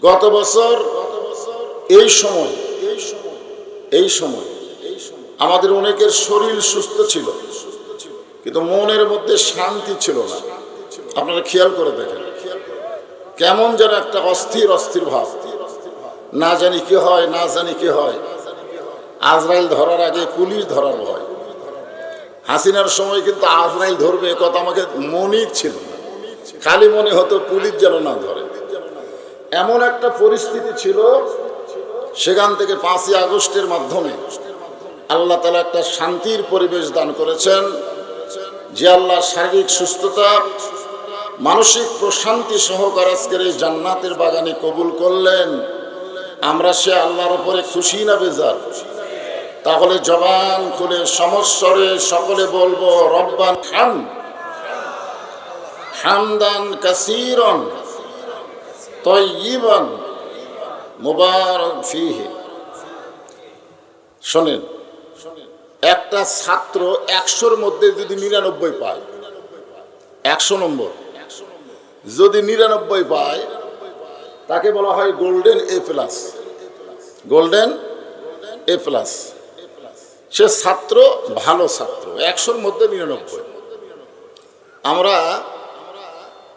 গত বছর এই সময় আমাদের অনেকের শরীর সুস্থ ছিল, কিন্তু মনের মধ্যে শান্তি ছিল না। আপনারা খেয়াল করে দেখেন, কেমন যেন একটা অস্থির অস্থির ভাব, না জানি কি হয়, না জানি কি হয়। আজরাইল ধরার আগে পুলিশ ধরার ভয়। হাসিনার সময় কিন্তু আজরাইল ধরবে কথা আমাকে মনেই ছিল না, খালি মনে হতো পুলিশ যেন না ধরে। এমন একটা পরিস্থিতি ছিল, সেখান থেকে 5ই আগস্টের মাধ্যমে আল্লাহ তাআলা একটা শান্তির পরিবেশ দান করেছেন। যে আল্লাহ শারীরিক সুস্থতা, মানসিক প্রশান্তি সহকারে আজকের এই জান্নাতের বাগানে কবুল করলেন, আমরা সে আল্লাহর উপরে খুশি না বেজার? তাহলে জবান খুলে সমস্বরে সকলে বলবো রব্বান হামদান কাসীরান তাইয়িবান মুবারাক ফীহি। শোনেন, একটা ছাত্র 100-র মধ্যে যদি 99 পায়, 100 নম্বর যদি 99 পায়, তাকে বলা হয় golden A plus. Golden A plus, সে ছাত্র ভালো ছাত্র। 100-র মধ্যে 99। আমরা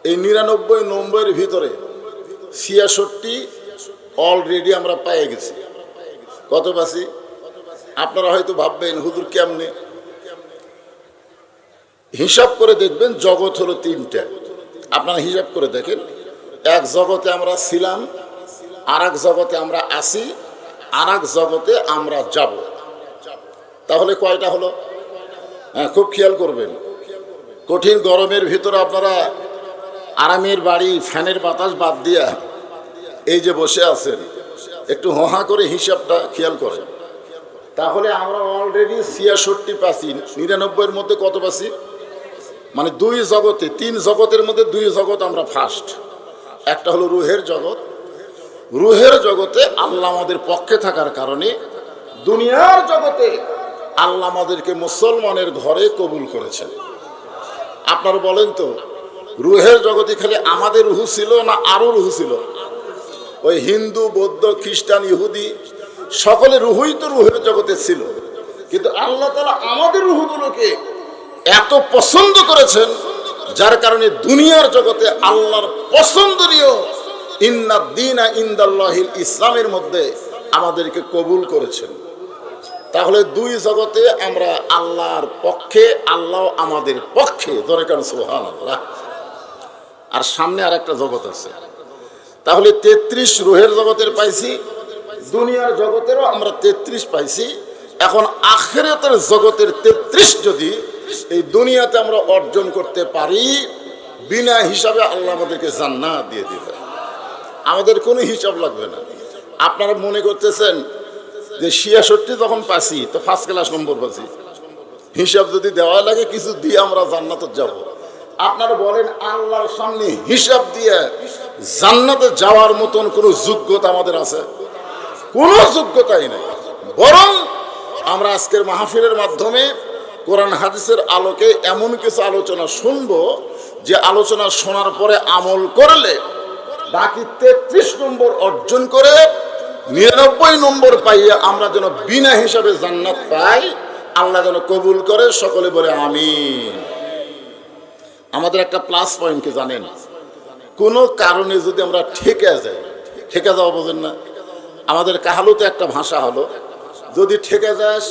এই 99 নম্বরের ভিতরে 66 অলরেডি আমরা পেয়ে গেছি। কত পাচ্ছি? আপনারা হয়তো ভাববেন হুজুর কেমনে, হিসাব করে দেখবেন জগৎ হলো 3টা। আপনারা হিসাব করে দেখেন, এক জগতে আমরা ছিলাম, আর এক জগতে আমরা আছি, আর এক জগতে আমরা যাব। তাহলে কয়টা হলো? হ্যাঁ, খুব খেয়াল করবেন। কঠিন গরমের ভিতরে আপনারা আরামের বাড়ি, ফ্যানের বাতাস বাদ দিয়া এই যে বসে আছেন, একটু হা করে হিসাবটা খেয়াল করেন। তাহলে আমরা অলরেডি 66 পাচ্ছি। 99-এর মধ্যে কত পাচ্ছি? মানে 2 জগতে, 3 জগতের মধ্যে 2 জগৎ আমরা ফার্স্ট। একটা হলো রুহের জগৎ। রুহের জগতে আল্লাহ আমাদের পক্ষে থাকার কারণে দুনিয়ার জগতে আল্লাহ আমাদেরকে মুসলমানের ঘরে কবুল করেছেন। আপনারা বলেন তো, রুহের জগতে খালি আমাদের রুহু ছিল না আরো রুহু ছিল? ওই হিন্দু, বৌদ্ধ, খ্রিস্টান, ইহুদি সকলে রুহুই তো রুহের জগতে ছিল, কিন্তু আল্লাহ তাআলা আমাদের রুহুগুলোকে এত পছন্দ করেছেন, যার কারণে দুনিয়ার জগতে আল্লাহর পছন্দনীয় ইন্নাদ দীনা ইনদাল্লাহিল ইসলামের মধ্যে আমাদেরকে কবুল করেছেন। তাহলে 2 জগতে আমরা আল্লাহর পক্ষে, আল্লাহ আমাদের পক্ষে। ধরে কারণ সুবহানাল্লাহ। আর সামনে আর একটা জগৎ আছে। তাহলে 33 রুহের জগতের পাইছি, দুনিয়ার জগতেরও আমরা 33 পাইছি। এখন আখিরাতের জগতের 33 যদি এই দুনিয়াতে আমরা অর্জন করতে পারি, বিনা হিসাবে আল্লাহ আমাদেরকে জান্নাত দিয়ে দিবে। আমাদের কোনো হিসাব লাগবে না। আপনারা মনে করতেছেন যে 66 যখন পাচ্ছি তো 1st ক্লাস নম্বর পাচ্ছি, হিসাব যদি দেওয়া লাগে কিছু দিয়ে আমরা জান্নাতে যাব। আপনারা বলেন, আল্লাহর সামনে হিসাব দিয়ে জান্নাতে যাওয়ার মতন কোনো যোগ্যতা আমাদের আছে? কোনো যোগ্যতাই নেই। বরং আমরা আজকের মাহফিলের মাধ্যমে কোরআন হাদিসের আলোকে এমন কিছু আলোচনা শুনবো, যে আলোচনা শোনার পরে আমল করলে বাকি 33 নম্বর অর্জন করে 99 নম্বর পাইয়ে আমরা যেন বিনা হিসাবে জান্নাত পাই। আল্লাহ যেন কবুল করে, সকলে বলে আমিন। আমাদের একটা প্লাস পয়েন্ট কি জানেন? কোনো কারণে যদি আমরা ঠেকে যাই, ঠেকে যাওয়া বোঝেন না? আমাদের কাহালুতে একটা ভাষা হলো, যদি ঠেকে যাস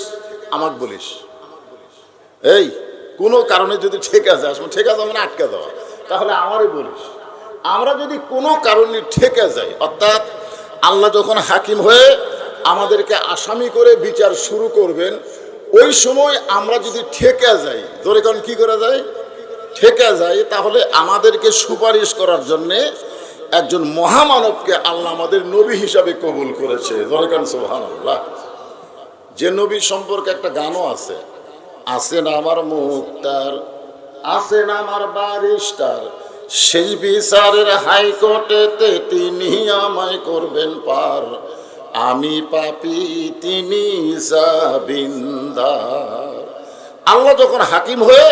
আমাকে বলিস। এই কোনো কারণে যদি ঠেকে যাস, ঠেকে যাওয়া মানে আটকে যাওয়া, তাহলে আমারই বলিস। আমরা যদি কোনো কারণে ঠেকে যাই, অর্থাৎ আল্লাহ যখন হাকিম হয়ে আমাদেরকে আসামি করে বিচার শুরু করবেন, ওই সময় আমরা যদি ঠেকে যাই, ধরে কারণ কি করে যায়, ঠেকে যাই, তাহলে আমাদেরকে সুপারিশ করার জন্যে একজন মহামানবকে আল্লাহ আমাদের নবী হিসাবে কবুল করেছে। ধরে কারণ সুবহানাল্লাহ। যে নবী সম্পর্কে একটা গানও আছে, আছেন আমার মুক্তার, আছেন আমার বারিস্টার, সেই বিচারের হাইকোর্টেতে তিনি আমায় করবেন পার, আমি পাপী তিনি জামিনদার। আল্লাহ যখন হাকিম হয়ে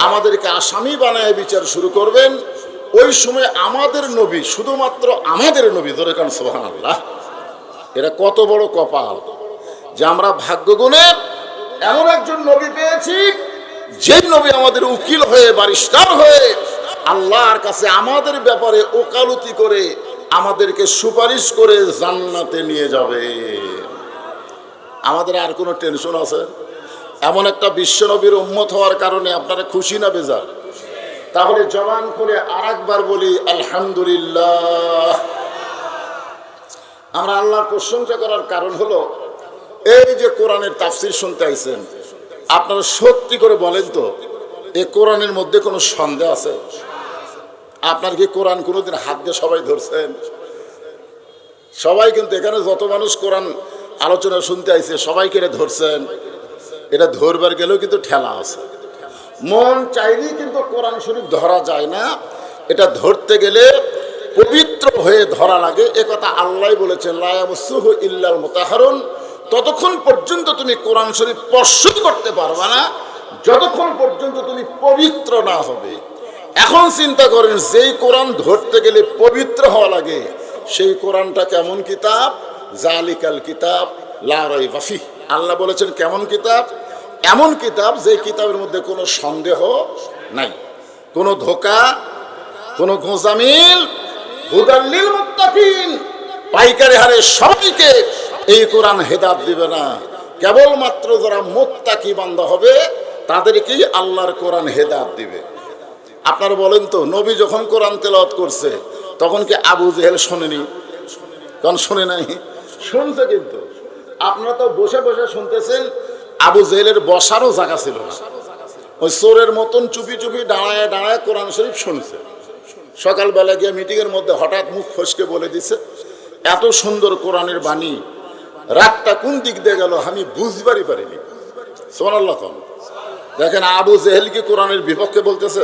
আমাদেরকে আসামি বানায় বিচার শুরু করবেন, ওই সময় আমাদের নবী, শুধুমাত্র আমাদের নবী, ধরে কারণ সুবহানাল্লাহ, এটা কত বড় কপাল যে আমরা ভাগ্য গুণে এমন একজন নবী পেয়েছি, যে নবী আমাদের উকিল হয়ে, ব্যারিস্টার হয়ে আল্লাহর কাছে আমাদের ব্যাপারে ওকালতি করে আমাদেরকে সুপারিশ করে জান্নাতে নিয়ে যাবে। আমাদের আর কোনো টেনশন আছে? এমন একটা বিশ্ব নবীর উম্মত হওয়ার কারণে আপনারা খুশি না বেজার? তাহলে জবান করে আরেকবার বলি আলহামদুলিল্লাহ। আমরা আল্লাহর প্রশংসা করার কারণ হলো এই যে কোরআনের তাফসীর শুনতে আইছেন, আপনারা সত্যি করে বলেন তো, এই কোরআনের মধ্যে কোনো সন্দেহ আছে? আপনার কি কোরআন কোনোদিন হাত দিয়ে সবাই ধরছেন? সবাই কিন্তু এখানে যত মানুষ কোরআন আলোচনা শুনতে আইছে সবাইকে এটা ধরছেন? এটা ধরবার গেলেও কিন্তু ঠেলা আছে। মন চাইলেই কিন্তু কোরআন শরীফ ধরা যায় না, এটা ধরতে গেলে পবিত্র হয়ে ধরা লাগে। এ কথা আল্লাহ বলেছেন, লা ইয়ামাসসুহু ইল্লাল মুতাহহারুন। ততক্ষণ পর্যন্ত তুমি কোরআন শরীফ স্পর্শ করতে পারবে না যতক্ষণ পর্যন্ত তুমি পবিত্র না হবে। এখন চিন্তা করেন, যেই কোরআন ধরতে গেলে পবিত্র হওয়া লাগে, সেই কোরআনটা কেমন কিতাব? জালিকাল কিতাব লা রাইবা ফিহ। আল্লাহ বলেছেন কেমন কিতাব? এমন কিতাব যে কিতাবের মধ্যে কোনো সন্দেহ নাই, কোনো ধোঁকা, কোনো গোঁজামিল। হুদাল লিল মুত্তাকিন। পাইকারি হারে সবাইকে এই কোরআন হেদায়েত দিবে না, কেবলমাত্র যারা মুত্তাকি বান্দা হবে তাদেরকেই আল্লাহর কোরআন হেদায়েত দিবে। আপনারা বলেন তো, নবী যখন কোরআন তেলাওয়াত করছে তখন কি আবু জেহেল শোনেনি? কারণ শোনে নাই, শুনছে। কিন্তু আপনারা তো বসে বসে শুনতেছেন, আবু জেহেলের বসারও জায়গা ছিল না। ওই চোরের মতন চুপি চুপি দাঁড়ায় দাঁড়ায় কোরআন শরীফ শুনছে। সকালবেলা গিয়ে মিটিংয়ের মধ্যে হঠাৎ মুখ ফসকে বলে দিছে, এত সুন্দর কোরআনের বাণী, রাতটা কোন দিক দিয়ে গেল আমি বুঝবারই পারিনি। সুবহানাল্লাহ। দেখেন, আবু জেহেল কি কোরআনের বিপক্ষে বলতেছে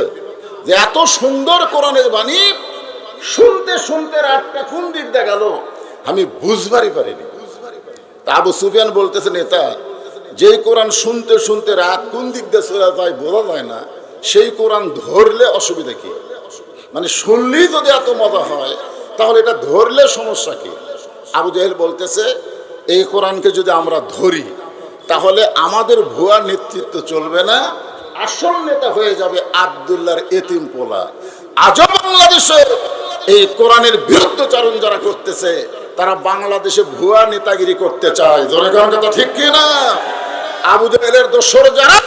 যে এত সুন্দর কোরআনের বাণী, শুনতে শুনতে রাতটা কোন দিক দিয়ে গেল আমি বুঝবারই পারিনি। তা আবু সুফিয়ান বলতেছে, নেতা, যেই কোরআন শুনতে শুনতে রাত কোন দিক দিয়ে চলে যায় বোঝা যায় না, সেই কোরআন ধরলে অসুবিধা কি? মানে শুনলেই যদি এত মজা হয়, তাহলে এটা ধরলে সমস্যা কি? আবু জেহেল বলতেছে, এই কোরআনকে যদি আমরা ধরি তাহলে আমাদের ভুয়া নেতৃত্ব চলবে না, আসল নেতা হয়ে যাবে আব্দুল্লাহর এতিম পোলা। আজও বাংলাদেশে এই কোরআনের বিরুদ্ধচারণ যারা করতেছে, তারা বাংলাদেশে ভুয়া নেতাগিরি করতে চায়। জনগণকে তো ঠিক কি না? আবু জেহেলের দোসর যারা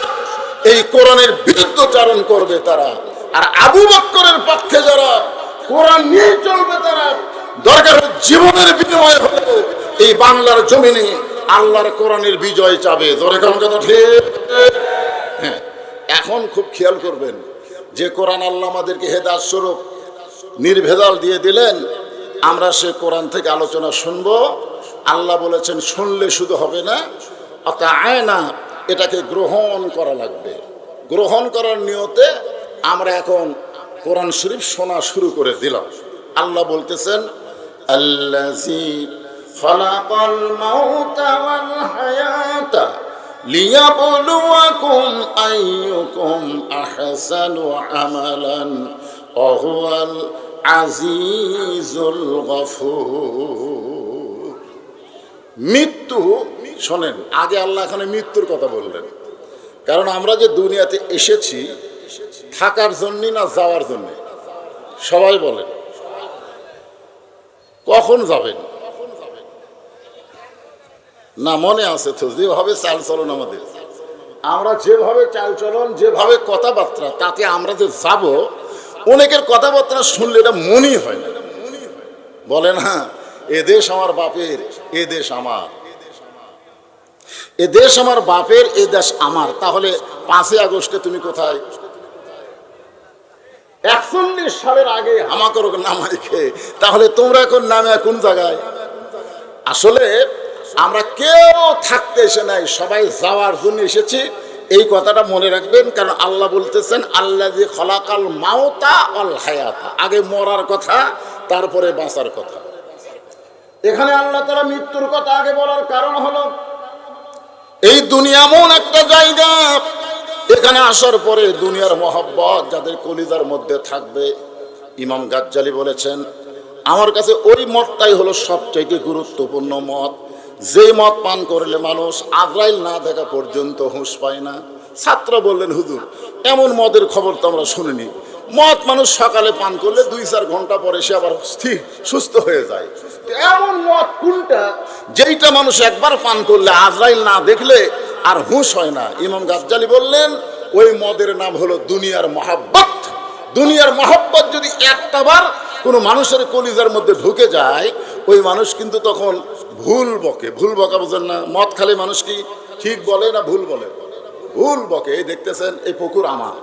এই কোরআনের বিরুদ্ধচারণ করবে তারা, আর আবু বকরের পক্ষে যারা কোরআন নিয়ে চলবে তারা দরকার জীবনের বিনিময়ে হলেও এই বাংলার জমিনে আল্লাহর কোরআনের বিজয় চাবে। জনগণকে তো ঠিক। হ্যাঁ, এখন খুব খেয়াল করবেন যে কোরআন আল্লাহ আমাদেরকে হেদায়েত স্বরূপ নির্ভেজাল দিয়ে দিলেন, আমরা সে কোরআন থেকে আলোচনা শুনব। আল্লাহ বলেছেন শুনলে শুধু হবে না, আতা'না, এটাকে গ্রহণ করা লাগবে। গ্রহণ করার নিয়তে আমরা এখন কোরআন শরীফ শোনা শুরু করে দিলাম। আল্লাহ বলতেছেন, আল্লাযী খালাকাল মাউতা ওয়াল হায়াতা লিয়াবলুয়াকুম আইয়ুকুম আহসানু আমালান ওয়া হুয়াল আজিজুল গফুর। মৃত্যু, শোনেন, আগে আল্লাহ এখানে মৃত্যুর কথা বললেন, কারণ আমরা যে দুনিয়াতে এসেছি থাকার জন্য না যাওয়ার জন্য? সবাই বলেন, কখন যাবেন? না মনে আছে তো, যেভাবে চাল চলন আমাদের, আমরা যেভাবে চাল চলন, যেভাবে কথাবার্তা, তাতে আমরা যে যাব, অনেকের কথাবার্তা শুনলে এটা মনই হয় না। বলে না, এ দেশ আমার বাপের, এ দেশ আমার, এ দেশ আমার বাপের, এ দেশ আমার। তাহলে 5ই আগস্টে তুমি কোথায়? 41 সালের আগে হামাকর নামাই খেয়ে, তাহলে তোমরা এখন নামে কোন জায়গায়? আসলে আমরা কেউ থাকতে এসে নাই, সবাই যাওয়ার জন্য এসেছি। এই কথাটা মনে রাখবেন, কারণ আল্লাহ বলতেছেন আল্লাযী খালাকাল মাউতা ওয়াল হায়াতা, আগে মরার কথা তারপরে বাঁচার কথা। এখানে আল্লাহ তাআলা মৃত্যুর কথা আগে বলার কারণ হলো, এই দুনিয়া এমন একটা জায়গা, এখানে আসার পরে দুনিয়ার মহব্বত যাদের কলিজার মধ্যে থাকবে, ইমাম গাজ্জালি বলেছেন, আমার কাছে ওই মতটাই হলো সবচাইতে গুরুত্বপূর্ণ মত, যে মত পান করলে মানুষ আজরাইল না দেখা পর্যন্ত হুঁশ পায় না। ছাত্র বললেন, হুজুর এমন মদের খবর তো আমরা শুনিনি। মদ মানুষ সকালে পান করলে 2-4 ঘন্টা পরে সে আবার স্থির সুস্থ হয়ে যায়। এমন মদ কোনটা যেইটা মানুষ একবার পান করলে আজরাইল না দেখলে আর হুঁশ হয় না? ইমাম গাজ্জালি বললেন, ওই মদের নাম হলো দুনিয়ার মহাব্বত। দুনিয়ার মহাব্বত যদি একটাবার কোনো মানুষের কলিজার মধ্যে ঢুকে যায়, ওই মানুষ কিন্তু তখন ভুল বকে। ভুল বকা বোঝেন না? মদ খালে মানুষ কি ঠিক বলে না ভুল বলে? ভুল বকে। এই দেখতেছেন, এই পুকুর আমার,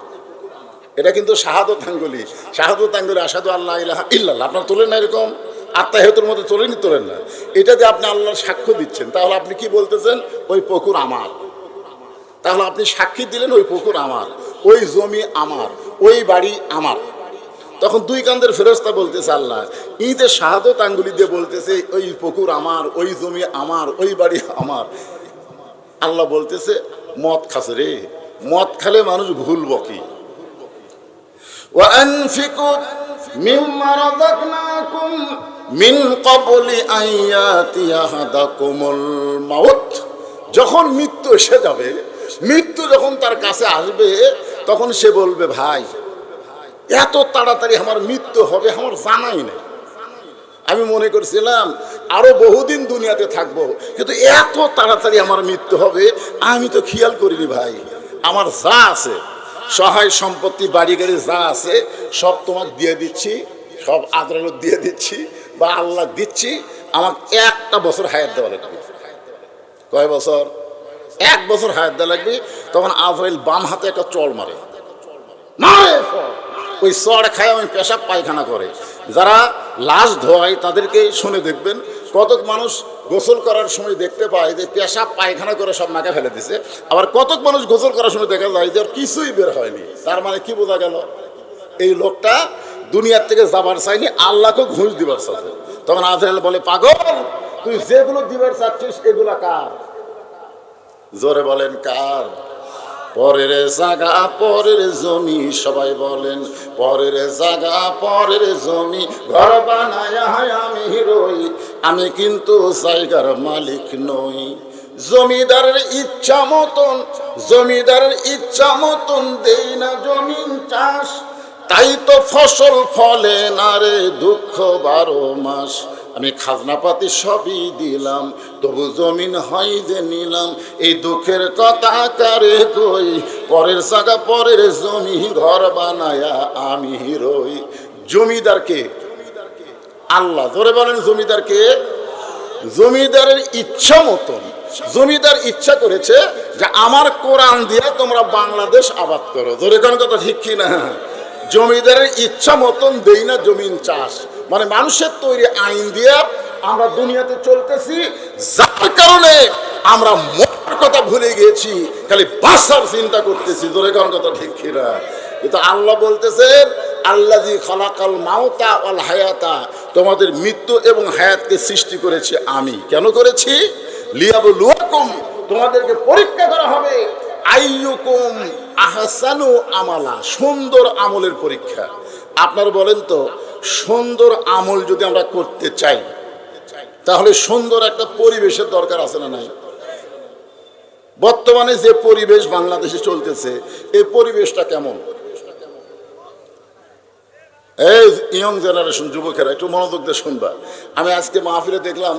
এটা কিন্তু শাহাদত আঙ্গুলি। শাহাদত আঙ্গুলি আসাদু আল্লাহ ইলাহা ইল্লাল্লাহ। আপনার তোলেন না এরকম? আত্মাহিয়তের মধ্যে তোলেন না? এটা যে আপনি আল্লাহর সাক্ষ্য দিচ্ছেন, তাহলে আপনি কি বলতেছেন? ওই পুকুর আমার। তাহলে আপনি সাক্ষী দিলেন ওই পুকুর আমার, ওই জমি আমার, ওই বাড়ি আমার। তখন দুই কান্দের ফেরেশতা বলতেছে, আল্লাহ ঈদে শাহাদত আঙ্গুলি দিয়ে বলতেছে ওই পুকুর আমার, ওই জমি আমার, ওই বাড়ি আমার। আল্লাহ বলতেছে, মদ খাসে রে, মদ খালে মানুষ ভুল বকি। وأنفقوا مما رزقناكم من قبل أن يأتي أحدكم الموت। যখন মৃত্যু এসে যাবে, মৃত্যু যখন তার কাছে আসবে, তখন সে বলবে, ভাই এত তাড়াতাড়ি আমার মৃত্যু হবে আমার জানাই নেই। আমি মনে করছিলাম আরো বহুদিন দুনিয়াতে থাকবো, কিন্তু এত তাড়াতাড়ি আমার মৃত্যু হবে আমি তো খেয়াল করিনি। ভাই আমার যা আছে, সহায় সম্পত্তি, বাড়ি গাড়ি যা আছে, সব তোমাকে দিয়ে দিচ্ছি, সব আদরালত দিয়ে দিচ্ছি বা আল্লাহ দিচ্ছি, আমাকে 1টা বছর হায়াত দেওয়া লাগবে। কয় বছর? 1 বছর হায়াত দেওয়া লাগবে। তখন আজরাইল বাম হাতে একটা চড় মারে, ওই চড় খায় আমি পেশাব পায়খানা করে। যারা লাশ ধোয়ায় তাদেরকে শুনে দেখবেন, কতক মানুষ গোসল করার সময় দেখতে পায় যে পেশাব পায়খানা করে সব নাকে ফেলে দিছে, আবার কতক মানুষ গোসল করার সময় দেখা যায় যে কিছুই বের হয়নি। তার মানে কি বোঝা গেল? এই লোকটা দুনিয়ার থেকে যাবার চাইনি, আল্লাহকে ঘুষ দিবার চাচ্ছে। তখন আজরাইল বলে, পাগল, তুই যেগুলো দিবার চাচ্ছিস এগুলা কার? জোরে বলেন কার? পরের জায়গা পরের জমি, সবাই বলেন পরের জায়গা পরের জমি, ঘর বানায় আমি রই, আমি কিন্তু জায়গার মালিক নই। জমিদারের ইচ্ছা মতন, জমিদারের ইচ্ছা মতন দেই না জমিন চাষ, তাই তো ফসল ফলে না রে দুঃখ 12 মাস। আমি খাজনাপাতি সবই দিলাম, তবু জমিন হয় যে নিলাম, এই দুঃখের কথা কারে কই, পরের জায়গা পরের জমি, ঘর বানায়া আমি রই। জমিদারকে? আল্লাহ। জোরে বলেন জমিদারকে? জমিদারের ইচ্ছা মতন, জমিদার ইচ্ছা করেছে যে আমার কোরআন দিয়ে তোমরা বাংলাদেশ আবাদ করো। জোরে কোন কথা ঠিক কি না? জমিদারের ইচ্ছা মতন দেই না জমিন চাষ, মানে মানুষের তৈরি আইন দিয়ে আমরা দুনিয়াতে চলতেছি, যার কারণে আমরা মরার কথা ভুলে গেছি, খালি বাঁচার চিন্তা করতেছি। জোরে কোন কথা ঠিক কি না? কিন্তু আল্লাহ বলতেছেন, আল্লাযী খালাকাল মাউতা ওয়াল হায়াতা, তোমাদের মৃত্যু এবং হায়াতকে সৃষ্টি করেছি আমি। কেন করেছি? লিয়াবলুয়াকুম, তোমাদেরকে পরীক্ষা করা হবে, আইয়ুকুম আহসানু আমালা, সুন্দর আমলের পরীক্ষা। আপনারা বলেন তো, সুন্দর আমল যদি আমরা করতে চাই, তাহলে সুন্দর একটা পরিবেশের দরকার আছে না নাই? বর্তমানে যে পরিবেশ বাংলাদেশে চলতেছে, এই পরিবেশটা কেমন? এই ইয়ং জেনারেশন, যুবকেরা একটু মনোযোগ দিয়ে শুনবা। আমি আজকে মাহফিলে দেখলাম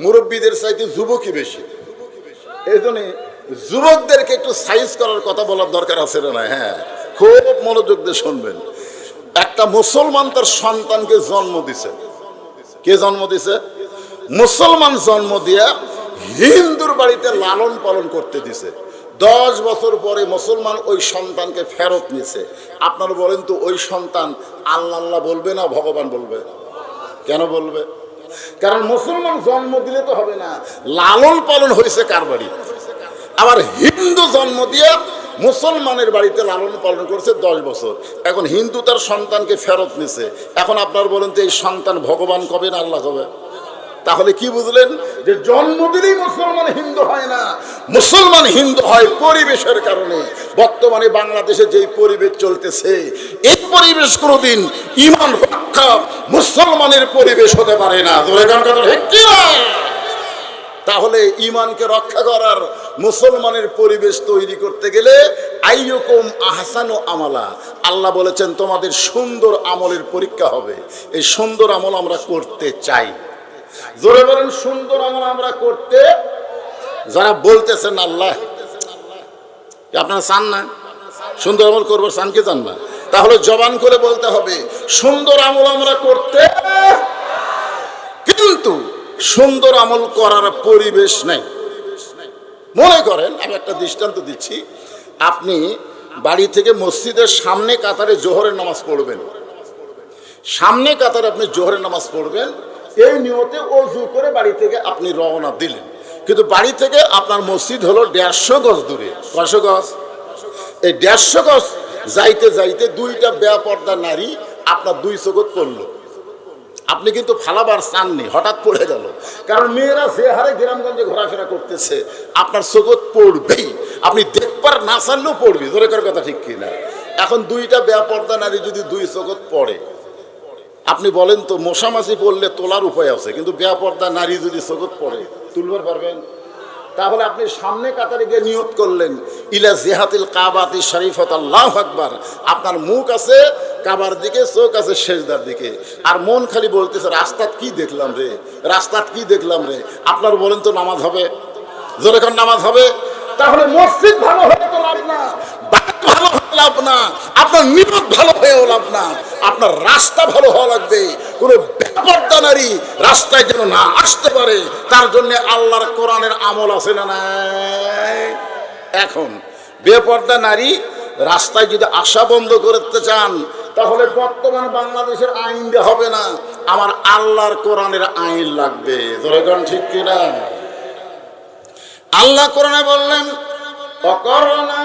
মুরব্বীদের চাইতে যুবকই বেশি। এই জন্য যুবকদেরকে একটু সাইজ করার কথা বলার দরকার আছে না? হ্যাঁ, খুব মনোযোগ দিয়ে শুনবেন। একটা মুসলমান তার সন্তানকে জন্ম দিছে। কে জন্ম দিছে? মুসলমান জন্ম দিয়া হিন্দুর বাড়িতে লালন পালন করতে দিছে। 10 বছর পরে মুসলমান ওই সন্তানকে ফেরত নিছে। আপনারা বলেন তো, ওই সন্তান আল্লাহ আল্লাহ বলবে না ভগবান বলবে? কেন বলবে? কারণ মুসলমান জন্ম দিলে তো হবে না, লালন পালন হয়েছে কার বাড়ি? আবার হিন্দু জন্ম দিয়ে মুসলমানের বাড়িতে লালন পালন করছে 10 বছর, এখন হিন্দু তার সন্তানকে ফেরত নিছে। এখন আপনার বলেন তো, এই সন্তান ভগবান কবে না আল্লাহ কবে? তাহলে কি বুঝলেন? যে জন্ম দিলেই মুসলমান হিন্দু হয় না, মুসলমান হিন্দু হয় পরিবেশের কারণে। বর্তমানে বাংলাদেশে যেই পরিবেশ চলতেছে, এই পরিবেশ কোনোদিন ঈমান রক্ষা মুসলমানের পরিবেশ হতে পারে না। জোরে গান কথা ঠিক কি না? তাহলে ঈমানকে রক্ষা করার মুসলমানের পরিবেশ তৈরি করতে গেলে আইয়ুকুম আহসানু আমালা, আল্লাহ বলেছেন তোমাদের সুন্দর আমলের পরীক্ষা হবে। এই সুন্দর আমল আমরা করতে চাই। জোরে বলেন সুন্দর আমল আমরা করতে। যারা বলতেছেন আল্লাহ আপনারা চান না সুন্দর আমল করবো, চান কি চান না? তাহলে জবান করে বলতে হবে সুন্দর আমল আমরা করতে, কিন্তু সুন্দর আমল করার পরিবেশ নেই। মনে করেন আমি একটা দৃষ্টান্ত দিচ্ছি, আপনি বাড়ি থেকে মসজিদের সামনে কাতারে জোহরের নামাজ পড়বেন, সামনে কাতারে আপনি জোহরের নামাজ পড়বেন, এই নিয়তে ওযু করে বাড়ি থেকে আপনি রওনা দিলেন, কিন্তু বাড়ি থেকে আপনার মসজিদ হলো 150 গজ দূরে। কয়শো গজ? এই 150 গজ যাইতে যাইতে দুইটা বেপর্দা নারী আপনার 2 চোখত পড়লো। আপনি কিন্তু ফালাবার চাননি, হঠাৎ পড়ে গেল। কারণ মেয়েরা যে হারে গ্রামগঞ্জে ঘোরাফেরা করতেছে আপনার চোখত পড়বেই, আপনি দেখবার না চানলেও পড়বি। জোরে করার কথা ঠিক কিনা? এখন দুইটা বেপর্দা নারী যদি 2 চোখত পড়ে, আপনি বলেন তো মশামাছি পড়লে তোলার উপায় আছে, কিন্তু বেপর্দা নারী যদি চোখত পড়ে তুলবার পারবেন? তাহলে আপনি সামনে কাতারে গিয়ে নিয়ত করলেন ইলা জিহাতিল কাবাতি শরীফাত আল্লাহু আকবার, আপনার মুখ আছে কাবার দিকে, চোখ আছে সেজদার দিকে, আর মন খালি বলতেছে রাস্তাত কি দেখলাম রে, রাস্তাত কি দেখলাম রে। আপনার বলেন তো নামাজ হবে? জোরে কোন নামাজ হবে? তাহলে মসজিদ ভালো হয়ে তো লাভ না, বাড়ি ভালো হয়ে লাভ না, আপনার নিয়ত ভালো হয়েও লাভ না, আপনার রাস্তা ভালো হওয়া লাগবে। কোনো বেপর্দা নারী রাস্তায় যেন না আসতে পারে, তার জন্য আল্লাহর কোরআনের আমল আছে না নাই? এখন বেপর্দা নারী রাস্তায় যদি আসা বন্ধ করতে চান, তাহলে বর্তমান বাংলাদেশের আইন দিয়ে হবে না, আমার আল্লাহর কোরআনের আইন লাগবে। জোরেগণ ঠিক কিনা? আল্লাহ কোরআনে বললেন ওয়াকারনা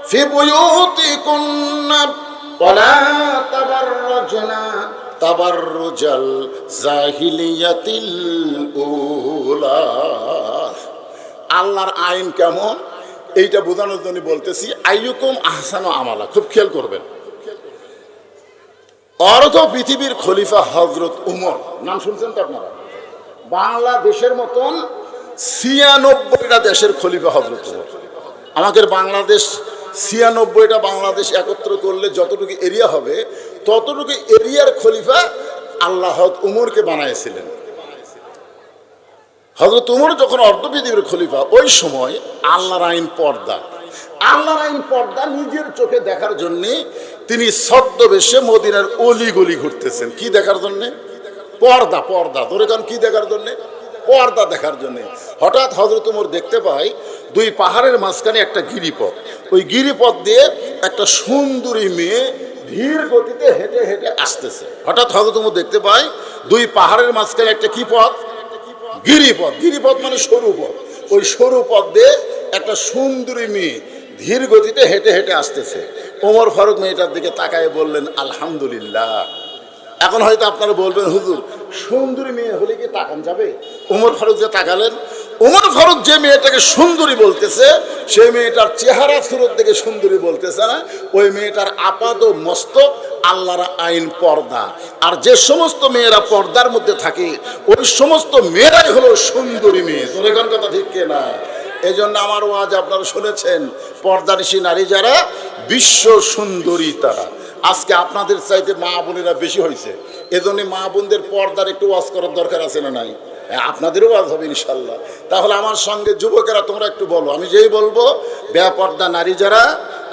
ফি বুয়ুতিকুন্না ওয়ালা তাবাররাজনা তাবাররুজাল জাহিলিয়াতিল উলা। আল্লাহর আইন কেমন এইটা বোঝানোর জন্য বলতেছি আইয়ুকুম আহসানু আমালা। খুব খেয়াল করবেন। অর্ধ পৃথিবীর খলিফা হযরত উমর, নাম শুনছেন তো আপনারা? বাংলাদেশের মতন 96টা দেশের খলিফা হযরত উমর। আমাদের বাংলাদেশ 96টা বাংলাদেশ একত্র করলে যতটুকু এরিয়া হবে ততটুকু এরিয়ার খলিফা আল্লাহ উমরকে বানাইছিলেন। হযরত উমর যখন অর্ধ পৃথিবীর খলিফা, ওই সময় আল্লাহর আইন পর্দা। আল্লাহর আইন পর্দা নিজের চোখে দেখার জন্যে তিনি ছদ্মবেশে মদিনার অলি গলি ঘুরতেছেন। কি দেখার জন্যে? পর্দা। পর্দা ধরে কারণ কি দেখার জন্যে? পর্দা দেখার জন্যে। হঠাৎ হযরত উমর দেখতে পায় 2 পাহাড়ের মাঝখানে একটা গিরিপথ, ওই গিরিপথ দিয়ে একটা সুন্দরী মেয়ে ধীর গতিতে হেঁটে হেঁটে আসতেছে। হঠাৎ হযরত উমর দেখতে পায় 2 পাহাড়ের মাঝখানে একটা কি পথ? গিরিপথ। গিরিপথ মানে সরু পথ। ওই সরু পথ দিয়ে একটা সুন্দরী মেয়ে ধীর গতিতে হেঁটে হেঁটে আসতেছে। ওমর ফারুক মেয়েটার দিকে তাকায় বললেন আলহামদুলিল্লাহ। এখন হয়তো আপনারা বলবেন হুজুর সুন্দরী মেয়ে হলে কি তাকান যাবে? ওমর ফারুক যে তাকালেন, ওমর ফারুক যে মেয়েটাকে সুন্দরী বলতেছে সেই মেয়েটার চেহারা সুরত দেখে সুন্দরী বলতেছে না, ওই মেয়েটার আপাদ মস্তক আল্লাহর আইন পর্দা। আর যে সমস্ত মেয়েরা পর্দার মধ্যে থাকে ওই সমস্ত মেয়েরাই হলো সুন্দরী মেয়ে। তোর এখন কথা ঠিক কিনা? এই জন্য আমার ওয়াজ আপনারা শুনেছেন, পর্দানিশী নারী যারা বিশ্ব সুন্দরী তারা। আজকে আপনাদের চাইতে মা বোনেরা বেশি হয়েছে, এজন্য মা বোনদের পর্দার একটু ওয়াজ করার দরকার আছে না নাই? আপনাদেরও ওয়াজ হবে ইনশাল্লাহ। তাহলে আমার সঙ্গে যুবকেরা তোমরা একটু বলো, আমি যেই বলবো বেপর্দা নারী যারা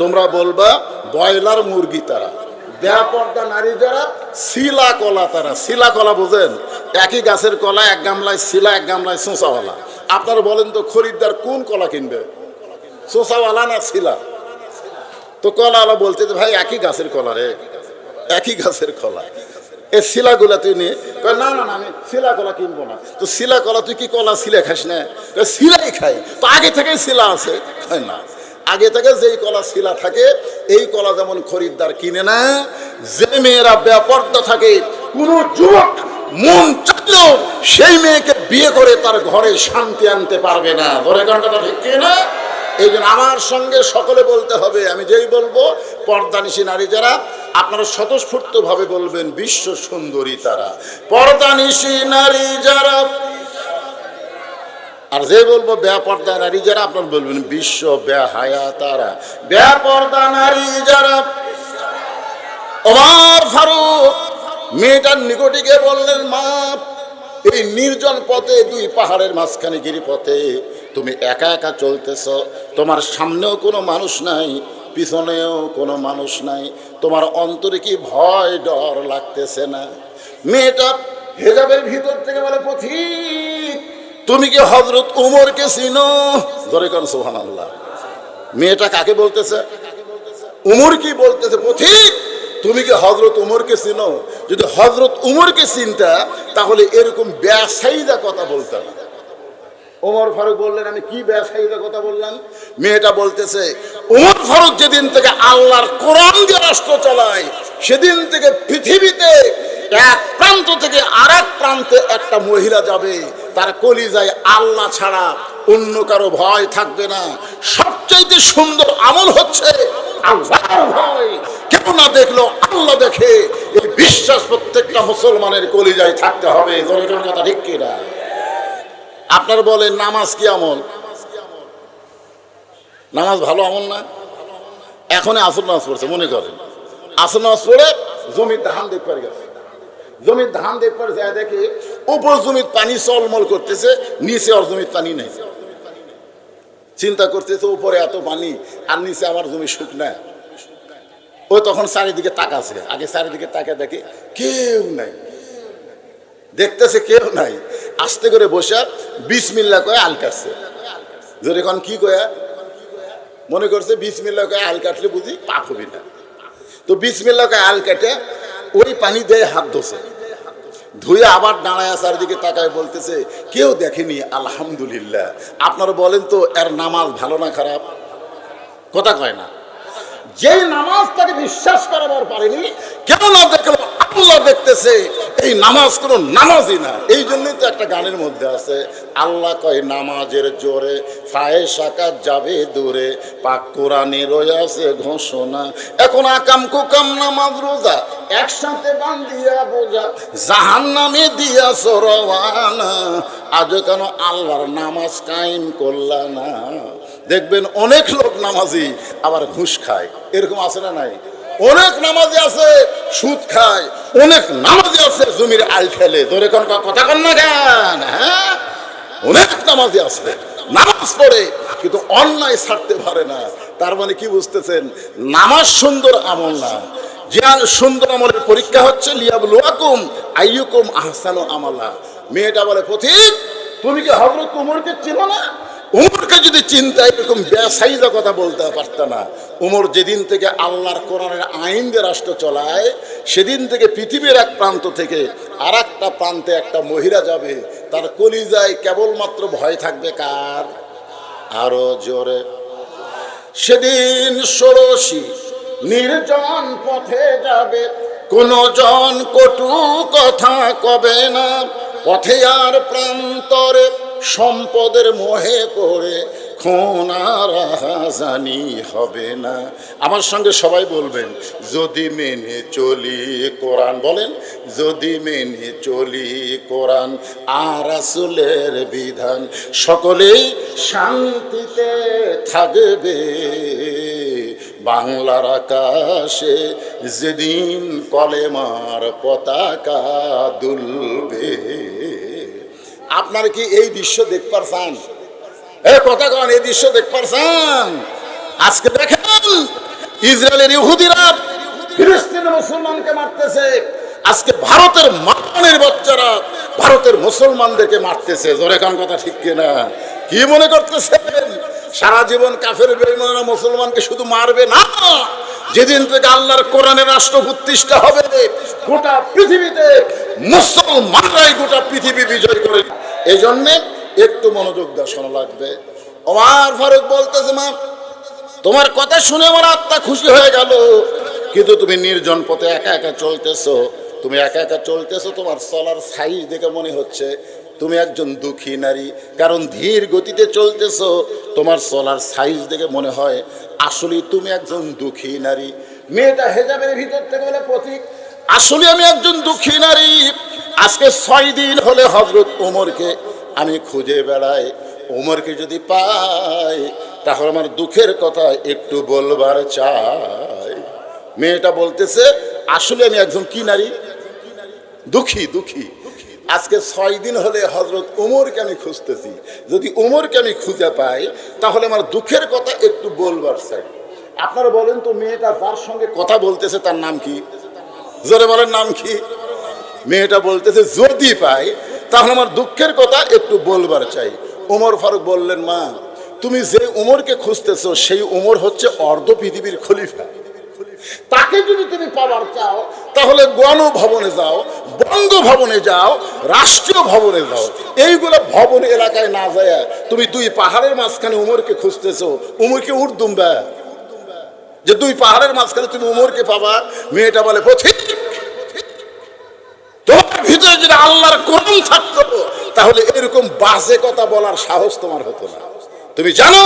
তোমরা বলবা ব্রয়লার মুরগি তারা। বেপর্দা নারী যারা শিলা কলা তারা। শিলা কলা বোঝেন? একই গাছের কলা, এক গামলায় শিলা এক গামলায় চোঁচাওয়ালা। আপনারা বলেন তো খরিদ্দার কোন কলা কিনবে, চোঁচাওয়ালা না শিলা? তো কলাওয়ালা বলতে ভাই একই গাছের কলা রে, একই গাছের কলা, এই শিলাগুলা তুই নিয়ে না না না আমি শিলা কলা কিনবো না। তো শিলা কলা তুই কি কলা শিলা খাস না? শিলাই খাই। তো আগে থেকেই শিলা আছে? না, আগে থেকে যেই কলা শিলা থাকে এই কলা যেমন খরিদ্দার কিনে না, যে মেয়েরা বেপর্দা থাকে কোনো যুবক মন চাইলেও সেই মেয়েকে বিয়ে করে তার ঘরে শান্তি আনতে পারবে না। ধরে গানটা ঠিক কিনা? এই জন্য আমার সঙ্গে সকলে বলতে হবে, আমি যেই বলবো পর্দানিশী নারী যারা, আপনারা স্বতঃস্ফূর্ত ভাবে বলবেন বিশ্ব সুন্দরী তারা, পর্দানিশী নারী যারা। আর যে বলবো বেপর্দা নারী যারা, আপনারা বলবেন বিশ্ব বেহায়া তারা, বেপর্দা নারী যারা। ওমর ফারুক মেয়েটার নিকটে গিয়ে বললেন, মা, এই নির্জন পথে, দুই পাহাড়ের মাঝখানে গিরিপথে তুমি একা একা চলতেছ, তোমার সামনেও কোনো মানুষ নাই, পিছনেও কোনো মানুষ নাই, তোমার অন্তরে কি ভয় ডর লাগতেছে না? মেয়েটা হেজাবের ভিতর থেকে বলে, পথিক, তুমি কি হযরত উমরকে চিনো? ধরে কোন সুবহানাল্লাহ। মেয়েটা কাকে বলতেছে? উমর কি বলতেছে, পথিক তুমি কি হযরত উমরকে চিনো? যদি হযরত উমরকে চিনতা তাহলে এরকম বেসাইদা কথা বলতে না। ওমর ফারুক বললেন, আমি কি বেসাইদা কথা বললাম? মেয়েটা বলতেছে, ওমর ফারুক যেদিন থেকে আল্লাহর কোরআন দিয়ে রাষ্ট্র চালায়, সেদিন থেকে পৃথিবীতে এক প্রান্ত থেকে আরেক প্রান্তে একটা মহিলা যাবে, তার কলিজায় আল্লাহ ছাড়া অন্য কারো ভয় থাকবে না। সবচেয়ে সুন্দর আমল হচ্ছে আল্লাহর ভয়। কেউ না দেখলো আল্লাহ দেখে, এই বিশ্বাস প্রত্যেকটা মুসলমানের কলিজায় থাকতে হবে। জোরে কথা ঠিক কিনা? আপনারা বলেন নামাজ কি আমল? নামাজ ভালো আমল না? এখন আসর নামাজ পড়ছে, মনে করেন আসর নামাজ পড়ে জমির ধান দেখতে গেছে, জমির ধান দেখতে যায়, দেখে উপর জমির পানি চলমল করতেছে, নিচে আর জমির পানি নেই। চিন্তা করতেছে উপরে এত পানি আর নিচে আমার জমি শুকনা। ও তখন চারিদিকে তাকাছে, আগে চারিদিকে তাকে দেখে কেউ নাই, দেখতেছে কেউ নাই, আস্তে করে বসে বিসমিল্লাহ কয়ে আল কাটছে। যদি এখন কি কয়া মনে করছে বিসমিল্লাহ কয়ে আল কাটলে বুঝি পাপ হবি না, তো বিসমিল্লাহ কয়ে আল কাটে ওই পানি দিয়ে হাত ধোছে, ধুয়ে আবার দাঁড়ায় চারিদিকে তাকায় বলতেছে কেউ দেখেনি, আলহামদুলিল্লাহ। আপনারা বলেন তো এর নামাজ ভালো না খারাপ? কথা কয় না। যে নামাজ তাকে বিশ্বাস করাবার পারেনি, কেন না দেখলো আল্লাহ দেখতেছে, এই নামাজ কোনো নামাজই না। এই জন্যই তো একটা গানের মধ্যে আছে, আল্লাহ কয় নামাজের জোরে ফায়েসাকাত যাবে দূরে, পাক কোরআনে রয়েছে ঘোষণা। এখন আকাম কুকাম নামাজ রোজা একসাথে বান্ধিয়া বোঝা, জাহান্নামে দিয়াছ রওয়ানা। আজও কেন আল্লাহর নামাজ কায়েম করলা না? দেখবেন অনেক লোক নামাজি আবার ঘুষ খায়, এরকম আছে না নাই? অনেক নামাজি আছে সুদ খায়, অনেক নামাজি আছে জমির আল ফেলে। ধরে কোন কথা কন না কেন? হ্যাঁ, অনেক নামাজি আছে নামাজ পড়ে কিন্তু অন্যায় ছাড়তে পারে না। তার মানে কি বুঝতেছেন? নামাজ সুন্দর আমল না। যে সুন্দর আমলের পরীক্ষা হচ্ছে লিয়াবলুয়াকুম আইয়ুকুম আহসানু আমালা। মেয়েটা বলে, পথিক তুমি কি হযরত উমরকে চিনো না? উমরকে যদি চিন্তা এরকম বেসাইজা কথা বলতে পারত না। উমর যেদিন থেকে আল্লাহর কোরআনের আইন দিয়ে রাষ্ট্র চলায়, সেদিন থেকে পৃথিবীর এক প্রান্ত থেকে আর একটা প্রান্তে একটা মহিলা যাবে, তার কলিজায় কেবলমাত্র ভয় থাকবে কার? আরো জোরে। সেদিন ষোড়শী নির্জন পথে যাবে, কোনো জন কটু কথা কবে না, পথে আর প্রান্তরে সম্পদের মোহে পড়ে খুন আর রাহাজানি হবে না। আমার সঙ্গে সবাই বলবেন, যদি মেনে চলি কোরআন। বলেন, যদি মেনে চলি কোরআন আর রাসূলের বিধান, সকলেই শান্তিতে থাকবে বাংলার আকাশে যেদিন কলেমার পতাকা দুলবে। আপনারা কি এই দৃশ্য দেখতে চান? এই কথা কন, এই দৃশ্য দেখতে চান? আজকে দেখেন ইসরায়েলের ইহুদিরা ফিলিস্তিনের মুসলমানকে মারতেছে, আজকে ভারতের মানের বাচ্চারা ভারতের মুসলমানদেরকে মারতেছে। জোরে কান কথা ঠিক কিনা? কি মনে করতেছেন সারা জীবন কাফের বেঈমানরা মুসলমানকে শুধু মারবে না? যেদিন থেকে আল্লাহর কোরআনের রাষ্ট্র প্রতিষ্ঠা হবে, গোটা পৃথিবীতে মুসলমানরাই গোটা পৃথিবী বিজয় করে। এই জন্যে একটু মনোযোগ দিয়ে শোনা লাগবে। ওমর ফারুক বলতেছে, মা, তোমার কথা শুনে আমার আত্মা খুশি হয়ে গেল, কিন্তু তুমি নির্জন পথে একা একা চলতেছো, তুমি একা একা চলতেছো, তোমার চলার সাইজ দেখে মনে হচ্ছে তুমি একজন দুঃখী নারী, কারণ ধীর গতিতে চলতেছো, তোমার চলার সাইজ দেখে মনে হয় আসলে তুমি একজন দুঃখী নারী। মেয়েটা হেজাবের ভিতর থেকে বলে, প্রতীক আসলে আমি একজন দুঃখী নারী, আজকে 6 দিন হলে হযরত ওমরকে আমি খুঁজে বেড়াই, ওমরকে যদি পাই তাহলে আমার দুঃখের কথা একটু বলবার চাই। মেয়েটা বলতেছে আসলে আমি একজন কি নারী, দুঃখী। আজকে 6 দিন হলে হযরত ওমরকে আমি খুঁজতেছি, যদি ওমরকে আমি খুঁজে পাই তাহলে আমার দুঃখের কথা একটু বলবার চাই। আপনারা বলেন তো, মেয়েটা যার সঙ্গে কথা বলতেছে তার নাম কি? জোরে বলেন, নাম কি? মেয়েটা বলতেছে যদি পাই তাহলে আমার দুঃখের কথা একটু বলবার চাই। ওমর ফারুক বললেন, মা তুমি যে ওমরকে খুঁজতেছো সেই ওমর হচ্ছে অর্ধ পৃথিবীর খলিফা, তাকে যদি তুমি পাওয়ার চাও তাহলে গণভবনে যাও, বঙ্গভবনে যাও, রাষ্ট্রীয় ভবনে যাও। এইগুলো ভবন এলাকায় না যায় তুমি 2 পাহাড়ের মাঝখানে উমরকে খুঁজতেছো, উমরকে উঠ দুম্বা যে 2 পাহাড়ের মাঝখানে তুমি উমরকে পাবা। মেয়েটা বলে, পথিক তোমার ভিতরে যদি আল্লাহর কোরআন থাকতো তাহলে এরকম বাজে কথা বলার সাহস তোমার হতো না। তুমি জানো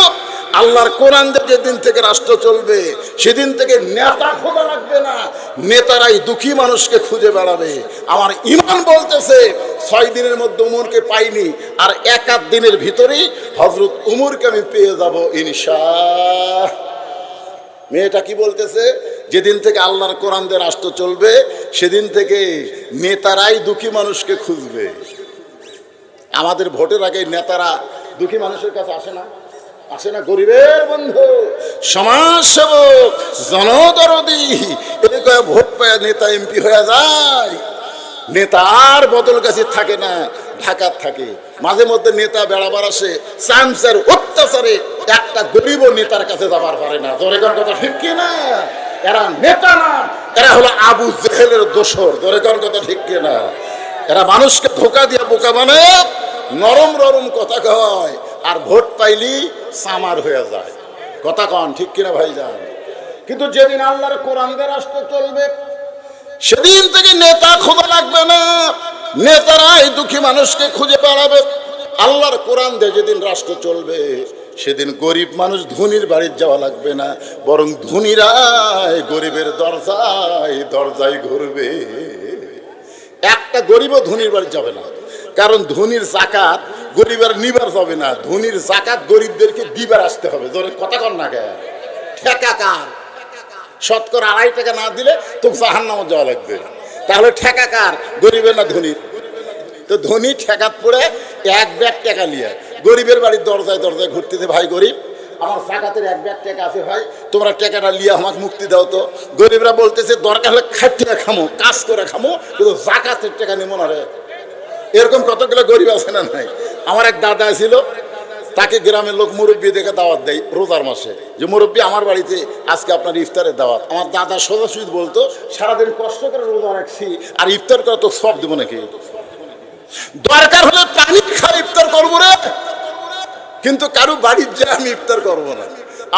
আল্লাহর কোরআন দিয়ে যেদিন থেকে রাষ্ট্র চলবে সেদিন থেকে নেতা খোঁজা লাগবে না, নেতারাই দুঃখী মানুষকে খুঁজে বেড়াবে। আমার ঈমান বলতেছে 6 দিনের মধ্যে উমরকে পাইনি, আর 1 দিনের ভিতরেই হযরত উমরকে আমি পেয়ে যাব ইনশাআল্লাহ। মেয়েটা কি বলতেছে, যেদিন থেকে আল্লাহর কোরআন দিয়ে রাষ্ট্র চলবে সেদিন থেকে নেতারাই দুঃখী মানুষকে খুঁজবে। আমাদের ভোটের আগে নেতারা দুঃখী মানুষের কাছে আসে না, গরিবের বন্ধু, সমাজসেবক, জনদরদি, এলাকায় ভোট পায় নেতা এমপি হয়ে যায়। নেতা আর বদল গাছি থাকে না, ঢাকার থাকে। মাঝে মধ্যে নেতা বেড়াবার আসে, চামচার অত্যাচারে একটা গরিব নেতার কাছে যাবার পারে না। জোরে কোন কথা ঠিক কি না? এরা নেতা না, এরা হলো আবু জেহেলের দোসর। জোরে কোন কথা ঠিক কি না? এরা মানুষকে ধোকা দিয়ে বোকা বানায়, নরম নরম কথা কয়, আর ভোট পাইলি সামার হয়ে যায়। কথা কন ঠিক কিনা ভাইজান? কিন্তু যেদিন আল্লাহর কোরআন দিয়ে রাষ্ট্র চলবে সেদিন থেকে নেতা খোঁজা লাগবে না, নেতারাই দুঃখী মানুষকে খুঁজে বেড়াবে। আল্লাহর কোরআন দিয়ে যেদিন রাষ্ট্র চলবে সেদিন গরিব মানুষ ধনীর বাড়ি যাওয়া লাগবে না, বরং ধনীরাই গরিবের দরজায় ঘুরবে। একটা গরিবও ধনীর বাড়ি যাবে না, কারণ ধনীর জাকাত গরিবের নিবার যাবে না, ধনীর জাকাত গরিবদেরকে দিবার আসতে হবে। জোরে কথা কর না, ঠেকাকার শতকরা 2.5 টাকা না দিলে তোকে জাহান্নামে যাওয়া লাগবে। তাহলে ঠেকাকার, গরিবের না ধনীর? তো ধনী ঠেকাত পড়ে 1 ব্যাগ টাকা নিয়ে গরিবের বাড়ির দরজায় ঘুরতেছে, ভাই গরিব আমার জাকাতের 1 ব্যাগ টাকা আছে, ভাই তোমরা টাকাটা নিয়ে আমাকে মুক্তি দাও তো। গরিবরা বলতেছে দরকার হলে খাটিয়ে খামো, কাজ করে খামো, কিন্তু জাকাতের টাকা নেবো না রে। এরকম কতগুলো গরিব আছে না নাই? আমার এক দাদা ছিল, তাকে গ্রামের লোক মুরব্বী দেখে দাওয়াত দেয় রোজার মাসে, যে মুরব্বী আমার বাড়িতে আজকে আপনার ইফতারের দাওয়াত। আমার দাদা সোজাসুজি বলতো, সারাদিন কষ্ট করে রোজা রাখছি আর ইফতার করে তো সব দেবো নাকি? দরকার হলে পানি খাই ইফতার করবো রে, কিন্তু কারো বাড়ির যে আমি ইফতার করবো না।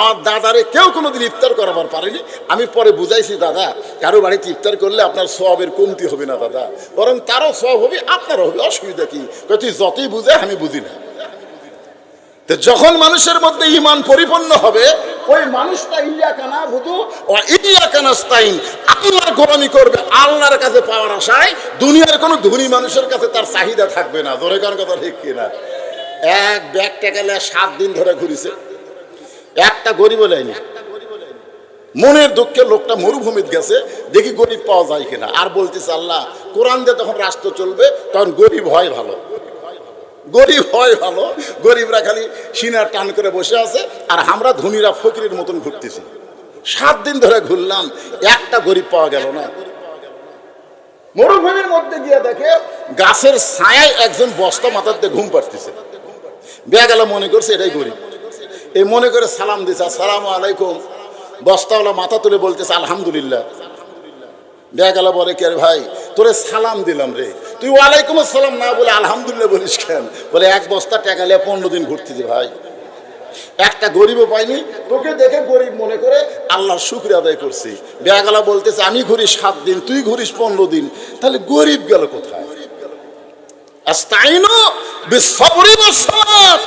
আমার দাদারে কেউ কোনোদিন ইফতার করাবার পারেনি। আমি পরে বুঝাইছি, দাদা কারো বাড়িতে ইফতার করলে আপনার সওয়াবের কমতি হবে না দাদা, বরং তারও সওয়াব হবে, আপনারও হবে, অসুবিধা কি? তুই যতই বুঝে আমি বুঝি না। তো যখন মানুষের মধ্যে ঈমান পরিপূর্ণ হবে, ওই মানুষটা ইয়াকা নাবুদু ওয়া ইয়াকা নাস্তাইন, আল্লাহর গোলামি করবে আল্লাহর কাছে পাওয়ার আশায়। দুনিয়ার কোনো ধনী মানুষের কাছে তার চাহিদা থাকবে না। জোরে কার কথা ঠিক কিনা? 1 ব্যাগ টাকা নিয়ে 7 দিন ধরে ঘুরিছে, একটা গরিব লাইনি। মনের দুঃখে লোকটা মরুভূমিতে গেছে, দেখি গরিব পাওয়া যায় কিনা। আর বলতেছে আল্লাহ কোরআন দিয়ে তখন রাষ্ট্র চলবে, তখন গরিব হয় ভালো, গরিবরা খালি সিনার টান করে বসে আছে, আর আমরা ধনীরা ফকিরের মতন ঘুরতেছি। 7 দিন ধরে ঘুরলাম, একটা গরিব পাওয়া গেল না। মরুভূমির মধ্যে গিয়ে দেখে গাছের ছায়ায় একজন বস্তা মাথাতে ঘুম পাড়তেছে। বেগেলা মনে করছে এটাই গরিব, এই মনে করে সালাম দিছে, আসসালামু আলাইকুম। বস্তাওয়ালা মাথা তুলে বলতেছে আলহামদুলিল্লাহ। বেগেলা বলে, কে ভাই তোরে সালাম দিলাম রে, তুই ওয়ালাইকুম আসসালাম না বলে আলহামদুলিল্লাহ বলিস কেন? বলে 1 বস্তা টাকা নিয়ে 15 দিন ঘুরতেছি ভাই, একটা গরিবও পাইনি, তোকে দেখে গরিব মনে করে আল্লাহর শুকরিয়া আদায় করছি। বেগেলা বলতেছে আমি ঘুরি 7 দিন, তুই ঘুরিস 15 দিন, তাহলে গরিব গেল কোথায়? আস্তাইনু বিসসবরি ওয়াস-সালাত,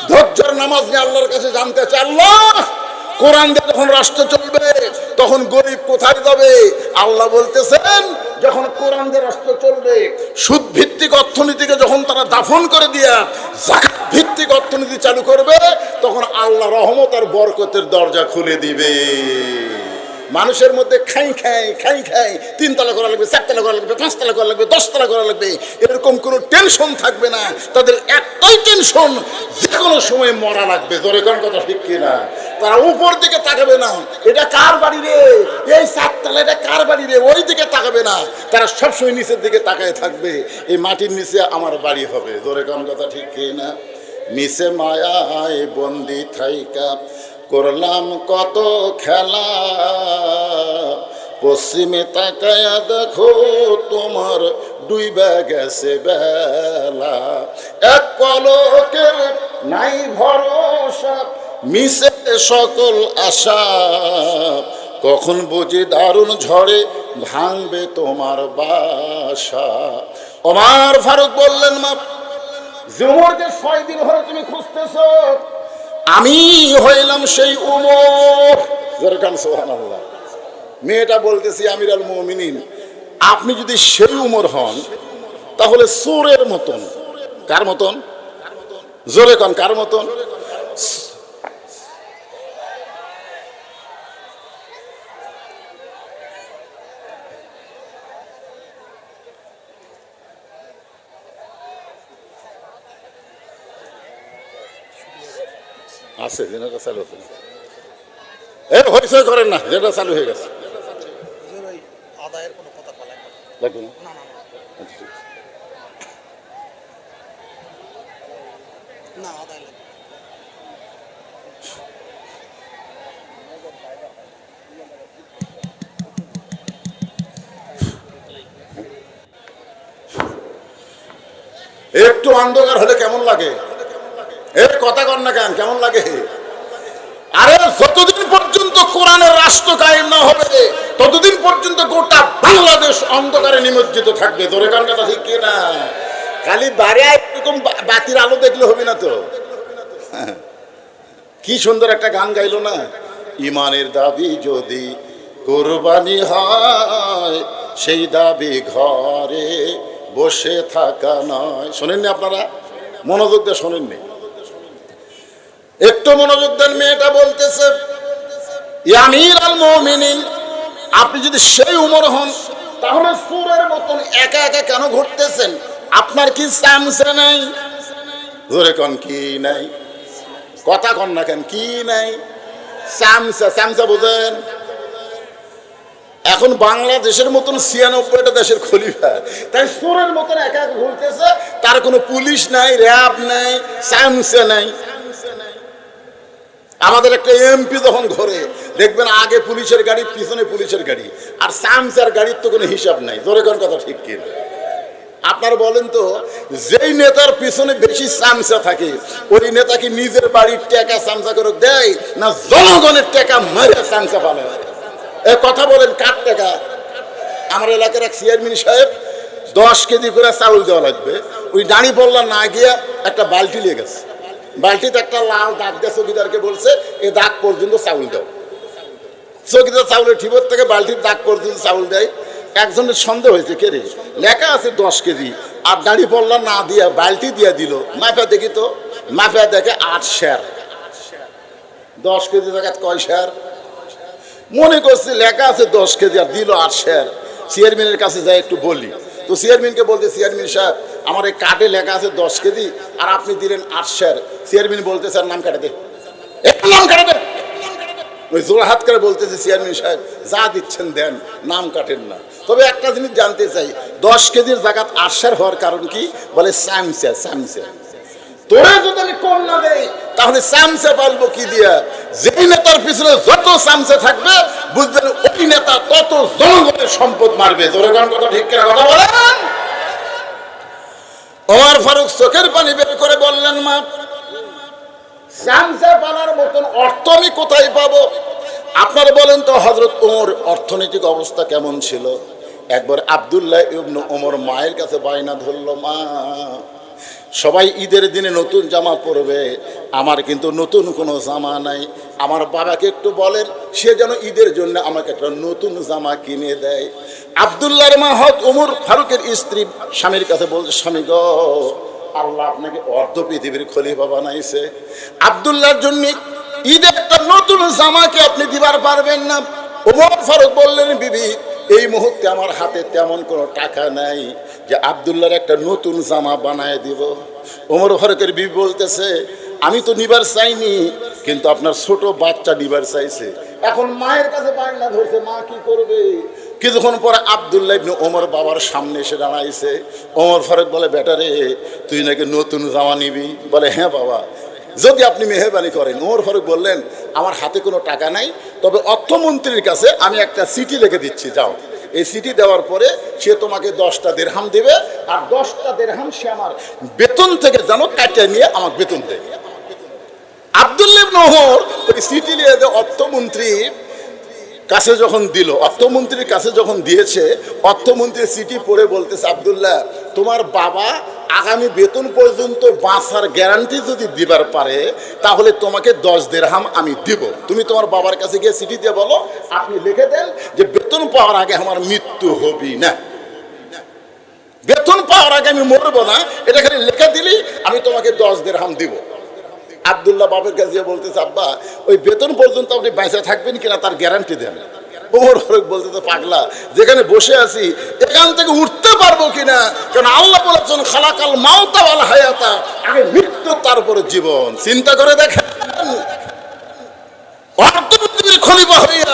ধৈর্যের নামাজ নিয়ে আল্লাহর কাছে জানতে চাই, আল্লাহ কোরআন দিয়ে যখন রাষ্ট্র চলবে তখন গরিব কোথায় যাবে? আল্লাহ বলতেছেন যখন কোরআন দিয়ে রাষ্ট্র চলবে, সুদ ভিত্তিক অর্থনীতিকে যখন তারা দাফন করে দিয়া যাকাত ভিত্তিক অর্থনীতি চালু করবে, তখন আল্লাহ রহমত আর বরকতের দরজা খুলে দিবে। মানুষের মধ্যে খাই খাই 3 তলা করা লাগবে, 4 তলা করা লাগবে, 5 তলা করা লাগবে, 10 তলা করা লাগবে, এরকম কোনো টেনশন থাকবে না। তাদের একটাই টেনশন, যে কোনো সময় মরা লাগবে। জোরে কোন কথা ঠিক কিনা? তারা উপর দিকে তাকাবে না, এটা কার বাড়ি রে, এই 4 তলা এটা কার বাড়ি রে, ওই দিকে তাকাবে না। তারা সবসময় নিচের দিকে তাকায় থাকবে, এই মাটির নিচে আমার বাড়ি হবে। জোরে কোন কথা ঠিক কিনা? নিচে মায়ায় বন্দি থাইকা করলাম কত খেলা, পশ্চিমে তাকায়া দেখো তোমার ডুইবা গেছে বেলা, এক পলকের নাই ভরসা মিশে সকল আশা, কখন বুঝি দারুণ ঝড়ে ভাঙবে তোমার বাসা। ওমর ফারুক বললেন, মা উমরকে 6 দিন ধরে তুমি খুঁজতেছো, আমি হইলাম সেই উমর। সুবহানাল্লাহ। মেয়েটা বলতেছি, আমিরুল মুমিনিন, আপনি যদি সেই উমর হন তাহলে চোরের মতন। কার মতন? জোরে কন, কার মতন? আছে যেটা চালু হচ্ছে, এই হইচই করেন না, যেটা চালু হয়ে গেছে লাগবে না। একটু অন্ধকার হলে কেমন লাগে? এর কথা কর না কেন, কেমন লাগে? আরে যতদিন পর্যন্ত কোরআনের রাষ্ট্র কায়েম না হবে ততদিন পর্যন্ত গোটা বাংলাদেশ অন্ধকারে নিমজ্জিত থাকবে। তোর এখান কথা ঠিক কি না? খালি বাড়ি এরকম বাতির আলো দেখলে হবে না তো। কি সুন্দর একটা গান গাইলো না, ইমানের দাবি যদি কোরবানি হয় সেই দাবি ঘরে বসে থাকা নয়। শোনেননি আপনারা? মনোযোগ দিয়ে শোনেননি? একটু মনোযোগ দেন। মেয়েটা বলতেছে, আমিরুল মুমিনিন, আপনি যদি সেই উমর হন তাহলে সুরের মতন একা একা কেন ঘুরতেছেন? আপনার কি চামচা নাই? ধরে কন কি নাই? কথা কন না কেন, কি নাই? চামচা, চামচা বোঝেন? এখন বাংলাদেশের মতন 96টা দেশের খলিফা, তাই সুরের মতন একা একা ঘুরতেছে। তার কোনো পুলিশ নাই, র্যাব নাই, চামচা নাই। আমাদের একটা এমপি যখন ঘরে দেখবেন আগে পুলিশের গাড়ি, পিছনে পুলিশের গাড়ি, আর চামচার গাড়ির তো কোনো হিসাব নাই। জোরে কোন কথা ঠিক কিনা? আপনারা বলেন তো, যেই নেতার পিছনে বেশি চামচা থাকে ওই নেতা কি নিজের বাড়ির টাকা চামচা করে দেয়, না জনগণের টাকা মেরে চামচা পালে? এ কথা বলেন, কার টাকা? আমার এলাকার এক চেয়ারম্যান সাহেব 10 কেজি করে চাউল দেওয়া লাগবে, ওই দাঁড়ি পড়লা না গিয়া একটা বালতি নিয়ে গেছে, বালতিতে একটা লাল দাগ দিয়ে চৌকিদারকে বলছে এই দাগ পর্যন্ত চাউল দাও। চৌকিদার চাউলের ঠিকর থেকে বালতির দাগ পর্যন্ত চাউল দেয়। একজনের সন্দেহ হয়েছে, কে রে, লেখা আছে 10 কেজি, আর দাঁড়ি পড়লা না দিয়া বালতি দিয়ে দিল। মাফিয়া দেখি তো, মাফিয়া দেখে 8 সের। 10 কেজি জায়গায় কয় সের? মনে করছি লেখা আছে 10 কেজি আর দিল 8 সের। চেয়ারম্যানের কাছে যাই একটু বলি, তো চেয়ারম্যানকে বলতে, চেয়ারম্যান সাহেব আমার এই কার্ডে লেখা আছে 10 কেজি আর আপনি দিলেন 8 সের। চেয়ারম্যান বলতে, স্যার নাম কাটে দে, নাম কাটে দে। ওই জোড়হাত করে বলতেছে, চেয়ারম্যান সাহেব যা দিচ্ছেন দেন, নাম কাটেন না। তবে একটা জিনিস জানতে চাই, 10 কেজির জায়গা 8 সের হওয়ার কারণ কি? বলে চামচা, চামচা। তোরা যদি আমি কম না দেই তাহলে চামচা পালবো কি দিয়া? যেই নেতার পিছনে যত চামচা থাকবে বুঝবেন ওই নেতা তত জনগণের সম্পদ মারবে। জোরে কোন কথা ঠিক কিনা কথা বলেন? ওমর ফারুক চোখের পানি বের করে বললেন, মা চামচা পালার মতন অর্থ আমি কোথায় পাবো? আপনারা বলেন তো হযরত ওমর অর্থনৈতিক অবস্থা কেমন ছিল? একবার আব্দুল্লাহ ইবনে ওমর মায়ের কাছে বায়না ধরলো, মা সবাই ঈদের দিনে নতুন জামা পরবে, আমার কিন্তু নতুন কোনো জামা নাই, আমার বাবাকে একটু বলেন সে যেন ঈদের জন্য আমাকে একটা নতুন জামা কিনে দেয়। আব্দুল্লাহর মা হযরত ওমর ফারুকের স্ত্রী স্বামীর কাছে বলছে, স্বামী গো, আল্লাহ আপনাকে অর্ধ পৃথিবীর খলিফা বানাইছে, আব্দুল্লাহর জন্য ঈদে একটা নতুন জামাকে আপনি দিবার পারবেন না? ওমর ফারুক বললেন, বিবি এই মুহূর্তে আমার হাতে তেমন কোনো টাকা নাই যে আব্দুল্লাহর একটা নতুন জামা বানায় দিব। ওমর ফারুকের বিবি বলতেছে, আমি তো নিবার চাইনি, কিন্তু আপনার ছোট বাচ্চা নিবার চাইছে। এখন মায়ের কাছে বায়না ধরছে, মা কি করবে? কিছুক্ষণ পরে আব্দুল্লাহ ইবনে ওমর বাবার সামনে এসে দাঁড়াইছে। ওমর ফারুক বলে, বেটা রে, তুই নাকি নতুন জামা নিবি? বলে, হ্যাঁ বাবা, যদি আপনি মেহরবানি করেন। ওমর ফারুক বললেন, আমার হাতে কোনো টাকা নাই, তবে অর্থমন্ত্রীর কাছে আমি একটা চিঠি লিখে দিচ্ছি, যাও। এই চিঠি দেওয়ার পরে সে তোমাকে 10টা দিরহাম দেবে, আর 10টা দিরহাম সে আমার বেতন থেকে যেন কাটিয়ে নিয়ে আমার বেতন দেবে। আব্দুল্লাহ ইবনে ওমর ওই চিঠি নিয়ে অর্থমন্ত্রীর কাছে যখন দিল, অর্থমন্ত্রীর কাছে যখন দিয়েছে, অর্থমন্ত্রীর চিঠি পড়ে বলতেছে, আব্দুল্লাহ, তোমার বাবা আগামী বেতন পর্যন্ত বাঁচার গ্যারান্টি যদি দিবার পারে, তাহলে তোমাকে 10 দিরহাম আমি দিব। তুমি তোমার বাবার কাছে গিয়ে চিঠি দিয়ে বলো, আপনি লিখে দেন যে বেতন পাওয়ার আগে আমার মৃত্যু হবি না, বেতন পাওয়ার আগে আমি মরবো না, এটা খালি লিখে দিলি আমি তোমাকে 10 দিরহাম দিব। আব্দুল্লাহ বাবার কাছে বলতেছে, আব্বা, ওই বেতন পর্যন্ত আপনি বেঁচে থাকবেন কিনা তার গ্যারান্টি দেন। ওমর ফারুক বলতেছে, পাগলা, যেখানে বসে আছি এখান থেকে উঠতে পারবো কিনা? কারণ আল্লাহ বলেছেন, খালাকাল মাউতা ওয়াল হায়াতা, আগে মৃত্যু তারপরে জীবন। চিন্তা করে দেখেন, অর্থমন্ত্রীর খলিফা হইয়া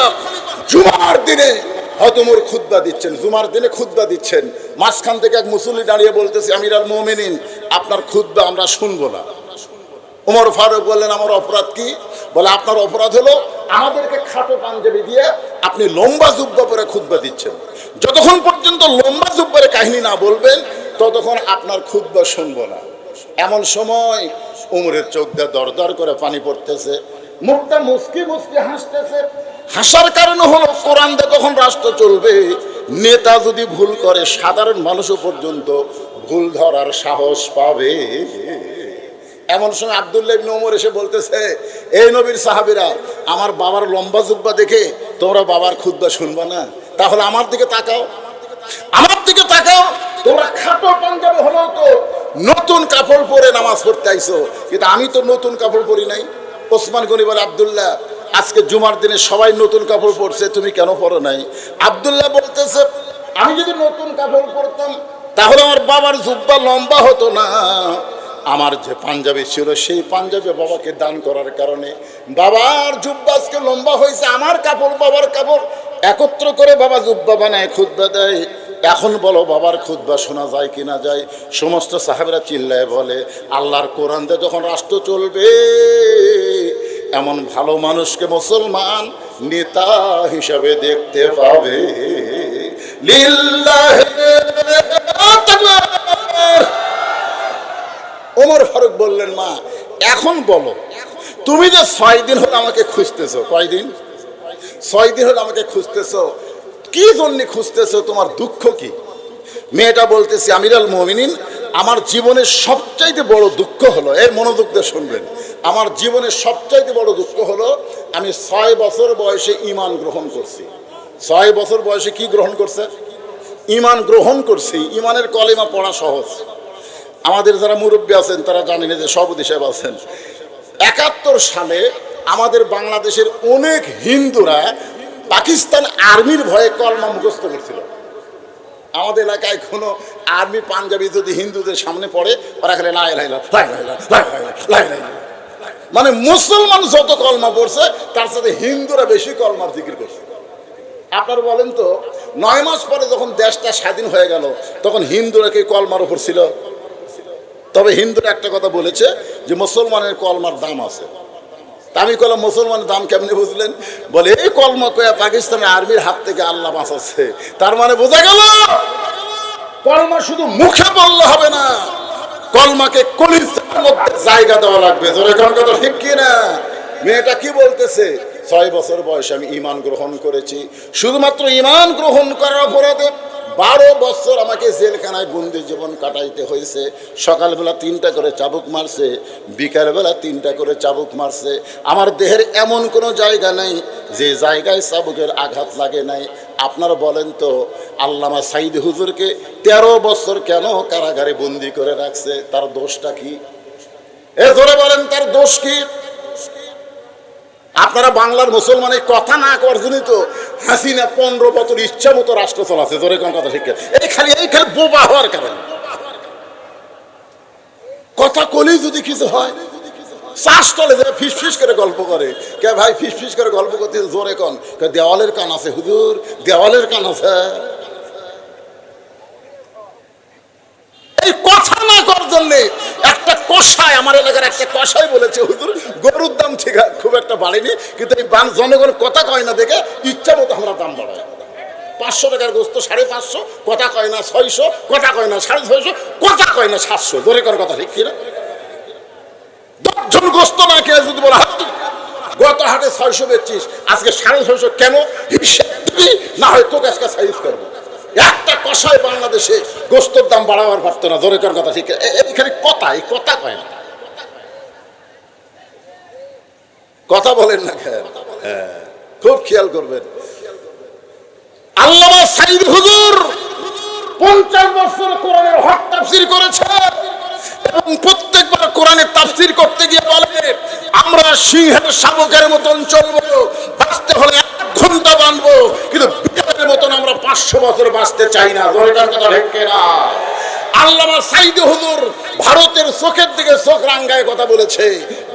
জুমার দিনে হয়তো ওমর খুতবা দিচ্ছেন, জুমার দিনে খুতবা দিচ্ছেন, মাঝখান থেকে এক মুসল্লি দাঁড়িয়ে বলতেছে, আমিরুল মুমিনিন, আপনার খুতবা আমরা শুনবো না। ওমর ফারুক বললেন, আমার অপরাধ কি? বলে, আপনার অপরাধ হলো আমাদেরকে খাটো পাঞ্জাবি দিয়ে আপনি লম্বা জুব্বা পরে খুতবা দিচ্ছেন। যতক্ষণ পর্যন্ত লম্বা জুব্বারে কাহিনী না বলবেন, ততক্ষণ আপনার খুতবা শুনবো না। এমন সময় ওমরের চোখ দিয়ে দর দর করে পানি পড়তেছে, মুখটা মুচকি মুচকি হাসতেছে। হাসার কারণ হলো, কোরআন দিয়ে তখন রাষ্ট্র চলবে, নেতা যদি ভুল করে সাধারণ মানুষও পর্যন্ত ভুল ধরার সাহস পাবে। এমন সময় আব্দুল্লাহ ইবনে ওমর এসে বলতেছে, এই নবীর সাহাবীরা, আমার বাবার লম্বা জুব্বা দেখে তোমরা বাবার খুতবা শুনবা না? তাহলে আমার দিকে তাকাও, আমার দিকে তাকাও। তোমরা খাটো পাঞ্জাবি হলো তো নতুন কাপড় পরে নামাজ পড়তে আইছো, কিন্তু আমি তো নতুন কাপড় পরি নাই। ওসমান গনি বলে, আব্দুল্লাহ, আজকে জুমার দিনে সবাই নতুন কাপড় পরছে, তুমি কেন পরো নাই? আব্দুল্লাহ বলতেছে, আমি যদি নতুন কাপড় পরতাম তাহলে আমার বাবার জুব্বা লম্বা হতো না। আমার যে পাঞ্জাবি ছিল সেই পাঞ্জাবি বাবাকে দান করার কারণে বাবার জুব্বা আজকে লম্বা হয়েছে, আমার কাপড় বাবার কাপড় একত্র করে বাবা জুব্বা বানায় খুতবা দেয়। এখন বলো, বাবার খুতবা শোনা যায় কি না যায়? সমস্ত সাহাবীরা চিল্লায় বলে, আল্লাহর কোরআন দিয়ে যখন রাষ্ট্র চলবে, এমন ভালো মানুষকে মুসলমান নেতা হিসাবে দেখতে পাবে। লিল্লাহি আকবার। ওমর ফারুক বললেন, মা, এখন বলো, তুমি যে 6 দিন হলো আমাকে খুঁজতেছো, কয়দিন? 6 দিন হলো আমাকে খুঁজতেছো, কি জন্য খুঁজতেছো? তোমার দুঃখ কি? মেয়েটা বলতেছে, আমিরুল মুমিনিন, আমার জীবনের সবচাইতে বড় দুঃখ হলো, এই মনোযোগ দিয়ে শুনবেন, আমার জীবনের সবচাইতে বড় দুঃখ হলো, আমি 6 বছর বয়সে ঈমান গ্রহণ করছি। 6 বছর বয়সে কি গ্রহণ করছে? ঈমান গ্রহণ করছি। ঈমানের কলেমা পড়া সহজ। আমাদের যারা মুরব্বী আছেন তারা জানেন যে সভাপতি সাহেব আছেন, 71 সালে আমাদের বাংলাদেশের অনেক হিন্দুরা পাকিস্তান আর্মির ভয়ে কলমা মুখস্থ করছিল। আমাদের এলাকায় কোনো আর্মি পাঞ্জাবি যদি হিন্দুদের সামনে পড়ে, ওরা খেলে লা ইলাহা ইল্লাল্লাহ, লা ইলাহা ইল্লাল্লাহ, লা ইলাহা ইল্লাল্লাহ। মানে মুসলমান যত কলমা পড়ছে তার সাথে হিন্দুরা বেশি কলমার জিকির করছে। আপনারা বলেন তো, 9 মাস পরে যখন দেশটা স্বাধীন হয়ে গেল, তখন হিন্দুরা কি কলমার উপর ছিল? তবে হিন্দুরা একটা কথা বলেছে যে মুসলমানের কলমার দাম আছে। আমি কলম মুসলমানের দাম কেমনি বুঝলেন? বলে, এই কলমা কয়া পাকিস্তানের আর্মির হাত থেকে আল্লাহ বাঁচাচ্ছে। তার মানে বোঝা গেল, কলমা শুধু মুখে বললে হবে না, কলমাকে কলিজার মধ্যে জায়গা দেওয়া লাগবে। জোরে কোন কথা ঠিক কি না? মেয়েটা কি বলতেছে, 6 বছর বয়সে আমি ঈমান গ্রহণ করেছি, শুধুমাত্র ঈমান গ্রহণ করার অপরাধে 12 বছর আমাকে জেলখানায় বন্দি জীবন কাটাইতে হয়েছে। সকালবেলা 3টা করে চাবুক মারছে, বিকালবেলা 3টা করে চাবুক মারছে। আমার দেহের এমন কোনো জায়গা নেই যে জায়গায় চাবুকের আঘাত লাগে নাই। আপনারা বলেন তো, আল্লামা সাইদ হুজুরকে 13 বছর কেন কারাগারে বন্দি করে রাখছে? তার দোষটা কি? এ ধরে বলেন, তার দোষ কি? আপনারা বাংলার মুসলমানের কথা না করার জন্যই তো হাসিনা 15 বছর ইচ্ছা মতো রাষ্ট্র চালাচ্ছে। ধরে কোন কথা শিখে এই খালি বোবা হওয়ার কারণে। কথা কলেই যদি কিছু হয়, শ্বাস তলে যে ফিস ফিস করে গল্প করে। কে ভাই ফিস ফিস করে গল্প করতে জোরে কন? দেওয়ালের কান আছে হুজুর, দেওয়ালের কান আছে। এই কথা না করার জন্য একটা কষাই, আমার এলাকার একটা কষাই বলেছে, হুজুর গরুর দাম ঠিক খুব একটা বাড়েনি, কিন্তু এই জনগণ কথা কয় না দেখে ইচ্ছা মতো আমরা দাম বাড়াই। 500 টাকার গোস্ত 550, কথা কয় না 600, কথা কয় না 650, কথা কয় না 700। ধরে করার কথা ঠিক কিনা? 10 জন গোস্ত না খেয়ে যদি বলা গত হাটে 600 বেচছিস, আজকে 650 কেন? হিসেব দিবি, না হয় তোকে আজকে সাইজ করবো। একটা কষায় বাংলাদেশে গোস্তর দাম বাড়াবার পারতো না। ধরে করার কথা ঠিক। এখানে কথা, এই কথা কয় না, কথা বলেন না কেন? হ্যাঁ, খুব খেয়াল করবেন। আল্লামা সাইদ হুজুর 50 বছর কোরআনের হক তাফসীর করেছে এবং প্রত্যেকবার কোরআনের তাফসীর করতে গিয়ে বলে, আমরা সিংহের শাবকের মতন চলবো, বাঁচতে হলে 1 ঘন্টা বাঁচবো, কিন্তু বিড়ালের মতন আমরা 500 বছর বাঁচতে চাই না। জোরেটার কথা ঠিক না? আল্লামা সাইদ হুজুর ভারতের চোখের দিকে চোখ রাঙ্গায় কথা বলেছে।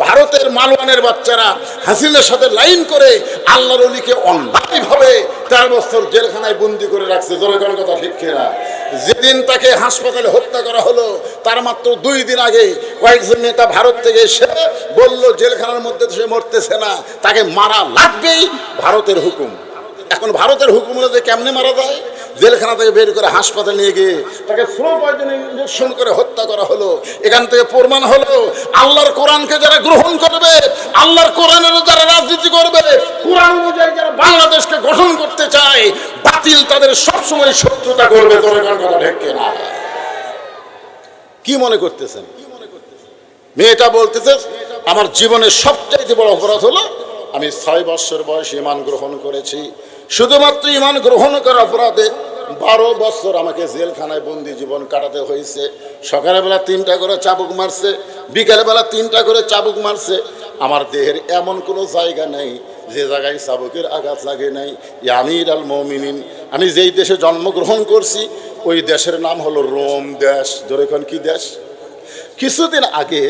ভারতের মালওয়ানের বাচ্চারা হাসিনার সাথে লাইন করে আল্লাহর ওলিকে অন্যায়ভাবে 4 বছর জেলখানায় বন্দি করে রাখছে। জোরেটার কথা ঠিক না? যেদিন তাকে হাসপাতালে হত্যা করা হলো, তার মাত্র 2 দিন আগে কয়েকজন নেতা ভারত থেকে এসে বলল জেলখানার মধ্যে সে মরতেছে না, তাকে মারা লাগবেই, ভারতের হুকুম। এখন ভারতের হুকুম হলে কেমনে মারা যায়? জেলখানা থেকে বের করে হাসপাতালে নিয়ে গিয়ে তাকে স্লো পয়জনে ইনজেকশন করে হত্যা করা হলো। এখান থেকে প্রমাণ হলো, আল্লাহর কোরআনকে যারা গ্রহণ করবে, আল্লাহর কোরআনের যারা রাজনীতি করবে, কোরআন অনুযায়ী যারা বাংলাদেশকে গঠন করতে চায়, বাতিল তাদের সবসময় শত্রুতা করবে। কি মনে করতেছেন? মেয়েটা বলতেছে, আমার জীবনের সবচাইতে বড় অপরাধ হলো আমি 6 বছর বয়সে ঈমান গ্রহণ করেছি। শুধুমাত্র ঈমান গ্রহণ করার অপরাধে 12 বছর আমাকে জেলখানায় বন্দি জীবন কাটাতে হয়েছে। সকালবেলা 3টা করে চাবুক মারছে, বিকালবেলা 3টা করে চাবুক মারছে। আমার দেহের এমন কোনো জায়গা নেই যে জায়গায় চাবুকের আঘাত লাগে নাই। আমির আল মুমিনিন, আমি যেই দেশে জন্মগ্রহণ করছি ওই দেশের নাম হলো রোম দেশ। ধরে কোন কি দেশ? কিছুদিন আগে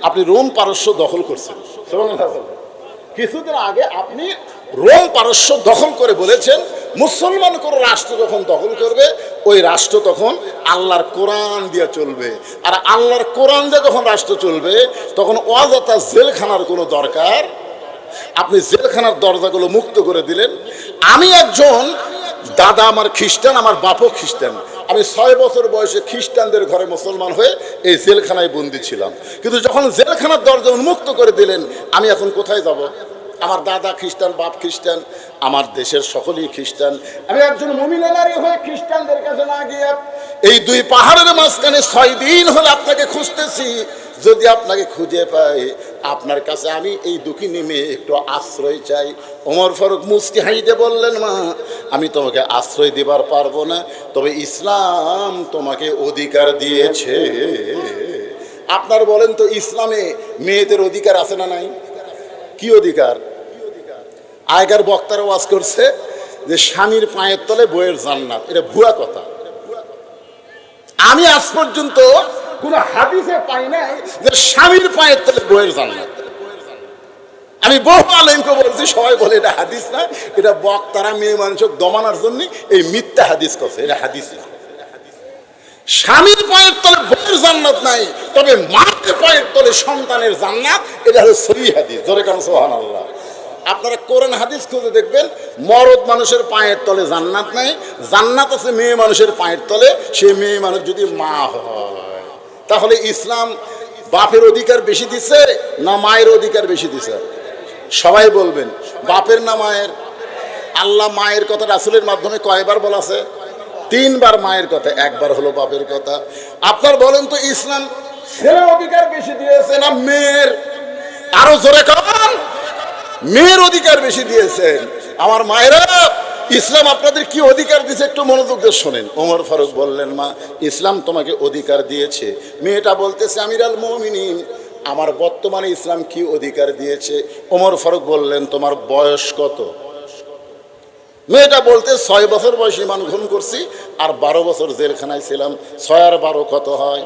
আপনি রোম পারস্য দখল করছেন। কিছুদিন আগে আপনি রোম পারস্য দখল করে বলেছেন, মুসলমান কোন রাষ্ট্র যখন দখল করবে ওই রাষ্ট্র তখন আল্লাহর কোরআন দিয়ে চলবে। আর আল্লাহর কোরআন দিয়ে যখন রাষ্ট্র চলবে তখন অযথা জেলখানার কোনো দরকার। আপনি জেলখানার দরজাগুলো মুক্ত করে দিলেন। আমি একজন দাদা, আমার খ্রিস্টান, আমার বাপও খ্রিস্টান। আমি 6 বছর বয়সে খ্রিস্টানদের ঘরে মুসলমান হয়ে এই জেলখানায় বন্দি ছিলাম। কিন্তু যখন জেলখানার দরজা উন্মুক্ত করে দিলেন, আমি এখন কোথায় যাব? আমার দাদা খ্রিস্টান, বাপ খ্রিস্টান, আমার দেশের সকলেই খ্রিস্টান। আমি একজন মুমিনা নারী হয়ে খ্রিস্টানদের কাছে না গিয়ে এই 2 পাহাড়ের মাঝখানে 6 দিন হলে আপনাকে খুঁজতেছি। যদি আপনাকে খুঁজে পাই, আপনার কাছে আমি এই দুঃখিনী মেয়ে একটু আশ্রয় চাই। ওমর ফারুক মুস্কি হাইতে বললেন, মা আমি তোমাকে আশ্রয় দিবার পারবো না, তবে ইসলাম তোমাকে অধিকার দিয়েছে। আপনার বলেন তো, ইসলামে মেয়েদের অধিকার আছে না নাই? কি অধিকার? আগের বক্তারা ওয়াজ করছে যে স্বামীর পায়ের তলে বইয়ের জান্নাত। এটা ভুয়া কথা। আমি আজ পর্যন্ত কোন হাদিসে পাই নাই যে স্বামীর পায়ের তলে বইয়ের জান্নাত। আমি বহু আলেমকে বলছি, সবাই বলে এটা হাদিস না, এটা বক্তারা মেয়ে মানুষকে দমানোর জন্য এই মিথ্যা হাদিস করছে। এটা হাদিস না। স্বামীর পায়ের তলে বইয়ের জান্নাত নাই, তবে মায়ের পায়ের তলে সন্তানের জান্নাত। এটা হলো সহিহ হাদিস। ধরে কেন সুবহানাল্লাহ। আপনারা কোরআন হাদিস খুঁজে দেখবেন, মরদ মানুষের পায়ের তলে জান্নাত নাই, জান্নাত আছে মেয়ে মানুষের পায়ের তলে। সে মেয়ে মানুষ যদি মা হয়, তাহলে ইসলাম বাপের অধিকার বেশি দিছে না মায়ের অধিকার বেশি দিছে? সবাই বলবেন বাপের না মায়ের? আল্লাহ মায়ের কথা রাসূলের মাধ্যমে কয়বার বলেছে? তিনবার মায়ের কথা, একবার হলো বাপের কথা। আপনার বলেন তো ইসলাম ছেলের অধিকার বেশি দিয়েছে না মেয়ের? আরো জোরে কন। মেয়ের অধিকার বেশি দিয়েছেন। আমার মায়েরা, ইসলাম আপনাদের কি অধিকার দিয়েছে একটু মনোযোগ দিয়ে শোনেন। ওমর ফারুক বললেন, মা ইসলাম তোমাকে অধিকার দিয়েছে। মেয়েটা বলতেছে, আমিরাল মুমিনিন, আমার বর্তমানে ইসলাম কি অধিকার দিয়েছে? ওমর ফারুক বললেন, তোমার বয়স কত? মেয়েটা বলতে 6 বছর বয়সে ইমান গ্রহণ করছি, আর 12 বছর জেলখানায় ছিলাম। 6 আর 12 কত হয়?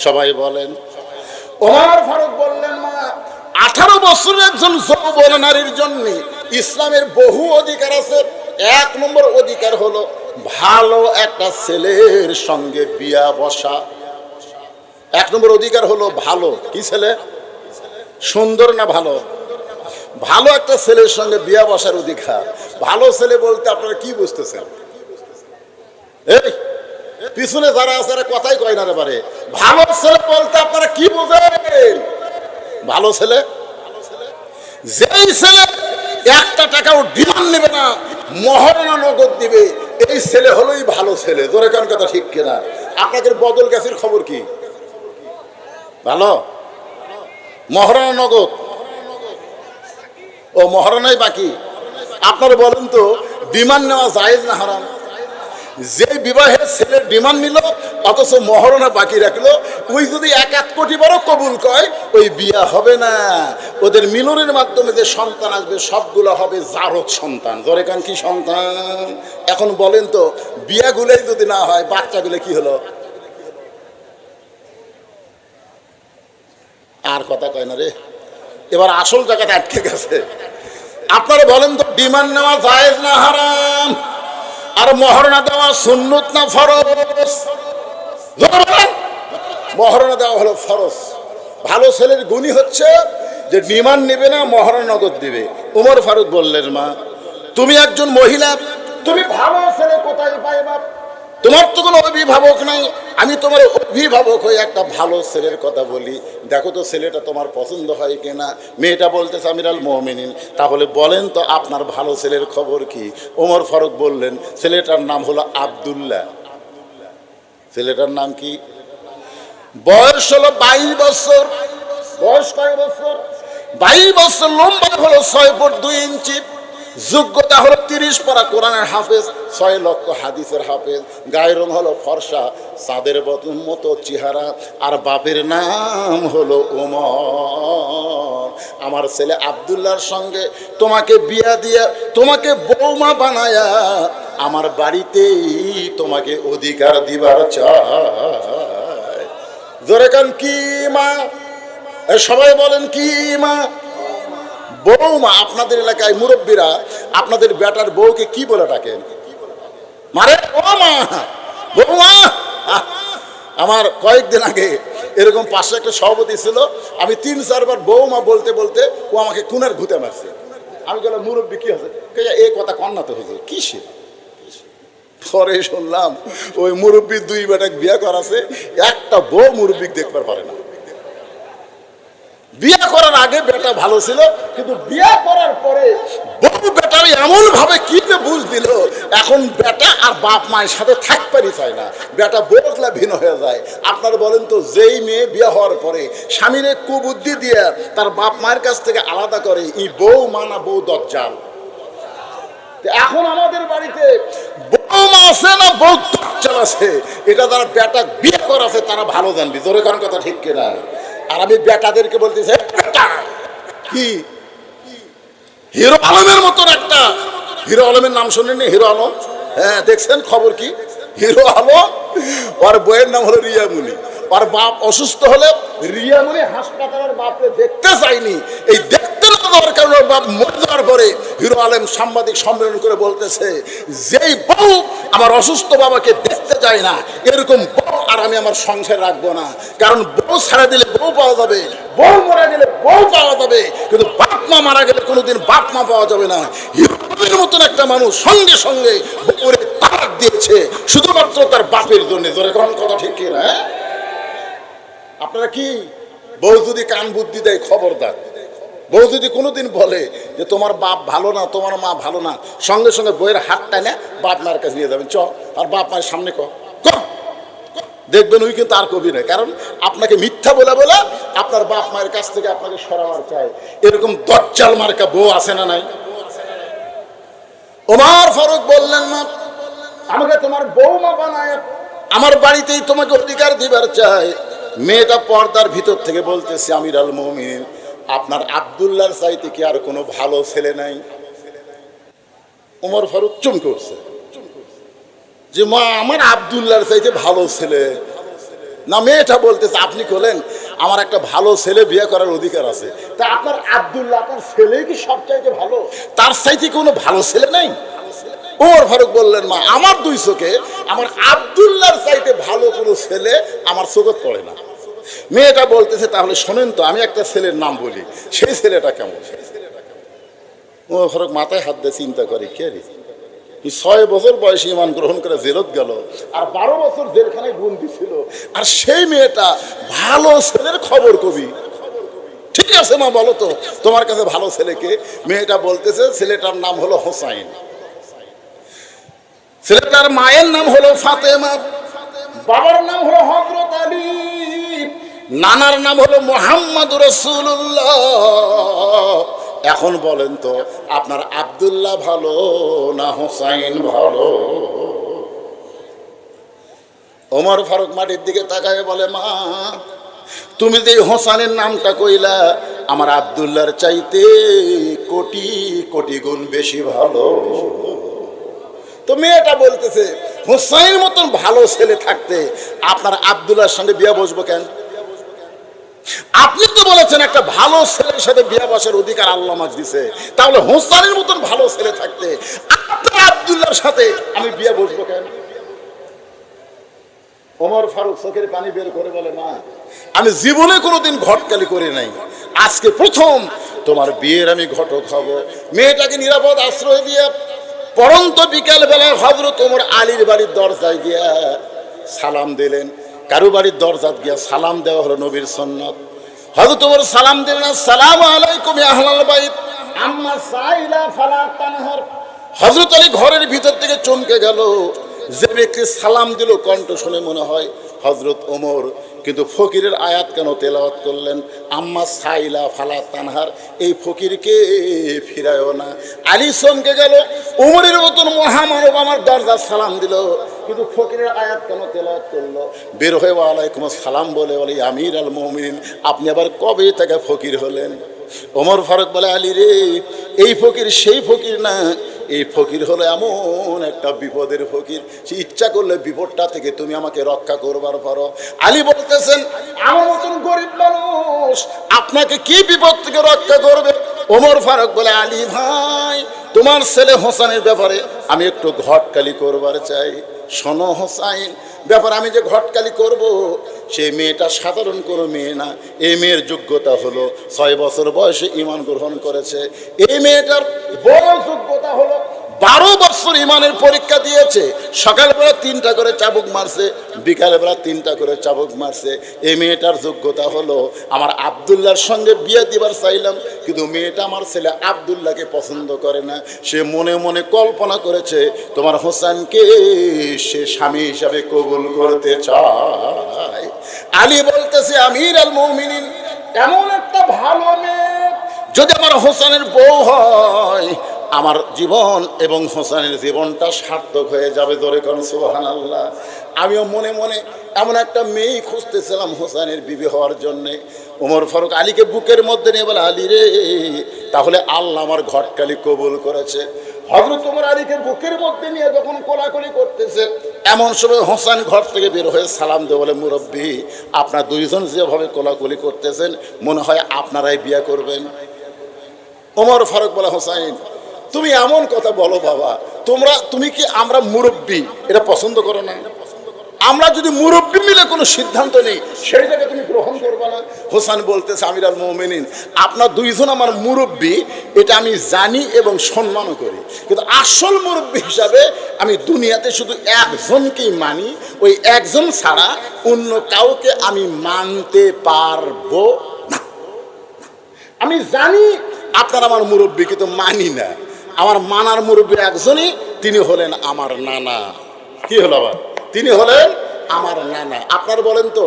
সবাই বলেন। ওমর ফারুক বললেন, মা 18 বছরের একজন যৌবন নারীর জন্য ইসলামের বহু অধিকার আছে। 1 নম্বর অধিকার হলো ভালো একটা ছেলের সঙ্গে বিয়া বসা। 1 নম্বর অধিকার হলো ভালো কি ছেলে? সুন্দর না ভালো? ভালো একটা ছেলের সঙ্গে বিয়া বসার অধিকার। ভালো ছেলে বলতে আপনারা কি বুঝতেছেন? এই পিছনে যারা আছে কথাই কয় না রে বারে। ভালো ছেলে বলতে আপনারা কি বোঝেন? ভালো ছেলে যেই ছেলে 1 টাকাও ডিমান্ড নেবে না, মহারণা নগদ দিবে, এই ছেলে হলোই ভালো ছেলে। জোরে কান কথা ঠিক কিনা? আপনাদের বদল গাছের খবর কি? ভালো মহারণা নগদ? ও মহারণাই বাকি। আপনারা বলেন তো ডিমান্ড নেওয়া জায়েজ না হারাম? যে বিবাহের ছেলের ডিমান্ড নিল অথচ মহারণা বাকি রাখলো, ওই যদি 1 কোটি বড় কবুল কয়, ওই বিয়া হবে না। ওদের মিলনের মাধ্যমে যে সন্তান আসবে সবগুলো হবে জারদ সন্তান। জোরে কান কি সন্তান? এখন বলেন তো বিয়াগুলোই যদি না হয়, বাচ্চাগুলো কি হলো? আর কথা কয় না রে। এবার আসল জায়গাটা আটকে গেছে। আপনারা বলেন তো ডিমান্ড নেওয়া জায়েজ না হারাম? আর মহারণা দেওয়া সুন্নত না ফরজ? মহারণা দেওয়া হলো ফরজ। ভালো ছেলের গুণই হচ্ছে যে ডিমান্ড নেবে না, মহারণা নগদ দিবে। ওমর ফারুক বললেন, মা তুমি একজন মহিলা, তুমি ভালো ছেলে কোথায় পাইবা? তোমার তো কোনো অভিভাবক নাই, আমি তোমার অভিভাবক হয়ে একটা ভালো ছেলের কথা বলি, দেখো তো ছেলেটা তোমার পছন্দ হয় কিনা। মেয়েটা বলতেছে, আমিরাল মুমিনিন, তাহলে বলেন তো আপনার ভালো ছেলের খবর কি? ওমর ফারুক বললেন, ছেলেটার নাম হলো আব্দুল্লাহ। ছেলেটার নাম কি? বয়স হলো 22 বছর। বয়স কয় বছর? 22 বছর। লম্বা হলো 6 ফুট 2 ইঞ্চি। যোগ্যতা হলো 30 পারা কোরআনের হাফেজ, 6 লক্ষ হাদিসের হাফেজ। গায়ের রং হলো ফর্সা, চাঁদের মতো চেহারা, আর বাপের নাম হলো ওমর। আমার ছেলে আব্দুল্লাহর সঙ্গে তোমাকে বিয়া দিয়া, তোমাকে বৌমা বানায়া আমার বাড়িতেই তোমাকে অধিকার দিবার চাই। জোরে কান কি মা? সবাই বলেন কি মা? বৌমা। আপনাদের এলাকায় মুরব্বীরা আপনাদের বেটার বউকে কি বলে ডাকেন? মারে ও মা, বৌমা। আমার কয়েকদিন আগে এরকম পাশে একটা সভাপতি ছিল, আমি 3-4 বার বৌমা বলতে বলতে ও আমাকে কুনার ঘুতে মারছে। আমি বললাম, মুরব্বী কি হচ্ছে? এই কথা কন্যা তো হচ্ছে কিসে? পরে শুনলাম ওই মুরব্বী 2 বেটা বিয়ে করাছে, একটা বউ মুরব্বী দেখবার পারে না। বিয়ে করার আগে বেটা ভালো ছিল, কিন্তু বিয়ে করার পরে বউ বেটার এমন ভাবে কি বুঝ দিল, এখন বেটা আর বাপ মায়ের সাথে থাকতেই চায় না। বেটা বউগুলা ভিন্ন হয়ে যায়। আপনারা বলেন তো, যেই মেয়ে বিয়ে হওয়ার পরে স্বামীরে কুবুদ্ধি দিয়ে তার বাপ মায়ের কাছ থেকে আলাদা করে, এই বউ মানা বউ দজ্জাল। এখন আমাদের বাড়িতে বৌমা আছে না বউ দজ্জাল আছে, এটা যারা বেটা বিয়ে করাছে তারা ভালো জানবি। জোরে কোন কথা ঠিক কিনা? আর আমি বেটাদেরকে বলতেছি, কি হিরো আলমের মতন একটা, হিরো আলমের নাম শুনেননি? হিরো আলম, হ্যাঁ দেখছেন খবর কি? হিরো আলম, ওর বইয়ের নাম হলো রিয়ামণি। ওর বাপ অসুস্থ হলে রিয়ামণি হাসপাতালের বাপকে দেখতে চাইনি। এই দেখতে না যাওয়ার কারণে বাপ মরে যাওয়ার পরে হিরো আলম সাংবাদিক সম্মেলন করে বলতেছে, যেই বউ আমার অসুস্থ বাবাকে দেখতে যায় না, এরকম বউ আর আমি আমার সংসার রাখবো না। কারণ বউ ছাড়া দিলে বউ পাওয়া যাবে, বউ মারা গেলে বউ পাওয়া যাবে, কিন্তু বাপ মা মারা গেলে কোনোদিন বাপ মা পাওয়া যাবে না। হিরো আলমের মতন একটা মানুষ সঙ্গে সঙ্গে বউরে তালাক দিয়েছে শুধুমাত্র তার বাপের জন্য। জোরে কোন কথা ঠিক কি না? আপনারা কি বউ যদি কান বুদ্ধি দেয় খবরদার, বউ যদি কোনোদিন বলে যে তোমার বাপ ভালো না, তোমার মা ভালো না, সঙ্গে সঙ্গে বইয়ের হাত টানে বাপ মায়ের কাছে নিয়ে যাবেন, চ আর বাপ মায়ের সামনে ক, দেখবেন ওই কিন্তু আর কবি নয়। কারণ আপনাকে মিথ্যা বলে বলে আপনার বাপ মায়ের কাছ থেকে আপনাকে সরাবার চায়। এরকম দজ্জাল মার্কা বউ আছে না নাই? ওমর ফারুক বললেন, না, আমাকে তোমার বৌমা বানায় আমার বাড়িতেই তোমাকে অধিকার দিবার চাই। মেয়েটা পর্দার ভিতর থেকে বলতেছে, আমিরুল মুমিনিন, আপনার আব্দুল্লাহর চাইতে কি আর কোনো ভালো ছেলে নাই? ওমর ফারুক চমকে উঠছে যে, মা, আমার আব্দুল্লাহর চাইতে ভালো ছেলে না? মেয়েটা বলতেছে, আপনি বলেন আমার একটা ভালো ছেলে বিয়ে করার অধিকার আছে, তা আপনার আব্দুল্লাহ, আপনার ছেলে কি সব চাইতে ভালো? তার চাইতে কোনো ভালো ছেলে নাই? ওমর ফারুক বললেন, মা, আমার দুই চোখে আমার আব্দুল্লাহর চাইতে ভালো কোনো ছেলে আমার চোখে পড়ে না। মেয়েটা বলতেছে, তাহলে শোনেন তো, আমি একটা ছেলের নাম বলি, সেই ছেলেটা কেমন? ওমর ফারুক মাথায় হাত দিয়ে চিন্তা করে, কে রে? 6 বছর বয়সে ঈমান গ্রহণ করে জেলত গেল, আর 12 বছর জেলখানায় বন্দী ছিল, আর সেই মেয়েটা ভালো ছেলের খবর কবি। ঠিক আছে মা, বলো তো তোমার কাছে ভালো ছেলেকে? মেয়েটা বলতেছে, ছেলেটার নাম হলো হোসাইন, ছেলেটার মায়ের নাম হলো ফাতেমা, বাবার নাম হলো হযরত আলী, নানার নাম হলো মুহাম্মদুর রাসূলুল্লাহ। এখন বলেন তো, আপনার আব্দুল্লাহ ভালো না হোসাইন ভালো? ওমর ফারুক মাটির দিকে তাকায় বলে, মা, তুমি যে হোসাইনের নামটা কইলা, আমার আব্দুল্লাহর চাইতে কোটি কোটি গুণ বেশি ভালো। তো মেয়েটা বলতেছে, হোসাইনের মতন ভালো ছেলে থাকতে আপনার আব্দুল্লাহর সঙ্গে বিয়ে বসবো কেন? আপনি তো বলেছেন একটা ভালো ছেলের সাথে বিয়ে বসার অধিকার আল্লাহ আমাকে দিছে, তাহলে হোসাইনের মতন ভালো ছেলে থাকতে আপনার আব্দুল্লাহর সাথে আমি বিয়ে বসবো কেন? ওমর ফারুক চোখের পানি বের করে বলে, মা, আমি জীবনে কোনোদিন ঘটকালি করি নাই, আজকে প্রথম তোমার বিয়ের আমি ঘটক হব। মেয়েটাকে নিরাপদ আশ্রয় দিয়ে পরন্ত বিকাল বেলায় হযরত ওমর আলীর বাড়ির দরজায় গিয়া সালাম দিলেন। কারো বাড়ির দরজা গিয়া সালাম দেওয়া হলো নবীর সুন্নাত। হযরত ওমর সালাম দিলেন, আসসালামু আলাইকুম ইয়া আহলাল বাইত, আম্মা সাইলা ফালা তানহার। হযরত আলী ঘরের ভিতর থেকে চমকে গেল। যে ব্যক্তি সালাম দিল কণ্ঠ শুনে মনে হয় হযরত ওমর, কিন্তু ফকিরের আয়াত কেন তেলাওয়াত করলেন? আম্মা সাইলা ফালা তানহার, এই ফকিরকে ফিরায়ও না। আলী চমকে গেল, ওমরের মতন মহামানব আমার দরজা সালাম দিল, কিন্তু ফকিরের আয়াত কেন তেলাওয়াত করলো? বের হয়ে ওয়ালাইকুম আসসালাম বলে বলে, আমিরুল মুমিনিন, আপনি আবার কবে থেকে ফকির হলেন? ওমর ফারুক বলে, আলী রে, এই ফকির সেই ফকির না, এই ফকির হলো এমন একটা বিপদের ফকির, সে ইচ্ছা করলে বিপদটা থেকে তুমি আমাকে রক্ষা করবার পারো। আলী বলতেছেন, আমার মতন গরিব মানুষ আপনাকে কি বিপদ থেকে রক্ষা করবে? ওমর ফারুক বলে, আলী ভাই, তোমার ছেলে হোসেনের ব্যাপারে আমি একটু ঘটকালি করবার চাই। শোনো হোসাইন, ব্যাপার আমি যে ঘটকালি করব, সেই মেয়েটা সাধারণ কোনো মেয়ে না। এই মেয়ের যোগ্যতা হলো 6 বছর বয়সে ঈমান গ্রহণ করেছে। এই মেয়েটার বড় যোগ্যতা হলো 12 বছর ঈমানের পরীক্ষা দিয়েছে। সকালবেলা 3টা করে চাবুক মারছে, বিকালবেলা 3টা করে চাবুক মারছে। এই মেয়েটার যোগ্যতা হলো, আমার আব্দুল্লাহর সঙ্গে বিয়ে দিবার চাইলাম, কিন্তু মেয়েটা আমার ছেলে আব্দুল্লাহকে পছন্দ করে না। সে মনে মনে কল্পনা করেছে তোমার হোসেনকে সে স্বামী হিসাবে কবুল করতে চায়। আলী বলতেছে, আমিরুল মুমিনিন, এমন একটা ভালো মেয়ে যদি আমার হোসেনের বউ হয়, আমার জীবন এবং হোসেনের জীবনটা সার্থক হয়ে যাবে। ধরে কোন সুবহানাল্লাহ। আমিও মনে মনে এমন একটা মেয়ে খুঁজতেছিলাম হোসেনের বিবি হওয়ার জন্যে। ওমর ফারুক আলীকে বুকের মধ্যে নিয়ে বলে, আলী রে, তাহলে আল্লাহ আমার ঘটকালি কবুল করেছে। হযরত ওমর আলীকে বুকের মধ্যে নিয়ে যখন কোলাকুলি করতেছে, এমন সময় হোসেন ঘর থেকে বের হয়ে সালাম দিয়ে বলে, মুরব্বী, আপনার দুইজন যেভাবে কোলাকুলি করতেছেন, মনে হয় আপনারাই বিয়ে করবেন। ওমর ফারুক বলে, হোসেন, তুমি এমন কথা বলো বাবা, তুমি কি আমরা মুরব্বী এটা পছন্দ করো না? আমরা যদি মুরব্বী মিলে কোনো সিদ্ধান্ত নেই, সেই জায়গায় তুমি গ্রহণ করবে না। হোসেন বলতেছে, আমিরুল মুমিনিন, আপনার দুইজন আমার মুরব্বী, এটা আমি জানি এবং সম্মানও করি, কিন্তু আসল মুরব্বী হিসাবে আমি দুনিয়াতে শুধু একজনকেই মানি, ওই একজন ছাড়া অন্য কাউকে আমি মানতে পারবো না। আমি আমি জানি আপনারা আমার মুরব্বী, কিন্তু মানি না। আমার মানার মুরব্বী একজনই, তিনি হলেন আমার নানা। কি হলো আবার? তিনি হলেন আমার নানা। আপনার বলেন তো,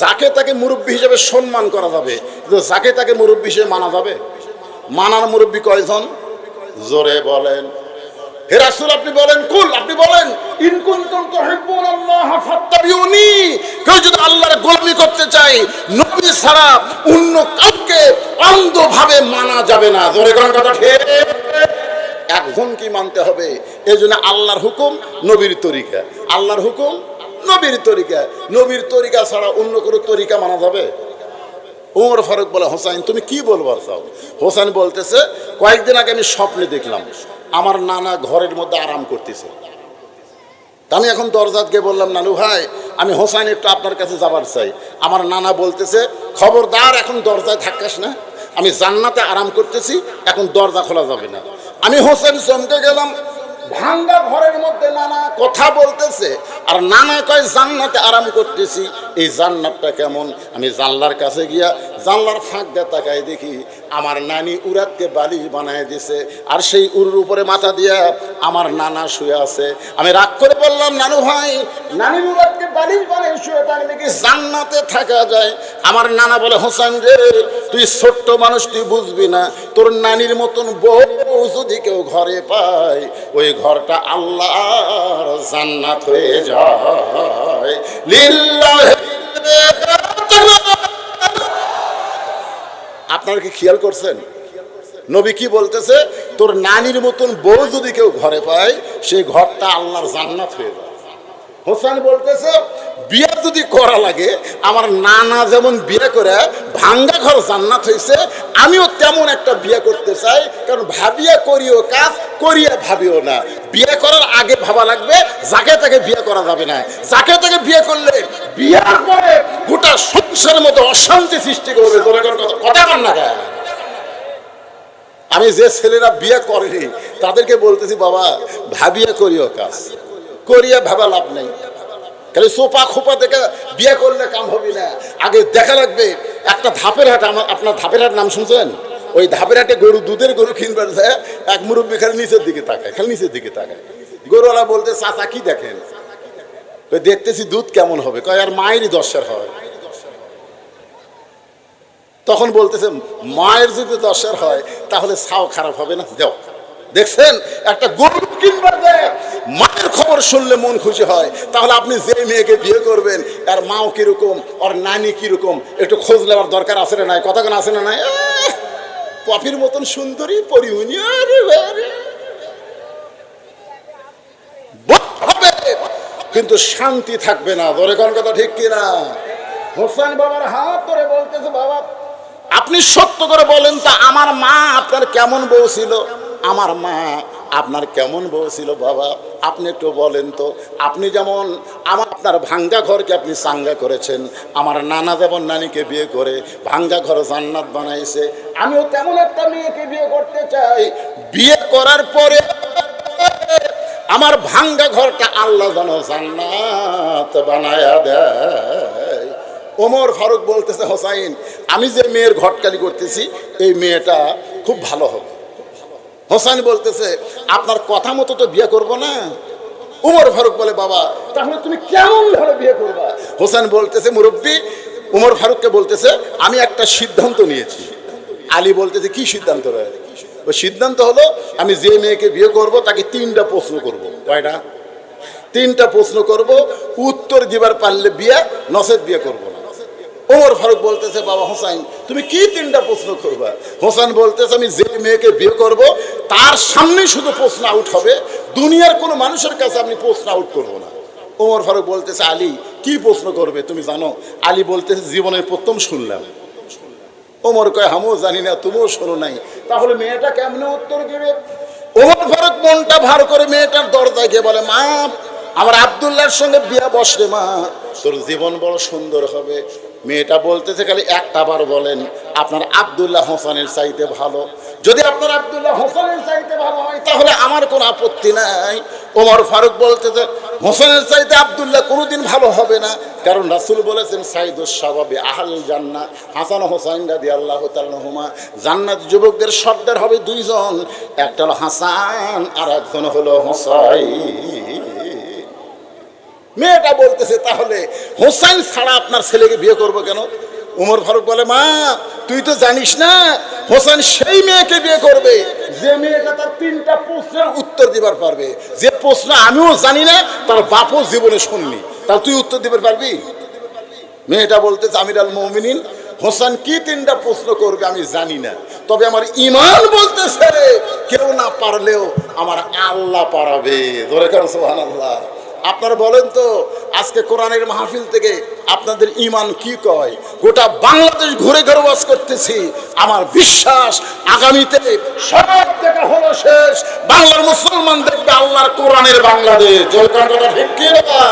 যাকে তাকে মুরব্বী হিসেবে সম্মান করা যাবে, কিন্তু যাকে তাকে মুরব্বী হিসেবে মানা যাবে? মানার মুরব্বী কয়জন? জোরে বলেন। হে রাসূল, আপনি বলেন, কুল, আপনি বলেন, ইন কুনতুম তুহিব্বুনাল্লাহ ফাত্তাবিউনি। কেউ যদি আল্লাহর গোলামি করতে চায়, নবী ছাড়া অন্য কাউকে অন্ধভাবে মানা যাবে না। জোরে কোন কথা ঠিক? একজনকে মানতে হবে। এই জন্য আল্লাহর হুকুম, নবীর তরিকা। আল্লাহর হুকুম, নবীর তরিকা। নবীর তরিকা ছাড়া অন্য কোনো তরিকা মানা যাবে? ওমর ফারুক বলে, হোসাইন তুমি কি বলবার চাও? হোসাইন বলতেছে, কয়েকদিন আগে আমি স্বপ্নে দেখলাম আমার নানা ঘরের মধ্যে আরাম করতেছে। আমি এখন দরজাত গিয়ে বললাম, নানু ভাই, আমি হোসাইন একটু আপনার কাছে যাবার চাই। আমার নানা বলতেছে, খবরদার, এখন দরজায় থাকাস না, আমি জান্নাতে আরাম করতেছি, এখন দরজা খোলা যাবে না। আমি হোসেন চমকে গেলাম। ভাঙ্গা ঘরের মধ্যে নানা কথা বলতেছে, আর নানা কয় জান্নাতে আরাম করতেছি। এই জান্নাতটা কেমন? আমি জানলার কাছে গিয়া জানলার ফাঁক দিয়ে তাকাই, দেখি আমার নানি উরাতকে বালিশ বানায় দিছে, আর সেই উরুর উপরে মাথা দিয়া আমার নানা শুয়ে আছে। আমি রাগ করে বললাম, নানু ভাই, নানির উরাতকে বালিশ বানায় শুয়ে থাকলে কি জান্নাতে থাকা যায়? আমার নানা বলে, হোসেন রে, তুই ছোট্ট মানুষ, তুই বুঝবি না। তোর নানির মতন বউ যদি কেউ ঘরে পায়, ওই ঘরটা আল্লাহর জান্নাত হয়ে যায়। লিল্লাহি। আপনারা কি খেয়াল করছেন নবী কি বলতেছে? তোর নানির মতন বউ যদি কেউ ঘরে পায়, সেই ঘরটা আল্লাহর জান্নাত হয়ে যায়। হোসেন বলতেছে, বিয়ে যদি করা লাগে, আমার নানা যেমন বিয়ে করে ভাঙ্গা ঘর জান্নাত হয়েছে, আমিও তেমন একটা বিয়ে করতে চাই। কারণ ভাবিয়া করিও কাজ, করিয়া ভাবিও না। বিয়ে করার আগে ভাবা লাগবে, যাকে তাকে বিয়ে করা যাবে না। যাকে তাকে বিয়ে করলে বিয়ার পরে গোটা সংসারের মধ্যে অশান্তি সৃষ্টি করবে। কথা বল না। আমি যে ছেলেরা বিয়ে করেনি তাদেরকে বলতেছি, বাবা, ভাবিয়া করিও কাজ, করিয়া ভাবা লাভ নেই। খালি সোপা খোপা দেখে বিয়ে করলে কাম হবে না। আগে দেখা লাগবে একটা ধাপের হাট। আপনার ধাপের হাট নাম শুনছেন? ওই ধাপের হাটে গরু, দুধের গরু কিনবার যায়, এক মুরব্বী খালি নিচের দিকে তাকায়, খালি নিচের দিকে তাকায়। গরুওয়ালা বলতে, চাচা কি দেখেন? দেখতেছি দুধ কেমন হবে। কয়, আর মায়েরই দশের হয়। তখন বলতেছে, মায়ের যদি দশের হয় তাহলে ছাও খারাপ হবে না? দেও। দেখছেন, একটা গরু কিনবার যায়, মায়ের খবর শুনলে মন খুশি হয়। তাহলে আপনি যে মেয়েকে বিয়ে করবেন, আর মাও কিরকম, ওর নানি কিরকম, একটু খোঁজ নেওয়ার দরকার আছে না নাই? কথা কেন আছে না নাই? পপির মতন সুন্দরী পরিমণি হবে, কিন্তু শান্তি থাকবে না। ধরে কোন কথা ঠিক কিনা? হোসেন বাবার হাত ধরে বলতেছে, বাবা, আপনি সত্য করে বলেন তো, আমার মা আপনার কেমন বউ ছিল? আমার মা আপনার কেমন বউ ছিল বাবা? আপনি একটু বলেন তো। আপনি যেমন আপনার ভাঙ্গা ঘরকে আপনি চাঙ্গা করেছেন, আমার নানা যেমন নানিকে বিয়ে করে ভাঙ্গা ঘর জান্নাত বানাইছে, আমিও তেমন একটা মেয়েকে বিয়ে করতে চাই। বিয়ে করার পরে আমার ভাঙ্গা ঘরটা আল্লাহ যেন জান্নাত বানায়া দেয়। ওমর ফারুক বলতেছে, হোসাইন, আমি যে মেয়ের ঘটকালি করতেছি, এই মেয়েটা খুব ভালো হবে। হোসেন বলতেছে, আপনার কথা মতো তো বিয়ে করব না। ওমর ফারুক বলে, বাবা, তাহলে তুমি কেমন ধরে বিয়ে করবা? হোসেন বলতেছে, মুরব্বী, ওমর ফারুককে বলতেছে, আমি একটা সিদ্ধান্ত নিয়েছি। আলী বলতেছে, কি সিদ্ধান্ত? ওই সিদ্ধান্ত হলো, আমি যে মেয়েকে বিয়ে করব তাকে 3টা প্রশ্ন করব। কয়টা? 3টা প্রশ্ন করব, উত্তর দিবার পারলে বিয়ে, নচেত বিয়ে করব না। ওমর ফারুক বলতেছে, বাবা হোসাইন, তুমি কি 3টা প্রশ্ন করবা? হোসেন বলতেছে, আমি যে মেয়েকে বিয়ে করব তার সামনে শুধু প্রশ্ন আউট হবে, দুনিয়ার কোনো মানুষের কাছে আপনি প্রশ্ন আউট করবো না। ওমর ফারুক বলতেছে, আলী, কি প্রশ্ন করবে তুমি জানো? আলী বলতেছে, জীবনের প্রথম শুনলাম। ওমর কয়, আমিও জানি না, তুমিও শোনো নাই, তাহলে মেয়েটা কেমনে উত্তর দেবে? ওমর ফারুক মনটা ভার করে মেয়েটার দরজায় গিয়ে বলে, মা, আমার আব্দুল্লাহর সঙ্গে বিয়া বসরে মা, তোর জীবন বড় সুন্দর হবে। মেয়েটা বলতেছে, খালি একটা বার বলেন, আপনার আব্দুল্লাহ হোসেনের চাইতে ভালো। যদি আপনার আব্দুল্লাহ হোসেনের চাইতে ভালো হয় তাহলে আমার কোনো আপত্তি নাই। ওমর ফারুক বলতেছে হোসেনের চাইতে আব্দুল্লাহ কোনোদিন ভালো হবে না, কারণ রাসূল বলেছেন সাইদুস শাবাবি আহলুল জান্নাহ। হাসান হোসেন রাদিয়াল্লাহু তাআলা হুমা জান্নাত যুবকদের সর্দার হবে দুইজন, একটা হলো হাসান আর একজন হলো হোসাইন। মেয়েটা বলতেছে তাহলে হোসেন ছাড়া আপনার ছেলেকে বিয়ে করবো কেন? উমর ফারুক বলে মা তুই তো জানিস না হোসেন সেই মেয়েকে বিয়ে করবে যে মেয়েটা তার 3টা প্রশ্নের উত্তর দিবার পারবে, যে প্রশ্ন আমিও জানি না তার বাপও জীবনে শুননি, তাহলে তুই উত্তর দিবার পারবি? মেয়েটা বলতেছে আমিরুল মুমিনিন হোসেন কি 3টা প্রশ্ন করবে আমি জানি না, তবে আমার ঈমান বলতেছে কেউ না পারলেও আমার আল্লাহ পারাবে। ধরে কেন সুবহানাল্লাহ। আপনারা বলেন তো আজকে কোরআনের মাহফিল থেকে আপনাদের ঈমান কি কয়? গোটা বাংলাদেশ ঘুরে ঘুরে ওয়াজ করতেছি, আমার বিশ্বাস আগামীতে সব থেকে হলো শেষ বাংলার মুসলমান দেখবে আল্লাহর কোরআনের বাংলাদেশ। জয়কান্তটা ঠিক কি না?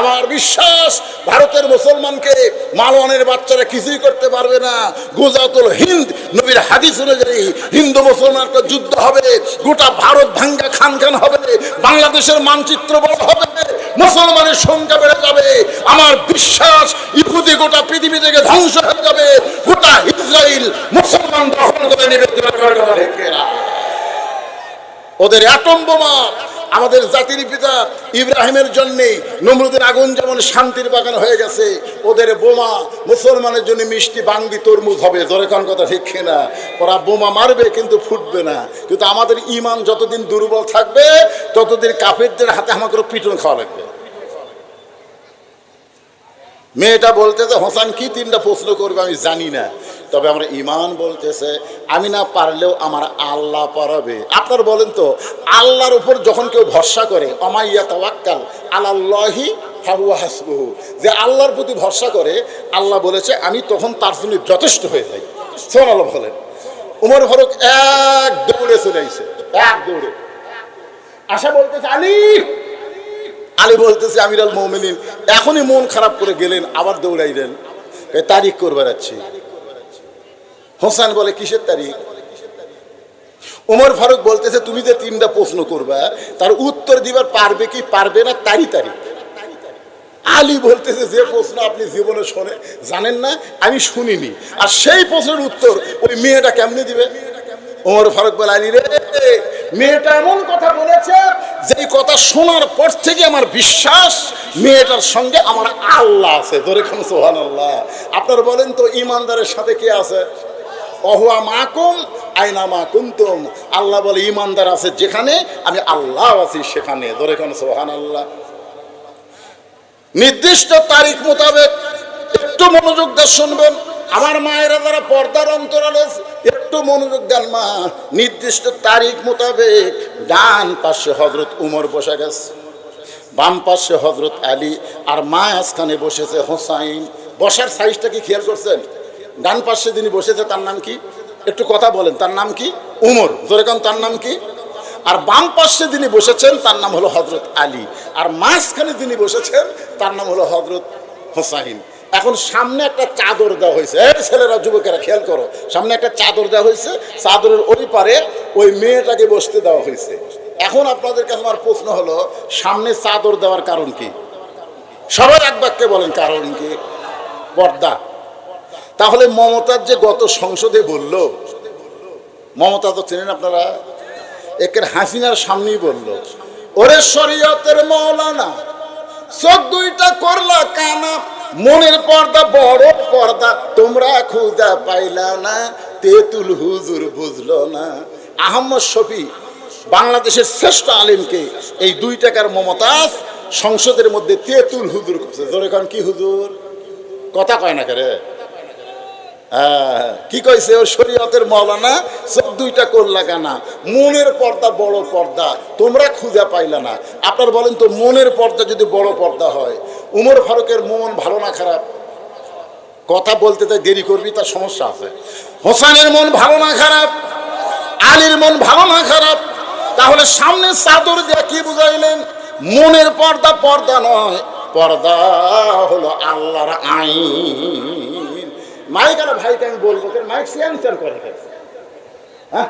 আমার বিশ্বাস ভারতের মুসলমানকে মালওয়ানের বাচ্চারা কিছুই করতে পারবে না। গুজরাতুল হিন্দ নবীর হাদিস অনুযায়ী হিন্দু মুসলমান একটা যুদ্ধ হবে, গোটা ভারত ভাঙ্গা খান খান হবে, বাংলাদেশের মানচিত্র বড় হবে, মুসলমানের সংখ্যা বেড়ে যাবে। আমার বিশ্বাস ইহুদি গোটা পৃথিবী থেকে ধ্বংস হয়ে যাবে, গোটা ইসরায়েল মুসলমান দখল করে নেবে। ওদের অ্যাটম বোমা আমাদের জাতির পিতা ইব্রাহিমের জন্য নমরুদের আগুন যেমন শান্তির বাগান হয়ে গেছে, ওদের বোমা মুসলমানের জন্য মিষ্টি বাঙ্গি তরমুজ হবে। জোরে কোন কথা ঠিক না? ওরা বোমা মারবে কিন্তু ফুটবে না। কিন্তু আমাদের ঈমান যতদিন দুর্বল থাকবে ততদিন কাফেরদের হাতে আমাকে পিটন খাওয়া লাগবে। মেয়েটা বলতেছে হোসেন কি 3টা প্রশ্ন করবে আমি জানি না, তবে আমার ঈমান বলতেছে আমি না পারলেও আমার আল্লাহ পারাবে। আপনার বলেন তো আল্লাহর উপর যখন কেউ ভরসা করে অমাইয়া তাওয়াক্কাল আলাল্লাহি ফাহুয়া হাসবুহু, যে আল্লাহর প্রতি ভরসা করে আল্লাহ বলেছে আমি তখন তার জন্য যথেষ্ট হয়ে যাই। সুবহানাল্লাহ বলেন। উমর ফারুক এক দৌড়ে চলে আইছে, এক দৌড়ে আশা বলতেছে আলী, আলী বলতেছে আমিরুল মুমিনিন এখনই মন খারাপ করে গেলেন, আবার দৌড়াইলেন তারিখ করবার যাচ্ছি। হোসেন বলে কিসের তারিখ? উমর ফারুক বলতেছে তুমি যে 3টা প্রশ্ন করবা তার উত্তর দিবার পারবে কি পারবে না তারই তারিখ। আলী বলতেছে যে প্রশ্ন আপনি জীবনে শোনে জানেন না আমি শুনিনি, আর সেই প্রশ্নের উত্তর ওই মেয়েটা কেমনে দিবে? উমর ফারুক বলে আলী রে মেয়েটা এমন কথা বলেছে যে কথা শোনার পর থেকে আমার বিশ্বাস মেয়েটার সঙ্গে আমার আল্লাহ আছে। ধরে কোন সুবহানাল্লাহ। আপনারা বলেন তো ঈমানদারের সাথে কে আছে? ওহুয়া মাকুম আইনা মা কুনতুম। আল্লাহ বলে ঈমানদার আছে যেখানে, আমি আল্লাহ আছি সেখানে। ধরে কোন সুবহানাল্লাহ। নির্দিষ্ট তারিখ মোতাবেক একটু মনোযোগ দিয়ে শুনবেন আমার মায়েরা যারা পর্দার অন্তরালে একটু মনোযোগ দেন মা। নির্দিষ্ট তারিখ মোতাবেক ডান পাশে হযরত উমর বসে গেছে, বাম পাশে হযরত আলী, আর মাঝখানে বসেছে হোসাইন। বসার সাইজটা কি খেয়াল করছেন? ডান পাশে যিনি বসেছে তার নাম কি? একটু কথা বলেন, তার নাম কি? উমর। জোরে কোন তার নাম কি? আর বাম পাশে যিনি বসেছেন তার নাম হলো হযরত আলী, আর মাঝখানে যিনি বসেছেন তার নাম হলো হযরত হোসাইন। এখন সামনে একটা চাদর দেওয়া হয়েছে, এই ছেলেরা যুবকেরা খেয়াল করো, সামনে একটা চাদর দেওয়া হয়েছে, চাদরের ওই পারে ওই মেয়েটাকে বসতে দেওয়া হয়েছে। এখন আপনাদের কাছে আমার প্রশ্ন হলো সামনে চাদর দেওয়ার কারণ কি? সবাই এক বাক্যে বলেন কারণ কি? পর্দা। তাহলে মমতাজ যে গত সংসদে বলল, মমতা তো চেনেন আপনারা, একের হাসিনার সামনেই বলল ওরে শরীয়তের মৌলানা চোখ 2টা করলা কানা, মনের পর্দা বড় পর্দা তোমরা খুঁজা পাইলা না, তেতুল হুজুর বুঝলো না। আহমদ শফি বাংলাদেশের শ্রেষ্ঠ আলেমকে এই 2 টাকার মমতাজ সংসদের মধ্যে তেতুল হুজুর করছে। জোরে কারণ কি হুজুর? কথা কয় না করে কি কইছে? ও শরীয়তের মৌলানা চোখ 2টা করলা কানা, মনের পর্দা বড় পর্দা তোমরা খুঁজা পাইলা না। আপনার বলেন তো মনের পর্দা যদি বড় পর্দা হয়, উমর ফারুকের মন ভালো না খারাপ? কথা বলতে তাই দেরি করবি, তার সমস্যা আছে। হোসেনের মন ভালো না খারাপ? আলীর মন ভালো না খারাপ? তাহলে সামনে চাদর দিয়ে কি বুঝাইলেন? মনের পর্দা পর্দা নয়, পর্দা হলো আল্লাহর আইন। মাইক আর ভাইকে আমি বলবো মাইক সিয়ান করে হ্যাঁ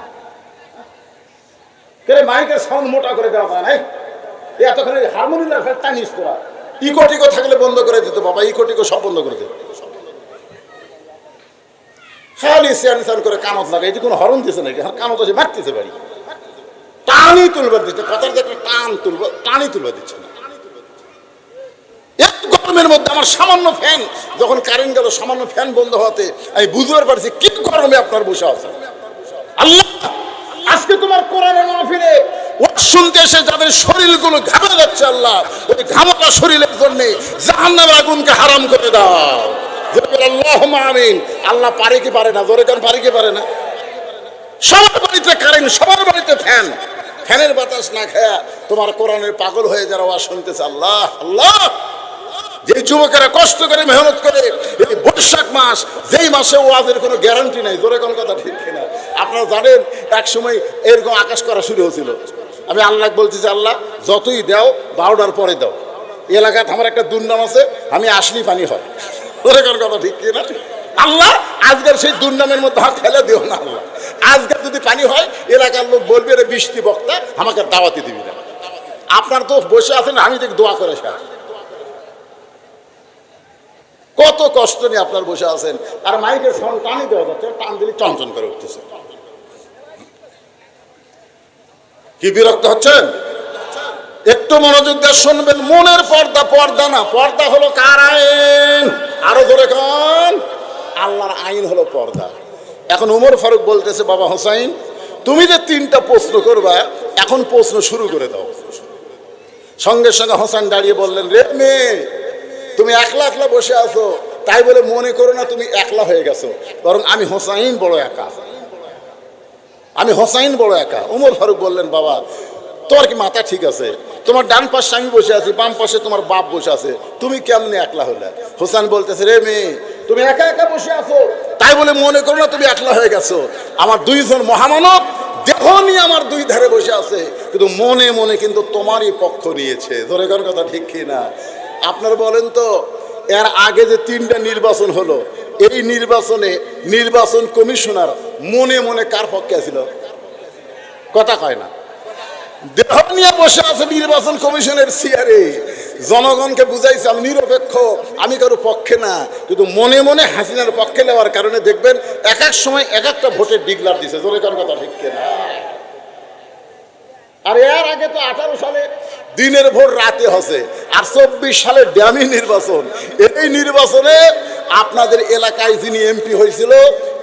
কে মাইকের সাউন্ড মোটা করে দেওয়া হয় নাই এতক্ষণ হারমোনিয়াম টানিস করা ইকো টিকো থাকলে বন্ধ করে দিত বাবা, ইকো টিকো সব বন্ধ করে দিত। খালি সিয়ান করে কানত লাগে, এটি কোনো হরণ দিছে নাকি? কানত আছে মারতেছে বাড়ি, টানি তুলবার দিচ্ছে, কথার দেখলে টানি তুলবার দিচ্ছে না। একটু গরমের মধ্যে আমার সামান্য ফ্যান যখন কারেন্ট গেল, সামান্য ফ্যান বন্ধ হওয়াতে আমি বুঝতে পারছি কি গরমে আপনার বসে আছে। আল্লাহ আজকে তোমার কোরআনের মাহফিলে ওয়াজ শুনতে এসে যাদের শরীরগুলো ঘামে যাচ্ছে, আল্লাহ ওই ঘামটা শরীরের জন্য জাহান্নামের আগুনকে হারাম করে দাও। আল্লাহুম্মা আমিন। আল্লাহ পারে কি পারে না? জোরে কান পারে কি পারে না? সবার বাড়িতে কারেন্ট, সবার বাড়িতে ফ্যান, ফ্যানের বাতাস না খায়া তোমার কোরআনের পাগল হয়ে যারা ওয়াজ শুনতেছে, আল্লাহ আল্লাহ যে যুবকেরা কষ্ট করে মেহনত করে এই বৈশাখ মাস, যেই মাসে ওয়াজের কোনো গ্যারান্টি নাই, জোরে কোন কথা ঠিক কিনা? আপনারা জানেন এক সময় এরকম আকাশ করা শুরু হয়েছিল। আমি আল্লাহ বলতেছি, আল্লাহ যতই দাও 12টার পরে দাও, এলাকাতে আমার একটা দুর্নাম আছে, আমি আসলেই পানি হয়, জোরে কোন কথা ঠিক কিনা? আল্লাহ আজকের সেই দুর্নামের মধ্যে হাত ফেলে দিও না আল্লাহ। আজকে যদি পানি হয় এলাকার লোক বলবে রে বৃষ্টি বক্তা, আমাকে দাওয়াতি দিবি না। আপনার তো বসে আছেন, আমি দেখি দোয়া করে স্যার, কত কষ্ট নিয়ে আপনার বসে আছেন, আর মাইকের সাউন্ড টানি দেওয়া যাচ্ছে, টান দিলে চঞ্চন করে উঠতেছে। কি বিরক্ত হচ্ছেন? একটু মনোযোগ দিয়ে শুনবেন। মনের পর্দা, পর্দা না, পর্দা হলো কার আইন? আরো ধরে কান, আল্লাহর আইন হলো পর্দা। এখন উমর ফারুক বলতেছে, বাবা হোসাইন তুমি যে 3টা প্রশ্ন করবা, এখন প্রশ্ন শুরু করে দাও। সঙ্গে সঙ্গে হোসেন দাঁড়িয়ে বললেন, রে মেয়ে তুমি একলা একলা বসে আছো, তাই বলে মনে করো না তুমি একলা হয়ে গেছো, বরং আমি হোসাইন বড় একা, আমি হোসাইন বড় একা। উমর ফারুক বললেন, বাবা তোমার কি মাথা ঠিক আছে? তোমার ডান পাশে আমি বসে আছি, বাম পাশে তোমার বাপ বসে আছে, তুমি কেমনে একলা হলে? হোসেন বলতেছে, রে মেয়ে তুমি একা একা বসে আছো, তাই বলে মনে করো না তুমি একলা হয়ে গেছো। আমার 2জন মহামানব দেহ নিয়ে আমার 2 ধারে বসে আছে, কিন্তু মনে মনে কিন্তু তোমারই পক্ষ নিয়েছে। ধরে কার কথা ঠিক কিনা? আপনারা বলেন তো, এর আগে যে 3টা নির্বাচন হলো, এই নির্বাচনে নির্বাচন কমিশনার মনে মনে কার পক্ষে ছিল? কথা কয় না। দেহ নিয়ে বসে আছে নির্বাচন কমিশনের চেয়ারে, জনগণকে বুঝাইছে আমি নিরপেক্ষ, আমি কারো পক্ষে না, কিন্তু মনে মনে হাসিনার পক্ষে নেওয়ার কারণে দেখবেন এক এক সময় এক একটা ভোটের ডিক্লার দিছে। জোরে কার কথা ঠিক কিনা? আর এর আগে তো 18 সালে দিনের ভোট রাতে হচ্ছে, আর 24 সালে ড্যামি নির্বাচন। এই নির্বাচনে আপনাদের এলাকায় যিনি এমপি হয়েছিল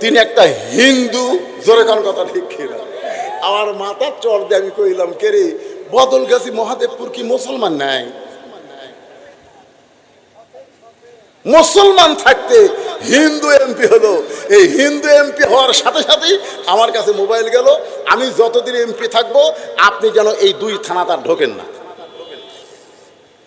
তিনি একটা হিন্দু। জোরে কোন কথা ঠিক কিনা? আমার মাথার চর দিয়ে আমি কইলাম, কে রে বদলগাছি মহাদেবপুর কি মুসলমান নাই? মুসলমান থাকতে হিন্দু এমপি হলো। এই হিন্দু এমপি হওয়ার সাথে সাথেই আমার কাছে মোবাইল গেল, আমি যতদিন এমপি থাকবো আপনি যেন এই 2 থানাতে ঢোকেন না।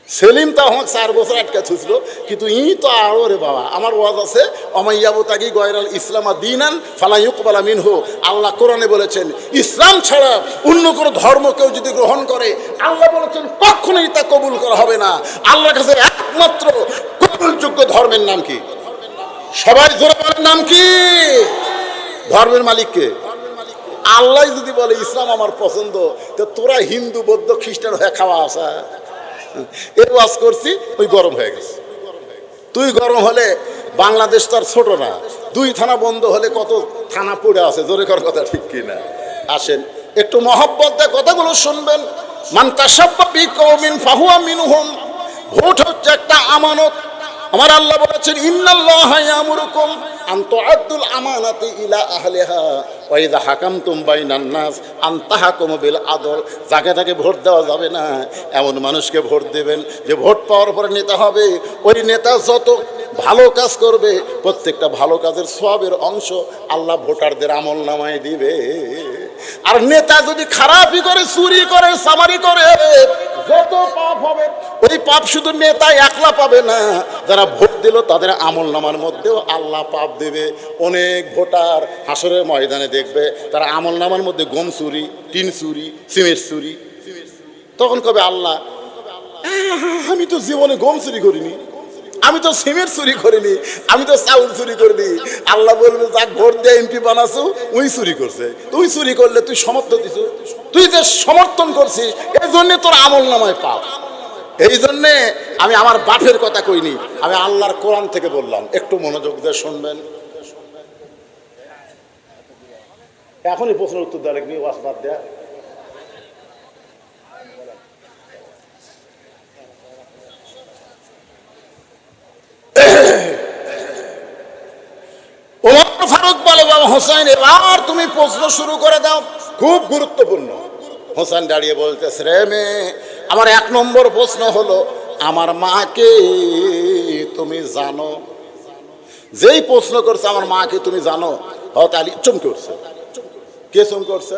সেলিম তো আমাকে 4 বছর আটকা ছিল, কিন্তু তো আরো রে বাবা, আমার ওয়াজ আছে, অমাইয়াবতাগি গয়রাল ইসলাম দীনান ফালা ইউকবালা মিনহু। আল্লাহ কোরআনে বলেছেন, ইসলাম ছাড়া অন্য কোনো ধর্ম কেউ যদি গ্রহণ করে, আল্লাহ বলেছেন কখনোই তা কবুল করা হবে না। আল্লাহর কাছে একমাত্র কবুলযোগ্য ধর্মের নাম কি? সবাই জোরে বলেন, নাম কি? ধর্মের মালিককে আল্লাহ যদি বলে ইসলাম আমার পছন্দ, তো তোরা হিন্দু বৌদ্ধ খ্রিস্টান হয়ে খাওয়া আসা। এর ওয়াজ করছি, ওই গরম হয়ে গেছে। তুই গরম হলে বাংলাদেশ তো আর ছোট না, 2 থানা বন্ধ হলে কত থানা পড়ে আছে। জোরে কর কথা ঠিক কিনা? আসেন একটু মহব্বত দিয়ে কথাগুলো শুনবেন। মান তাশাব্বা বিকওমিন ফাহুয়া মিনহুম। ভোট হচ্ছে একটা আমানত। আমার আল্লাহ বলেছেন, ইন্নাল্লাহা ইয়ামুরুকুম আন তুআদ্দুল আমানাতি ইলা আহলিহা ওয়া ইযা হাকামতুম বাইনান নাস আন তাহকুমু বিল আদল। যাকে তাকে ভোট দেওয়া যাবে না, এমন মানুষকে ভোট দেবেন যে ভোট পাওয়ার পরে নেতা হবে। ওই নেতা যত ভালো কাজ করবে, প্রত্যেকটা ভালো কাজের সওয়াবের অংশ আল্লাহ ভোটারদের আমলনামায় দিবে। আর নেতা যদি খারাপই করে, চুরি করে, সামারি করে, যত পাপ হবে, ওই পাপ শুধু নেতা একলা পাবে না, যারা ভোট দিল তাদের আমলনামার মধ্যেও আল্লাহ পাপ দেবে। অনেক ভোটার হাসরের ময়দানে দেখবে তারা আমলনামার মধ্যে গম চুরি, টিন চুরি, সিমেন্ট চুরি। তখন কবে আল্লাহ, আমি তো জীবনে গম চুরি করিনি, আমি তো সিমেন্ট চুরি করিনি, আমি তো চাউল চুরি করিনি। আল্লাহ বলবে যা ভোট দিয়ে এমপি বানাছো ওই চুরি করছে। তুই চুরি করলে তুই সমর্থন দিছ, তুই যে সমর্থন করছিস এই জন্যে তোর আমল নামায় পাপ। এই জন্যে আমি আমার বাপের কথা কইনি, আমি আল্লাহর কোরআন থেকে বললাম। একটু মনোযোগ দিয়ে শুনবেন। এখনই প্রশ্নের উত্তর দেওয়া লাগবে, ওয়াজ বাদ দেয়া। ওমর ফারুক বলে বাবা হোসেন এবার তুমি প্রশ্ন শুরু করে দাও, খুব গুরুত্বপূর্ণ। হোসেন দাঁড়িয়ে বলতেছে, রে মেয়ে, আমার 1 নম্বর প্রশ্ন হলো আমার মাকে তুমি জানো? যেই প্রশ্ন করছে আমার মাকে তুমি জানো, হযরত আলী চুম করছে। কে চুম করছে?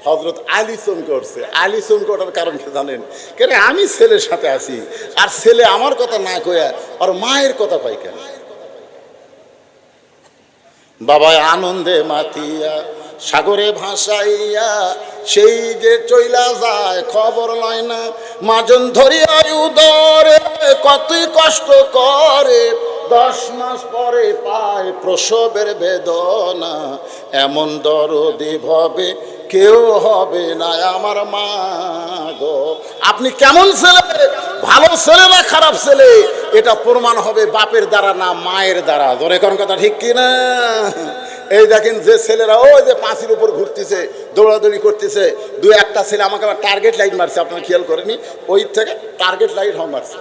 হযরত আলী চুম করছে। আলী চুম করার কারণ কি জানেন? কেন আমি ছেলের সাথে আছি, আর ছেলে আমার কথা না কইয়া আর মায়ের কথা কয় কেন? বাবা আনন্দে মাতিয়া সাগরে ভাসাইয়া সেই যে চইলা যায় খবর লয় না, মাজন ধরিয়া উদরে কতই কষ্ট করে, 10 মাস পরে পায় প্রসবের বেদনা, এমন দরদি ভবে কেউ হবে না আমার মা গো। আপনি কেমন ছেলে, ভালো ছেলে না খারাপ ছেলে, এটা প্রমাণ হবে বাপের দ্বারা না মায়ের দ্বারা। ধরে কোন কথা ঠিক কিনা? এই দেখেন যে ছেলেরা ওই যে পাঁচির উপর ঘুরতেছে, দৌড়াদৌড়ি করতেছে, 2-1টা ছেলে আমাকে আবার টার্গেট লাইট মারছে, আপনারা খেয়াল করেনি? ওই থেকে টার্গেট লাইট মারছে।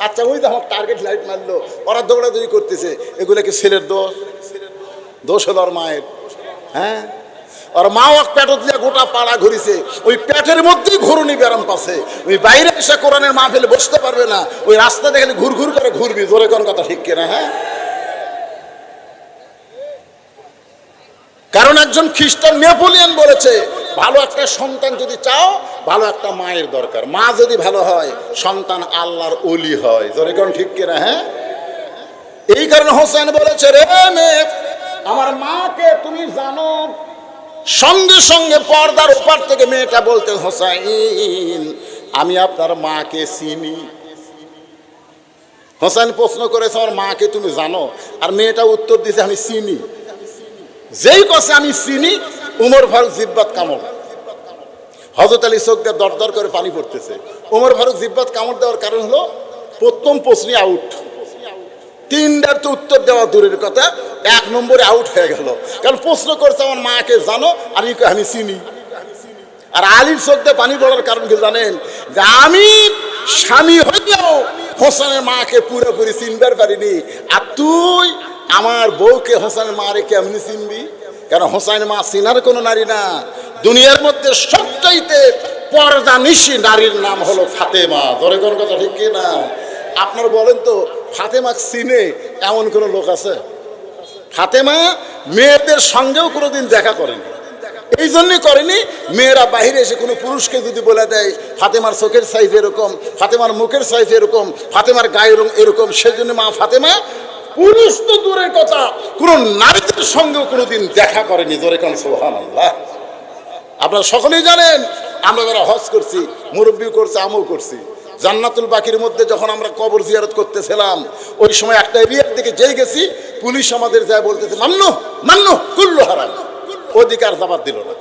আচ্ছা ওই যে আমার টার্গেট লাইট মারলো, ওরা দৌড়াদৌড়ি করতেছে, এগুলো কি ছেলের দোষ? দোষ হলো ওর মায়ের। হ্যাঁ, আর মা এক পেটত দিয়ে গোটা পাড়া ঘুরিছে, ওই পেটের মধ্যেই ঘুরুনি ব্যারাম পাচ্ছে। ওই বাইরে এসে কোরআনের মাহফিলে বসতে পারবে না, ওই রাস্তা দেখলে ঘুর ঘুর করে ঘুরবি। জোরে কোন কথা ঠিক কিনা? হ্যাঁ, কারণ একজন খ্রিস্টান নেপোলিয়ন বলেছে ভালো একটা সন্তান যদি চাও ভালো একটা মায়ের দরকার, মা যদি ভালো হয় সন্তান আল্লাহর ওলি হয়। জোরে কোন ঠিক কিনা? হ্যাঁ, এই কারণে হোসেন বলেছে, রে মেয়ে, আমার মাকে তুমি জানো? সঙ্গে সঙ্গে পর্দার ওপার থেকে মেয়েটা বলতে, হোসেন আমি আপনার মাকে চিনি। হোসেন প্রশ্ন করেছে, আমার মাকে তুমি জানো? আর মেয়েটা উত্তর দিয়েছে, আমি চিনি। যেই কথা আমি চিনি, উমর ফারুক জিব্বাত কামড়। হযরত আলী চোখ দিয়ে দরদর করে পানি পড়তেছে। উমর ফারুক জিব্বাত কামড় দেওয়ার কারণ হলো প্রথম প্রশ্নে আউট। 3টার তো উত্তর দেওয়া দূরের কথা, 1 নম্বরে আউট হয়ে গেল। কারণ প্রশ্ন করছে আমার মাকে জানো, আর আমি চিনি। আর আলীর চোখ দিয়ে পানি পড়ার কারণ কি জানেন? যে আমি স্বামী হইলেও হোসেনের মাকে পুরোপুরি চিনবার পারিনি, আর তুই আমার বউকে হোসেনের মারে কেমনি চিনবি? কারণ হোসেনের মা চিনার কোনো নারী না। দুনিয়ার মধ্যে সবচাইতে পর্দানিশী নারীর নাম হলো ফাতেমা। ধরে কোন কথা ঠিক কিনা? আপনার বলেন তো, ফাতেমা চিনে এমন কোনো লোক আছে? ফাতেমা মেয়েদের সঙ্গেও কোনোদিন দেখা করেনি। এই জন্যই করেনি, মেয়েরা বাহিরে এসে কোনো পুরুষকে যদি বলে দেয় ফাতেমার চোখের সাইজ এরকম, ফাতেমার মুখের সাইজ এরকম, ফাতেমার গায়ের রং এরকম, সেজন্য মা ফাতেমা পুরুষ তো দূরের কথা কোন নারীদের সঙ্গেও কোনোদিন দেখা করেনি। জোরে কোন সুবহানাল্লাহ। আপনারা সকলেই জানেন, আমরা যারা হজ করছি, মুরব্বি করছে, আমও করছি, জান্নাতুল বাকির মধ্যে যখন আমরা কবর জিয়ারত করতেছিলাম, ওই সময় একটা এরিয়ার দিকে যেই গেছি, পুলিশ আমাদের যায় বলতেছে মান্নু মান্নু কুল্লু হারাম, অধিকার জবাব দিল না।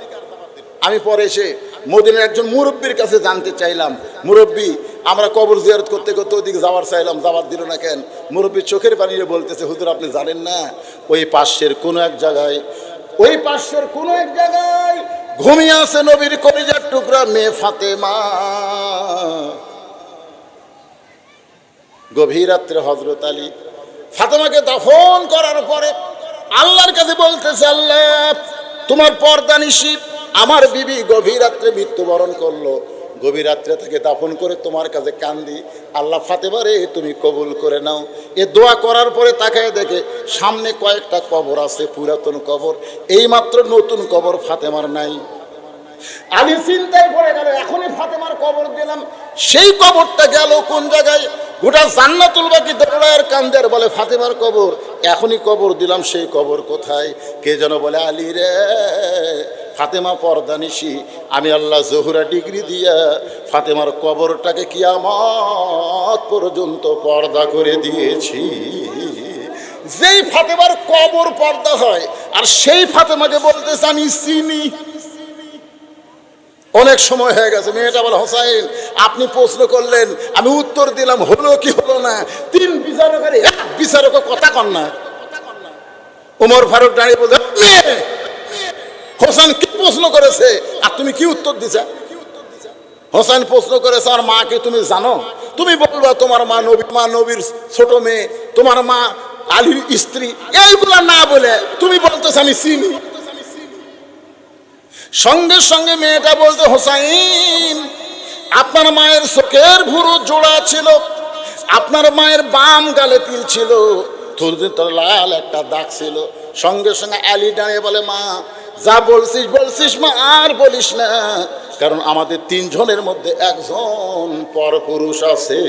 আমি পরে এসে মদিনার একজন মুরব্বীর কাছে জানতে চাইলাম, মুরব্বী আমরা কবর জিয়ারত করতে করতে ওইদিকে যাওয়ার চাইলাম, জবাব দিল না কেন? মুরব্বী চোখের পানিতে বলতেছে, হুজুর আপনি জানেন না, ওই পাশের কোনো এক জায়গায়, ওই পাশের কোনো এক জায়গায় ঘুমিয়ে আছে নবীর কলিজার টুকরা মেয়ে ফাতেমা। গভীর রাত্রে হযরত আলী ফাতেমাকে দাফন করার পরে আল্লাহর কাছে বলতেছে, আল্লাহ তোমার পর্দানিশী আমার বিবি গভীর রাত্রে মৃত্যুবরণ করলো, গভীর রাত্রে থেকে দাফন করে তোমার কাছে কান্দি, আল্লাহ ফাতেমারে তুমি কবুল করে নাও। এ দোয়া করার পরে তাকায় দেখে সামনে কয়েকটা কবর আছে, পুরাতন কবর, এইমাত্র নতুন কবর ফাতেমার নাই। আলী চিন্তায় পড়ে গেল, এখনই ফাতেমার কবর দিলাম, সেই কবরটা গেল কোন জায়গায়? গোটা জান্নাতুল বাকি দৌড়ায়ের কান্দের বলে ফাতেমার কবর, এখনই কবর দিলাম, সেই কবর কোথায়? কে যেন বলে, আলী রে ফাতেমা পর্দানিশি, আমি আল্লাহ জোহরা ডিগ্রি দিয়া ফাতেমার কবরটাকে কিয়ামত পর্যন্ত পর্দা করে দিয়েছি। যেই ফাতেমার কবর পর্দা হয় আর সেই ফাতেমাকে বলতেছে আমি চিনি। অনেক সময় হয়ে গেছে, মেয়েটা বলে হোসাইন আপনি প্রশ্ন করলেন, আমি উত্তর দিলাম, হলো কি হলো না? 3 বিচারকের এক বিচারক কথা কন না। ওমর ফারুক দাঁড়িয়ে বলতে, হোসেন কি প্রশ্ন করেছে আর তুমি কি উত্তর দিছা? হোসেন প্রশ্ন করেছে আর মাকে তুমি জানো? তুমি বলবা তোমার মা নবীর ছোট মেয়ে, তোমার মা আলীর স্ত্রী, এইগুলা না বলে তুমি বলতেছ আমি চিনি। সঙ্গে সঙ্গে মেয়েটা বলতে, হোসাইন আপনার মায়ের চোখের ভুরু জোড়া ছিল, আপনার মায়ের বাম গালে তিল ছিল, লাল একটা দাগ ছিল। সঙ্গে সঙ্গে আলী দাঁড়িয়ে বলে, মা যা বলছিস বলছিস মা, আর বলিস না, কারণ আমাদের 3 জনের মধ্যে একজন পরপুরুষ আছে।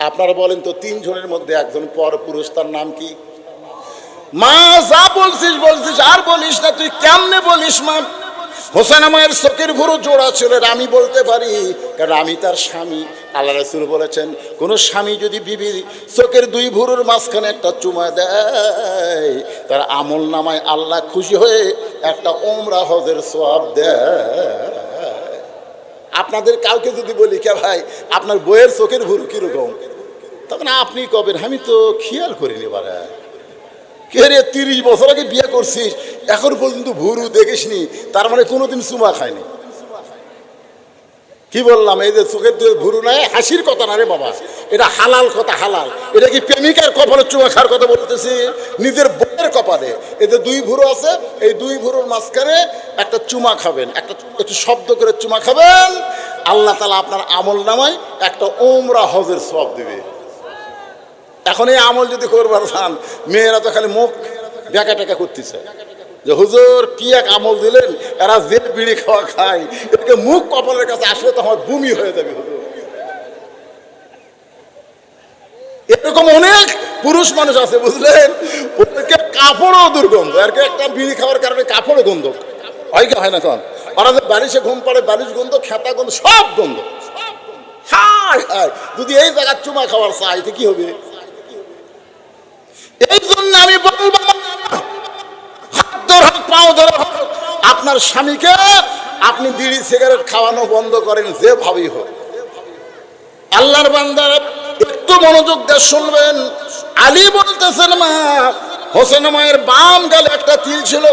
আপনারা বলেন তো 3 জনের মধ্যে একজন পরপুরুষ, তার নাম কি? মা যা বলছিস বলছিস, আর বলিস না, তুই কেমনে বলিস মা? হোসেন আমার চোখের ভুরু জোড়া ছিল, আমি বলতে পারি, কারণ আমি তার স্বামী। আল্লাহ রাসূল বলেছেন, কোন স্বামী যদি বিবির চোখের 2 ভুরুর মাঝখানে একটা চুমা দেয়, তার আমল নামায় আল্লাহ খুশি হয়ে একটা ওমরা হজের সওয়াব দেয়। আপনাদের কাউকে যদি বলি, কে ভাই আপনার বইয়ের চোখের ভুরু কিরকম, তখন আপনি কবেন আমি তো খেয়াল করিনি। বারা কে রে, 30 বছর আগে বিয়ে করছিস, এখন পর্যন্ত ভুরু দেখিসনি, তার মানে কোনোদিন চুমা খায়নি। কি বললাম, এই যে চোখের ভুরু নাই, হাসির কথা না রে বাবা, এটা হালাল কথা, হালাল। এটা কি প্রেমিকার কপালে চুমা খাওয়ার কথা বলতেছি? নিজের বউয়ের কপালে এই যে 2 ভুরু আছে, এই 2 ভুরুর মাঝখানে একটা চুমা খাবেন, একটু শব্দ করে চুমা খাবেন, আল্লাহ তাআলা আপনার আমল নামায় একটা ওমরা হজের সওয়াব দিবে। এখন এই আমল যদি করবার চান, মেয়েরা তো খালি মুখ বেঁকা টেকা করতেছে যে হুজুর কি এক আমল দিলেন, এরা যে বিড়ি খাওয়া খায়, এদিকে মুখ কপালের কাছে আসলে তো আমার বমি হয়ে যাবে। হুজুর এরকম অনেক পুরুষ মানুষ আছে, বুঝলেন, ওদেরকে কাপড়ও দুর্গন্ধ, আর একটা বিড়ি খাওয়ার কারণে কাপড়ও গন্ধ হয়, কি হয় না? কন ওরা যে বালিশে ঘুম পাড়ে, বালিশ গন্ধ, খেতা গন্ধ, সব গন্ধ। হায় হায়, যদি এই জায়গায় চুমা খাওয়ার চাই তো কি হবে? এই জন্য আমি বলবো, হাত ধরে পাও ধরে আপনার স্বামীকে আপনি বিড়ি সিগারেট খাওয়ানো বন্ধ করেন, যে ভাবেই হোক। আল্লাহর বান্দারা একটু মনোযোগ দিয়ে শুনবেন। আলী বলতেছেন, মা হোসেন মায়ের বাম গালে একটা তিল ছিল,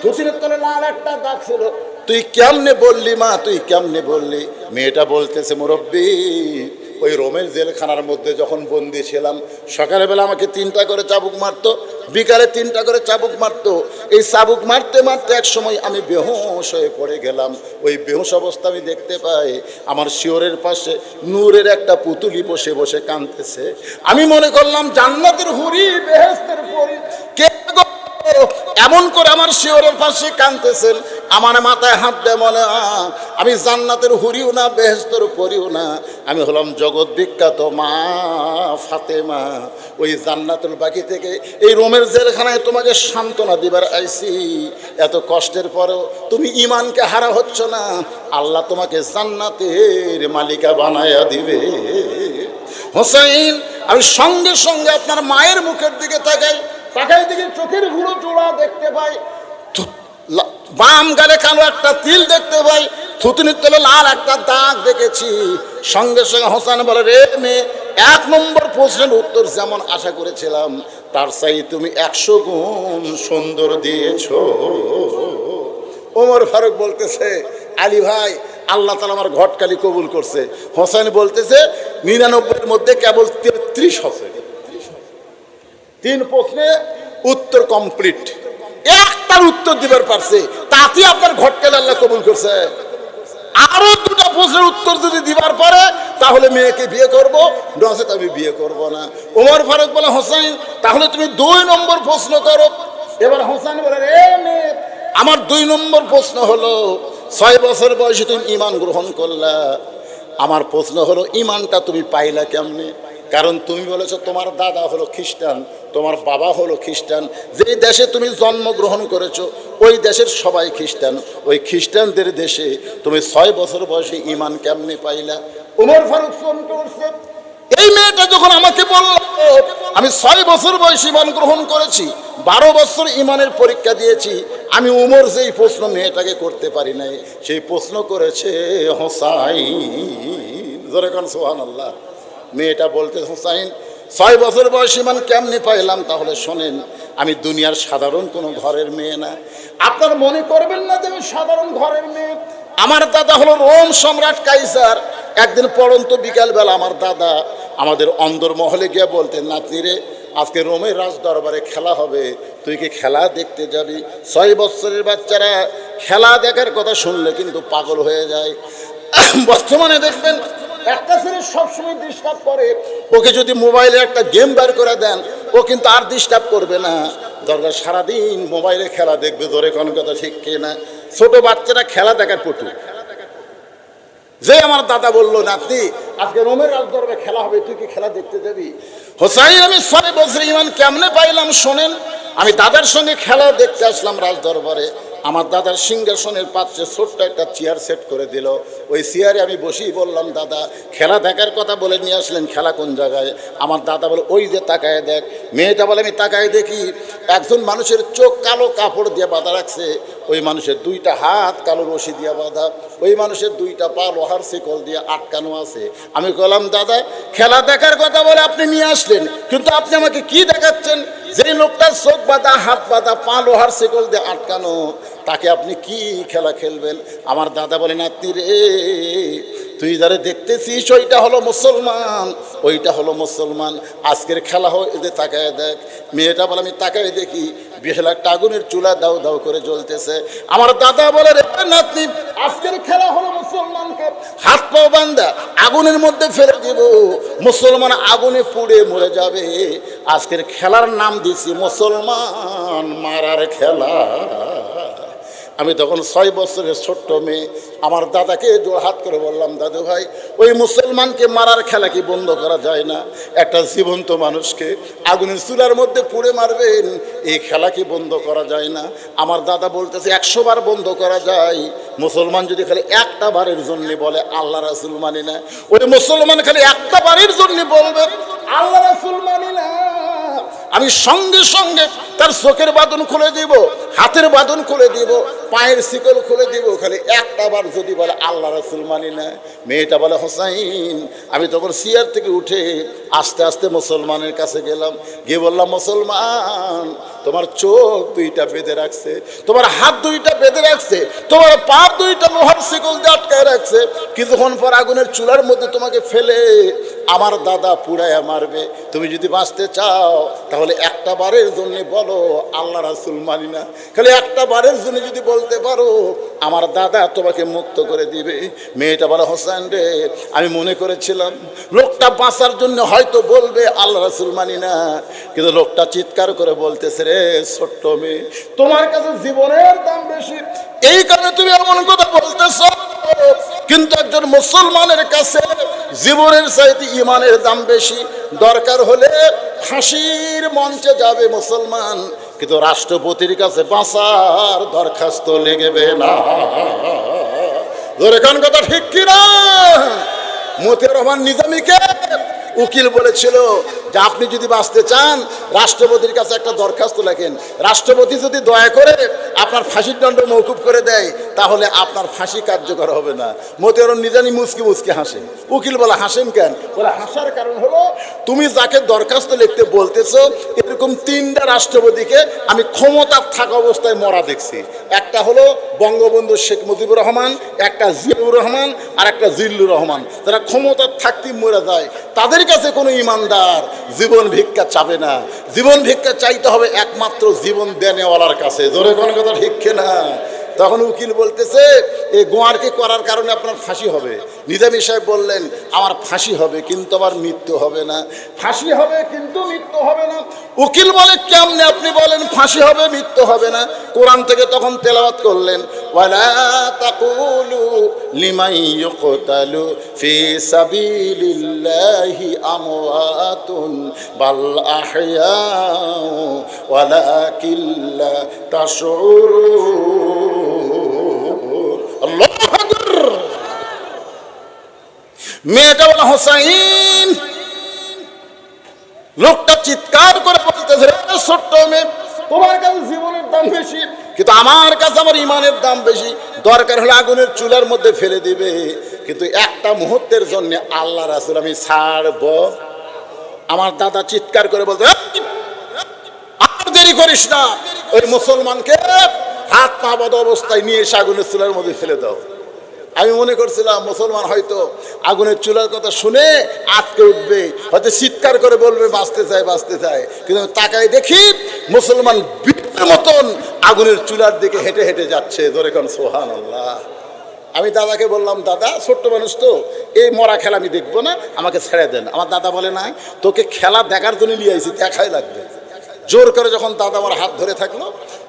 থুতনির তলে লাল একটা দাগ ছিল, তুই কেমনে বললি মা, তুই কেমনে বললি? মেয়েটা বলতেছে, মুরব্বী ওই রোমের জেলখানার মধ্যে যখন বন্দি ছিলাম, সকালবেলা আমাকে 3টা করে চাবুক মারতো, বিকালে 3টা করে চাবুক মারতো। এই চাবুক মারতে মারতে এক সময় আমি বেহুশ হয়ে পড়ে গেলাম। ওই বেহুশ অবস্থা আমি দেখতে পাই আমার শিওরের পাশে নূরের একটা পুতুলি বসে বসে কাঁদতেছে। আমি মনে করলাম জান্নাতের হুরি, বেহেশতের পরী, কে এমন করে আমার শিওরের পাশে কাঁদতেছেন। আমার মাথায় হাত দেয়, বলে আমি জান্নাতের হুরিও না, বেহেশতের পরীও না, আমি হলাম জগৎ বিখ্যাত মা ফাতেমা। ওই জান্নাতুল বাকি থেকে এই রোমের জেলখানায় তোমাকে সান্ত্বনা দিবার আইছি। এত কষ্টের পরেও তুমি ইমানকে হারা হচ্ছ না, আল্লাহ তোমাকে জান্নাতের মালিকা বানায়া দিবে। হোসেন আমি সঙ্গে সঙ্গে আপনার মায়ের মুখের দিকে তাকাই, তাকাই দিকে চোখের ভুরু জোড়া দেখতে পাই, বাম গালে কালো একটা তিল দেখতে পাই, থুতনির তলে লাল একটা দাগ দেখেছি। সঙ্গে সঙ্গে হোসেন বলে, রে মেয়ে, 1 নম্বর প্রশ্নের উত্তর যেমন আশা করেছিলাম তার চাই তুমি 100 গুণ সুন্দর দিয়েছো। ওমর ফারুক বলতেছে, আলী ভাই আল্লাহ তাআলা আমার ঘটকালি কবুল করছে। হোসেন বলতেছে 99-এর মধ্যে কেবল 33 হবে। 3 প্রশ্নে উত্তর কমপ্লিট, একটার উত্তর দিবার পারছে, তাতে আপনার ঘটকালি আল্লাহ কবুল করছে। আরো 2টা প্রশ্নের উত্তর যদি দিবার পারে তাহলে মেয়েকে বিয়ে করব, নচেত আমি বিয়ে করব না। ওমর ফারুক বলে, হোসেন তাহলে তুমি 2 নম্বর প্রশ্ন করো। এবার হোসেন বলে, রে মেয়ে, আমার 2 নম্বর প্রশ্ন হলো 6 বছর বয়সে তুমি ঈমান গ্রহণ করলা। আমার প্রশ্ন হলো ঈমানটা তুমি পাইলা কেমনে? কারণ তুমি বলেছো তোমার দাদা হলো খ্রিস্টান, তোমার বাবা হলো খ্রিস্টান, যে দেশে তুমি জন্মগ্রহণ করেছো ওই দেশের সবাই খ্রিস্টান, ওই খ্রিস্টানদের দেশে তুমি 6 বছর বয়সে ঈমান কেমনে পাইলা? ওমর ফারুক ফোন করছে। এই মেয়েটা যখন আমাকে বলল আমি 6 বছর বয়সে ঈমান গ্রহণ করেছি, 12 বছর ঈমানের পরীক্ষা দিয়েছি, আমি উমর যেই প্রশ্ন মেয়েটাকে করতে পারি নাই সেই প্রশ্ন করেছে হোসাইন। জোরে কান সুবহানাল্লাহ। মেয়েটা বলতে, হোসাইন 6 বছর বয়স ঈমান কেমনে পাইলাম? তাহলে শোনেন, আমি দুনিয়ার সাধারণ কোনো ঘরের মেয়ে না। আপনার মনে করবেন না যে আমি সাধারণ ঘরের মেয়ে। আমার দাদা হলো রোম সম্রাট কাইসার। একদিন পড়ন্ত বিকালবেলা আমার দাদা আমাদের অন্দরমহলে গিয়ে বলতেন, নাতনি রে, আজকে রোমের রাজ দরবারে খেলা হবে, তুই কি খেলা দেখতে যাবি? 6 বছরের বাচ্চারা খেলা দেখার কথা শুনলে কিন্তু পাগল হয়ে যায়। বর্তমানে দেখবেন একটা ছেলে সবসময় ডিস্টার্ব করে, ওকে যদি মোবাইলে একটা গেম বার করে দেন ও কিন্তু আর ডিস্টার্ব করবে না, দরকার সারাদিন মোবাইলে খেলা দেখবে। ধরে কোন কথা ঠিক কিনা? ছোট বাচ্চারা খেলা দেখার পটু। যে আমার দাদা বললো, নাতি আজকে রোমের রাজদরবারে খেলা হবে, তুই কি খেলা দেখতে যাবি? হোসাইন আমি 6 বছর ঈমান কেমনে পাইলাম শোনেন। আমি দাদার সঙ্গে খেলা দেখতে আসলাম রাজদরবারে। আমার দাদার সিংহাসনের পাশে ছোট্ট একটা চেয়ার সেট করে দিল। ওই চেয়ারে আমি বসেই বললাম, দাদা খেলা দেখার কথা বলে নিয়ে আসলেন, খেলা কোন জায়গায়? আমার দাদা বলে, ওই যে তাকায় দেখ। মেয়েটা বলে, আমি তাকায় দেখি একজন মানুষের চোখ কালো কাপড় দিয়ে বাঁধা রাখছে, ওই মানুষের 2টা হাত কালো রশি দিয়ে বাঁধা, ওই মানুষের 2টা পা লোহার শিকল দিয়ে আটকানো আছে। আমি বললাম, দাদা খেলা দেখার কথা বলে আপনি নিয়ে আসলেন, কিন্তু আপনি আমাকে কি দেখাচ্ছেন? যে লোকটার চোখ বাঁধা, হাত বাঁধা, পা লোহার শিকল দিয়ে আটকানো, তাকে আপনি কি খেলা খেলবেন? আমার দাদা বলে, নাতনি রে, তুই যারা দেখতেছিস ওইটা হলো মুসলমান, ওইটা হলো মুসলমান। আজকের খেলা হয় এদের তাকায় দেখ। মেয়েটা বলে, আমি তাকায় দেখি বিশাল একটা আগুনের চুলা দাউ দাউ করে জ্বলতেছে। আমার দাদা বলে, রে নাতনি, আজকের খেলা হলো মুসলমানকে হাত পাও বান্ধা আগুনের মধ্যে ফেলে দিব, মুসলমান আগুনে পুড়ে মরে যাবে। আজকের খেলার নাম দিছি মুসলমান মারার খেলা। আমি তখন 6 বছরের ছোট্ট মেয়ে। আমার দাদাকে জোড়হাত করে বললাম, দাদু ভাই, ওই মুসলমানকে মারার খেলা কি বন্ধ করা যায় না? একটা জীবন্ত মানুষকে আগুনের চুলার মধ্যে পুড়ে মারবেন, এই খেলা কি বন্ধ করা যায় না? আমার দাদা বলতেছে, 100 বার বন্ধ করা যায়। মুসলমান যদি খালি একটা বারের জন্য বলে আল্লাহ রাসূল মানি না, ওই মুসলমান খালি একটা বারের জন্য বলবে আল্লাহ রাসূল মানি না, আমি সঙ্গে সঙ্গে তার চোখের বাঁধন খুলে দিব, হাতের বাঁধন খুলে দিব, পায়ের শিকল খুলে দিব, খালি একটা বার যদি বলে আল্লাহ রাসূল মানি না। মেয়েটা বলে, হোসাইন। আমি তখন চেয়ার থেকে উঠে আস্তে আস্তে মুসলমানের কাছে গেলাম, গিয়ে বললাম, মুসলমান, তোমার চোখ 2টা বেঁধে রাখছে, তোমার হাত 2টা বেঁধে রাখছে, তোমার পা 2টা লোহার শিকল দিয়ে আটকায় রাখছে, কিছুক্ষণ পর আগুনের চুলার মধ্যে তোমাকে ফেলে আমার দাদা পুড়াইয়া মারবে। তুমি যদি বাঁচতে চাও তাহলে একটা বারের জন্য বলো আল্লাহ রাসূল মানি না। খালি একটা বারের জন্য যদি বলতে পারো আমার দাদা তোমাকে মুক্ত করে দিবে। মেয়েটা বলে, হোসেন রে, আমি মনে করেছিলাম লোকটা বাঁচার জন্য হয়তো বলবে আল্লাহ রাসূল মানি না, কিন্তু লোকটা চিৎকার করে বলতেছে, রে ছোট্ট মেয়ে, তোমার কাছে জীবনের দাম বেশি, এই কারণে তুমি এমন কথা বলতেছ। কিন্তু একজন মুসলমানের কাছে জীবনের চাইতে ঈমানের দাম বেশি। দরকার হলে ফাঁসির মঞ্চে যাবে মুসলমান, কিন্তু রাষ্ট্রপতির কাছে বাঁচার দরখাস্ত লেগেবে না। ধরে কোন কথা ঠিক কিনা? মতিউর রহমান নিজামীকে উকিল বলেছিল যে আপনি যদি বাঁচতে চান রাষ্ট্রপতির কাছে একটা দরখাস্ত লেখেন, রাষ্ট্রপতি যদি দয়া করে আপনার ফাঁসির দণ্ড মওকুফ করে দেয় তাহলে আপনার ফাঁসি কার্যকর হবে না। মতিউর রহমান নিজামী মুচকি মুচকি হাসে। উকিল বলে, হাসেন কেন? বলে, হাসার কারণ হলো তুমি যাকে দরখাস্ত লিখতে বলতেছো এরকম 3টা রাষ্ট্রপতিকে আমি ক্ষমতার থাকা অবস্থায় মরা দেখছি। একটা হলো বঙ্গবন্ধু শেখ মুজিবুর রহমান, একটা জিয়াউর রহমান, আর একটা জিল্লুর রহমান। যারা ক্ষমতার থাকতেই মরে যায় তাদের কাছে কোনো ইমানদার জীবন ভিক্ষা চাবে না। জীবন ভিক্ষা চাইতে হবে একমাত্র জীবন দেনেওয়ালার কাছে। জোরে কোনো কথা ঠিক না? তখন উকিল বলতেছে, এই গোয়ারকে করার কারণে আপনার ফাঁসি হবে। নিজামী সাহেব বললেন, আমার ফাঁসি হবে কিন্তু আমার মৃত্যু হবে না। ফাঁসি হবে কিন্তু মৃত্যু হবে না। উকিল বলে, কেমনে আপনি বলেন ফাঁসি হবে মৃত্যু হবে না? কোরআন থেকে তখন তেলাওয়াত করলেন, ওয়ালা তাকুলু লিমান ইউকতালু ফি সাবিলিল্লাহি আমওয়াতুন বাল আহইয়াউ ওয়ালাকিন লা তাশউরুন। আল্লাহু আকবার। মেয়েটা বলে হোসাইন, লোকটা চিৎকার করে বলতেছে, ছোট্ট মেয়ে, তোমার কাছে জীবনের দাম বেশি, কিন্তু আমার কাছে আমার ইমানের দাম বেশি। দরকার হলে আগুনের চুলার মধ্যে ফেলে দিবে, কিন্তু একটা মুহূর্তের জন্য আল্লাহ রাসূল আমি ছাড়ব। আমার দাদা চিৎকার করে বলতে, আর দেরি করিস না, ওই মুসলমানকে হাত পা বাঁধা অবস্থায় নিয়ে এসে আগুনের চুলার মধ্যে ফেলে দাও। আমি মনে করছিলাম মুসলমান হয়তো আগুনের চুলার কথা শুনে আটকে উঠবে, হয়তো চিৎকার করে বলবে বাঁচতে চায় বাঁচতে চায়, কিন্তু আমি তাকাই দেখি মুসলমান বীরের মতন আগুনের চুলার দিকে হেঁটে হেঁটে যাচ্ছে। ধরে কোন সুবহানাল্লাহ। আমি দাদাকে বললাম, দাদা ছোট্ট মানুষ তো, এই মরা খেলা আমি দেখবো না, আমাকে ছেড়ে দেন। আমার দাদা বলে, না তোকে খেলা দেখার জন্য নিয়ে আইছি, দেখাই লাগবে। জোর করে যখন দাদা আমার হাত ধরে থাকলো,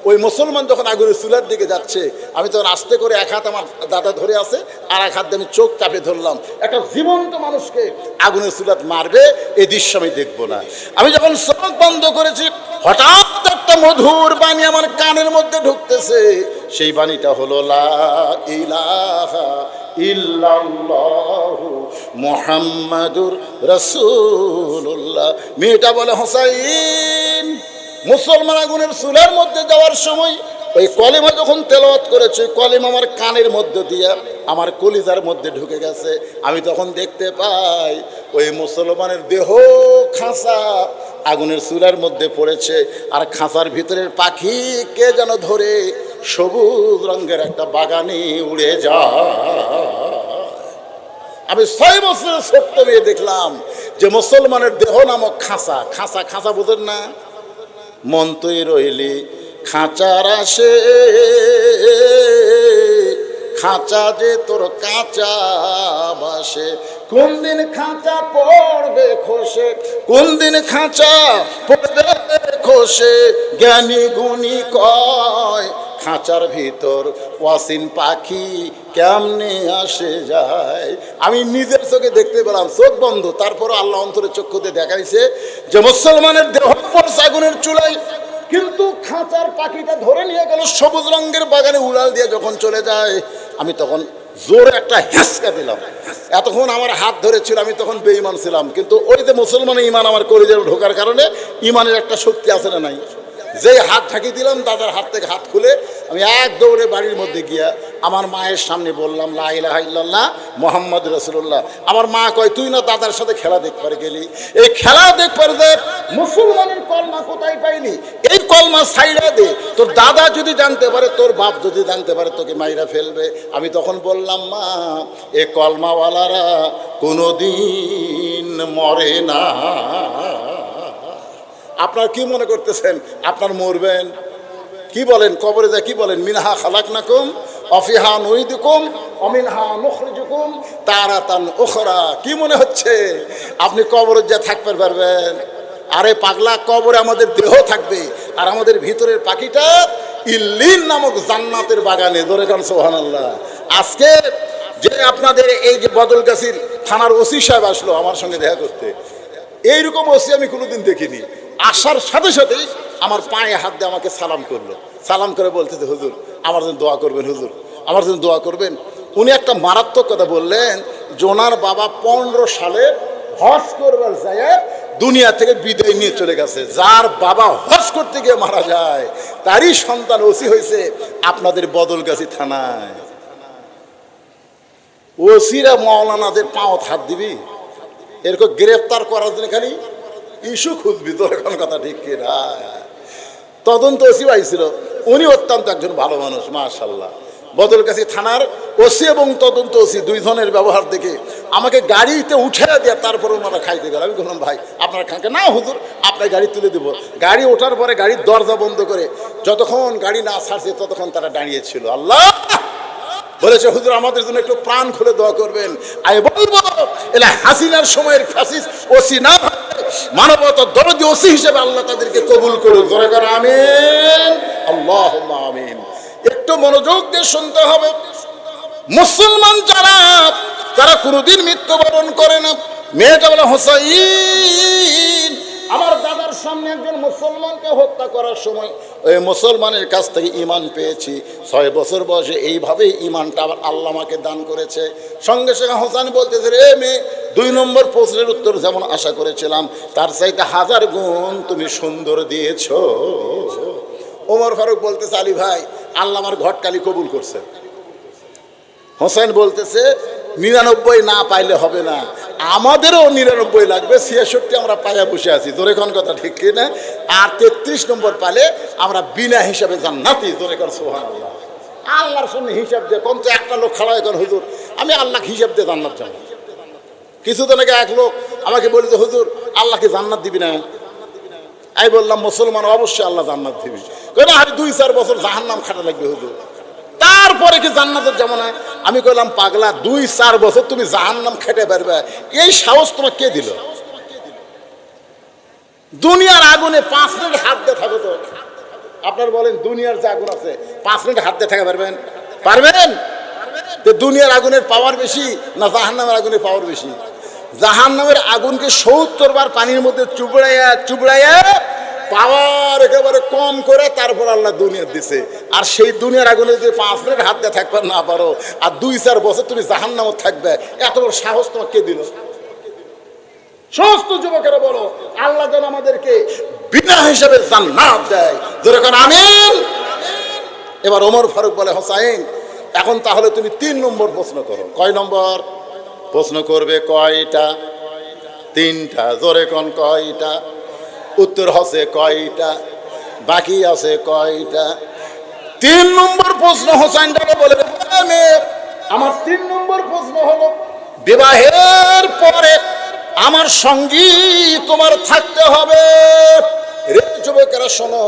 ওই মুসলমান যখন আগুনের চুলার দিকে যাচ্ছে, আমি তখন আস্তে করে এক হাত আমার দাদা ধরে আছে, আর এক হাত দিয়ে আমি চোখ চাপে ধরলাম। একটা জীবন্ত মানুষকে আগুনের চুলাত মারবে, এই দৃশ্য আমি দেখবো না। আমি যখন চোখ বন্ধ করেছি, হঠাৎ একটা মধুর বাণী আমার কানের মধ্যে ঢুকতেছে। সেই বাণীটা হলো লা ইলাহা ইল্লাল্লাহু মুহাম্মাদুর রাসূলুল্লাহ। মেয়েটা বলে, হোসাইন, মুসলমান আগুনের চুলার মধ্যে যাওয়ার সময় ওই কলেমা যখন তেলাওয়াত করেছে, কলেমা আমার কানের মধ্যে দিয়ে আমার কলিজার মধ্যে ঢুকে গেছে। আমি তখন দেখতে পাই ওই মুসলমানের দেহ খাঁচা আগুনের চুলার মধ্যে পড়েছে, আর খাঁচার ভিতরের পাখি কে যেন ধরে সবুজ রঙের একটা বাগানে উড়ে যায়। আমি 6 বছরের ছোট্ট মেয়ে দেখলাম যে মুসলমানের দেহ নামক খাঁচা, খাঁচা খাঁচা বোঝেন না, মন তুই রইলি খাঁচার আসে, খাঁচা যে তোর কাঁচা বাসে, কোন দিন খাঁচা পড়বে খসে, কোন দিন খাঁচা পড়বে খসে, জ্ঞানী গুণী কয় খাঁচার ভিতর ওয়াসিন পাখি কেমনে আসে যায়। আমি নিজের চোখে দেখতে পেলাম, চোখ বন্ধ, তারপর আল্লাহ অন্তরে চক্ষু দিয়ে দেখাইছে যে মুসলমানের দেহ পড়ছে আগুনের চুলায়, কিন্তু খাঁচার পাখিটা ধরে নিয়ে গেল সবুজ রঙের বাগানে উড়াল দিয়ে যখন চলে যায়। আমি তখন জোরে একটা হেঁচকা দিলাম। এতক্ষণ আমার হাত ধরেছিল, আমি তখন বেঈমান ছিলাম, কিন্তু ওই যে মুসলমানের ইমান আমার কলিজায় ঢোকার কারণে ইমানের একটা শক্তি আছে না নাই, যেই হাত ঢাকিয়ে দিলাম, দাদার হাত থেকে হাত খুলে আমি এক দৌড়ে বাড়ির মধ্যে গিয়া আমার মায়ের সামনে বললাম, লা ইলাহা ইল্লাল্লাহ মুহাম্মাদুর রাসূলুল্লাহ। আমার মা কয়, তুই না দাদার সাথে খেলা দেখবার গেলি, এই খেলা দেখবার যে মুসলমানের কলমা কোথায় পাইলি, এই কলমা ছাইড়া দে, তোর দাদা যদি জানতে পারে, তোর বাপ যদি জানতে পারে, তোকে মাইরা ফেলবে। আমি তখন বললাম, মা এ কলমাওয়ালারা কোনোদিন মরে না। আপনার কি মনে করতেছেন আপনার মরবেন? কি বলেন কবরে যায়, কি বলেন, মিনহা খালাকনাকুম অফিহা নুইদুকুম অমিনহা নুখরিজুকুম তারাতান উখরা। কি মনে হচ্ছে আপনি কবরে যা থাকতে পারবেন? আরে পাগলা, কবরে আমাদের দেহ থাকবে, আর আমাদের ভিতরের পাখিটা ইল্লিন নামক জান্নাতের বাগানে। ধরে কান সুবহানাল্লাহ। আজকে যে আপনাদের এই যে বদলগাছির থানার ওসি সাহেব আসলো আমার সঙ্গে দেখা করতে, এইরকম ওসি আমি কোনোদিন দেখিনি। আসার সাথে সাথেই আমার পায়ে হাত দিয়ে আমাকে সালাম করলো, সালাম করে বলতেছে, হুজুর আমার জন্য দোয়া করবেন, হুজুর আমার জন্য দোয়া করবেন। উনি একটা মারাত্মক কথা বললেন, জোনার বাবা 15 সালে হজ করবার যায় দুনিয়া থেকে বিদায় নিয়ে চলে গেছে। যার বাবা হজ করতে গিয়ে মারা যায়, তারই সন্তান ওসি হয়েছে আপনাদের বদলগাছি থানায়। ওসিরা মাওলানাদের পাও হাত দিবি, এরকম গ্রেফতার করার জন্য খালি ইস্যু খুঁজবি। তোর এখন কথা ঠিক কিনা? তদন্ত ওসি আইছিল, উনি অত্যন্ত একজন ভালো মানুষ, মাশাআল্লাহ। বদলগাছি থানার ওসি এবং তদন্ত ওসি দুইজনের ব্যবহার দেখে আমাকে গাড়িতে উঠে দিয়ে তারপর ওনারা খাইতে গেল। আমি বললাম, ভাই আপনার খাঁকে না, হুজুর আপনার গাড়ি তুলে দেবো। গাড়ি ওঠার পরে গাড়ির দরজা বন্ধ করে যতক্ষণ গাড়ি না ছাড়ছে ততক্ষণ তারা দাঁড়িয়েছিল। আল্লাহ বলেছে, হুজুর আমাদের জন্য একটু প্রাণ খুলে দোয়া করবেন। আমি বলবো, এলা হাসিনার সময়ের ফ্যাসিস্ট ওসি না, মানবতার দরদি ওসি হিসেবে আল্লাহ তাদেরকে কবুল করুক। জোরে করে আমিন, আল্লাহুম্মা আমিন। একটু মনোযোগ দিয়ে শুনতে হবে। মুসলমান যারা তারা কোনোদিন মৃত্যুবরণ করে না। মেয়েটা বলে, হোসাইন, আমার দাদার সামনে একজন মুসলমানকে হত্যা করার সময় ওই মুসলমানের কাছ থেকে ঈমান পেয়েছি। 6 বছর বয়সে এইভাবেই ঈমানটা আবার আল্লাহ আমাকে দান করেছে। সঙ্গে সঙ্গে হোসেন বলতেছে, রে মেয়ে, 2 নম্বর প্রশ্নের উত্তর যেমন আশা করেছিলাম তার চাইতে 1000 গুণ তুমি সুন্দর দিয়েছ। ওমর ফারুক বলতেছে, আলী ভাই, আল্লাহ আমার ঘটকালি কবুল করছে। হোসেন বলতেছে, 99 না পাইলে হবে না, আমাদেরও 99 লাগবে, 66 আমরা পায়া বসে আছি। জোরে কোন কথা ঠিক কি না? আর 33 নম্বর পালে আমরা বিনা হিসাবে জান্নাতি। জোরে কোন সুবহানাল্লাহ। আল্লাহর সামনে হিসাব দিয়ে কোন তো একটা লোক খাড়া হয়ে গেল, হুজুর আমি আল্লাহকে হিসাব দিয়ে জান্নাত যাব। কিছুদিন আগে এক লোক আমাকে বলি যে, হুজুর আল্লাহকে জান্নাত দিবি না? আমি বললাম, মুসলমান অবশ্যই আল্লাহ জান্নাত দিবি। কেন? আর 2-4 বছর জাহান্নাম খাটা লাগবে হুজুর, তারপরে কি জান্নাতের যেমন? আমি কইলাম, পাগলা, 2-4 বছর তুমি জাহান্নাম খেতে পারবে, এই সাহস তোমার কে দিল? দুনিয়ার আগুনে 5 মিনিট হাত দিয়ে থাকো তো। আপনার বলেন, দুনিয়ার যে আগুন আছে 5 মিনিট হাত দিয়ে থাকা পারবেন? পারবেন? তো দুনিয়ার আগুনের পাওয়ার বেশি না জাহান্নামের আগুনের পাওয়ার বেশি? জাহান্নামের আগুনকে 70 বার পানির মধ্যে চুবড়াইয়া পাওয়ার একেবারে কম করে তারপর আল্লাহ দুনিয়া দিছে। আর সেই দুনিয়ার আগুনে যদি 5 মিনিট হাত দিয়ে থাকবে না পারো, আর 2-4 বছর তুমি জাহান্নামে থাকবে, এত বড় সাহস তোমাকে কে দিল? সমস্ত যুবকেরা বলো, আল্লাহ যেন আমাদেরকে বিনা হিসাবে জান্নাত দেয়। যেরকম আমিন। এবার ওমর ফারুক বলে, হোসাইন, এখন তাহলে তুমি 3 নম্বর প্রশ্ন করো। কয় নম্বর প্রশ্ন করবে? কয়টা? 3টা। জোরে কোন কয়টা? উত্তর হচ্ছে কয়টা, বাকি আছে কয়টা? 3 নম্বর প্রশ্ন হোসাইনটাকে বলে, আমার 3 নম্বর প্রশ্ন হলো, বিবাহের পরে আমার সঙ্গী তোমার থাকতে হবে। রে যুবকেরা শোনো,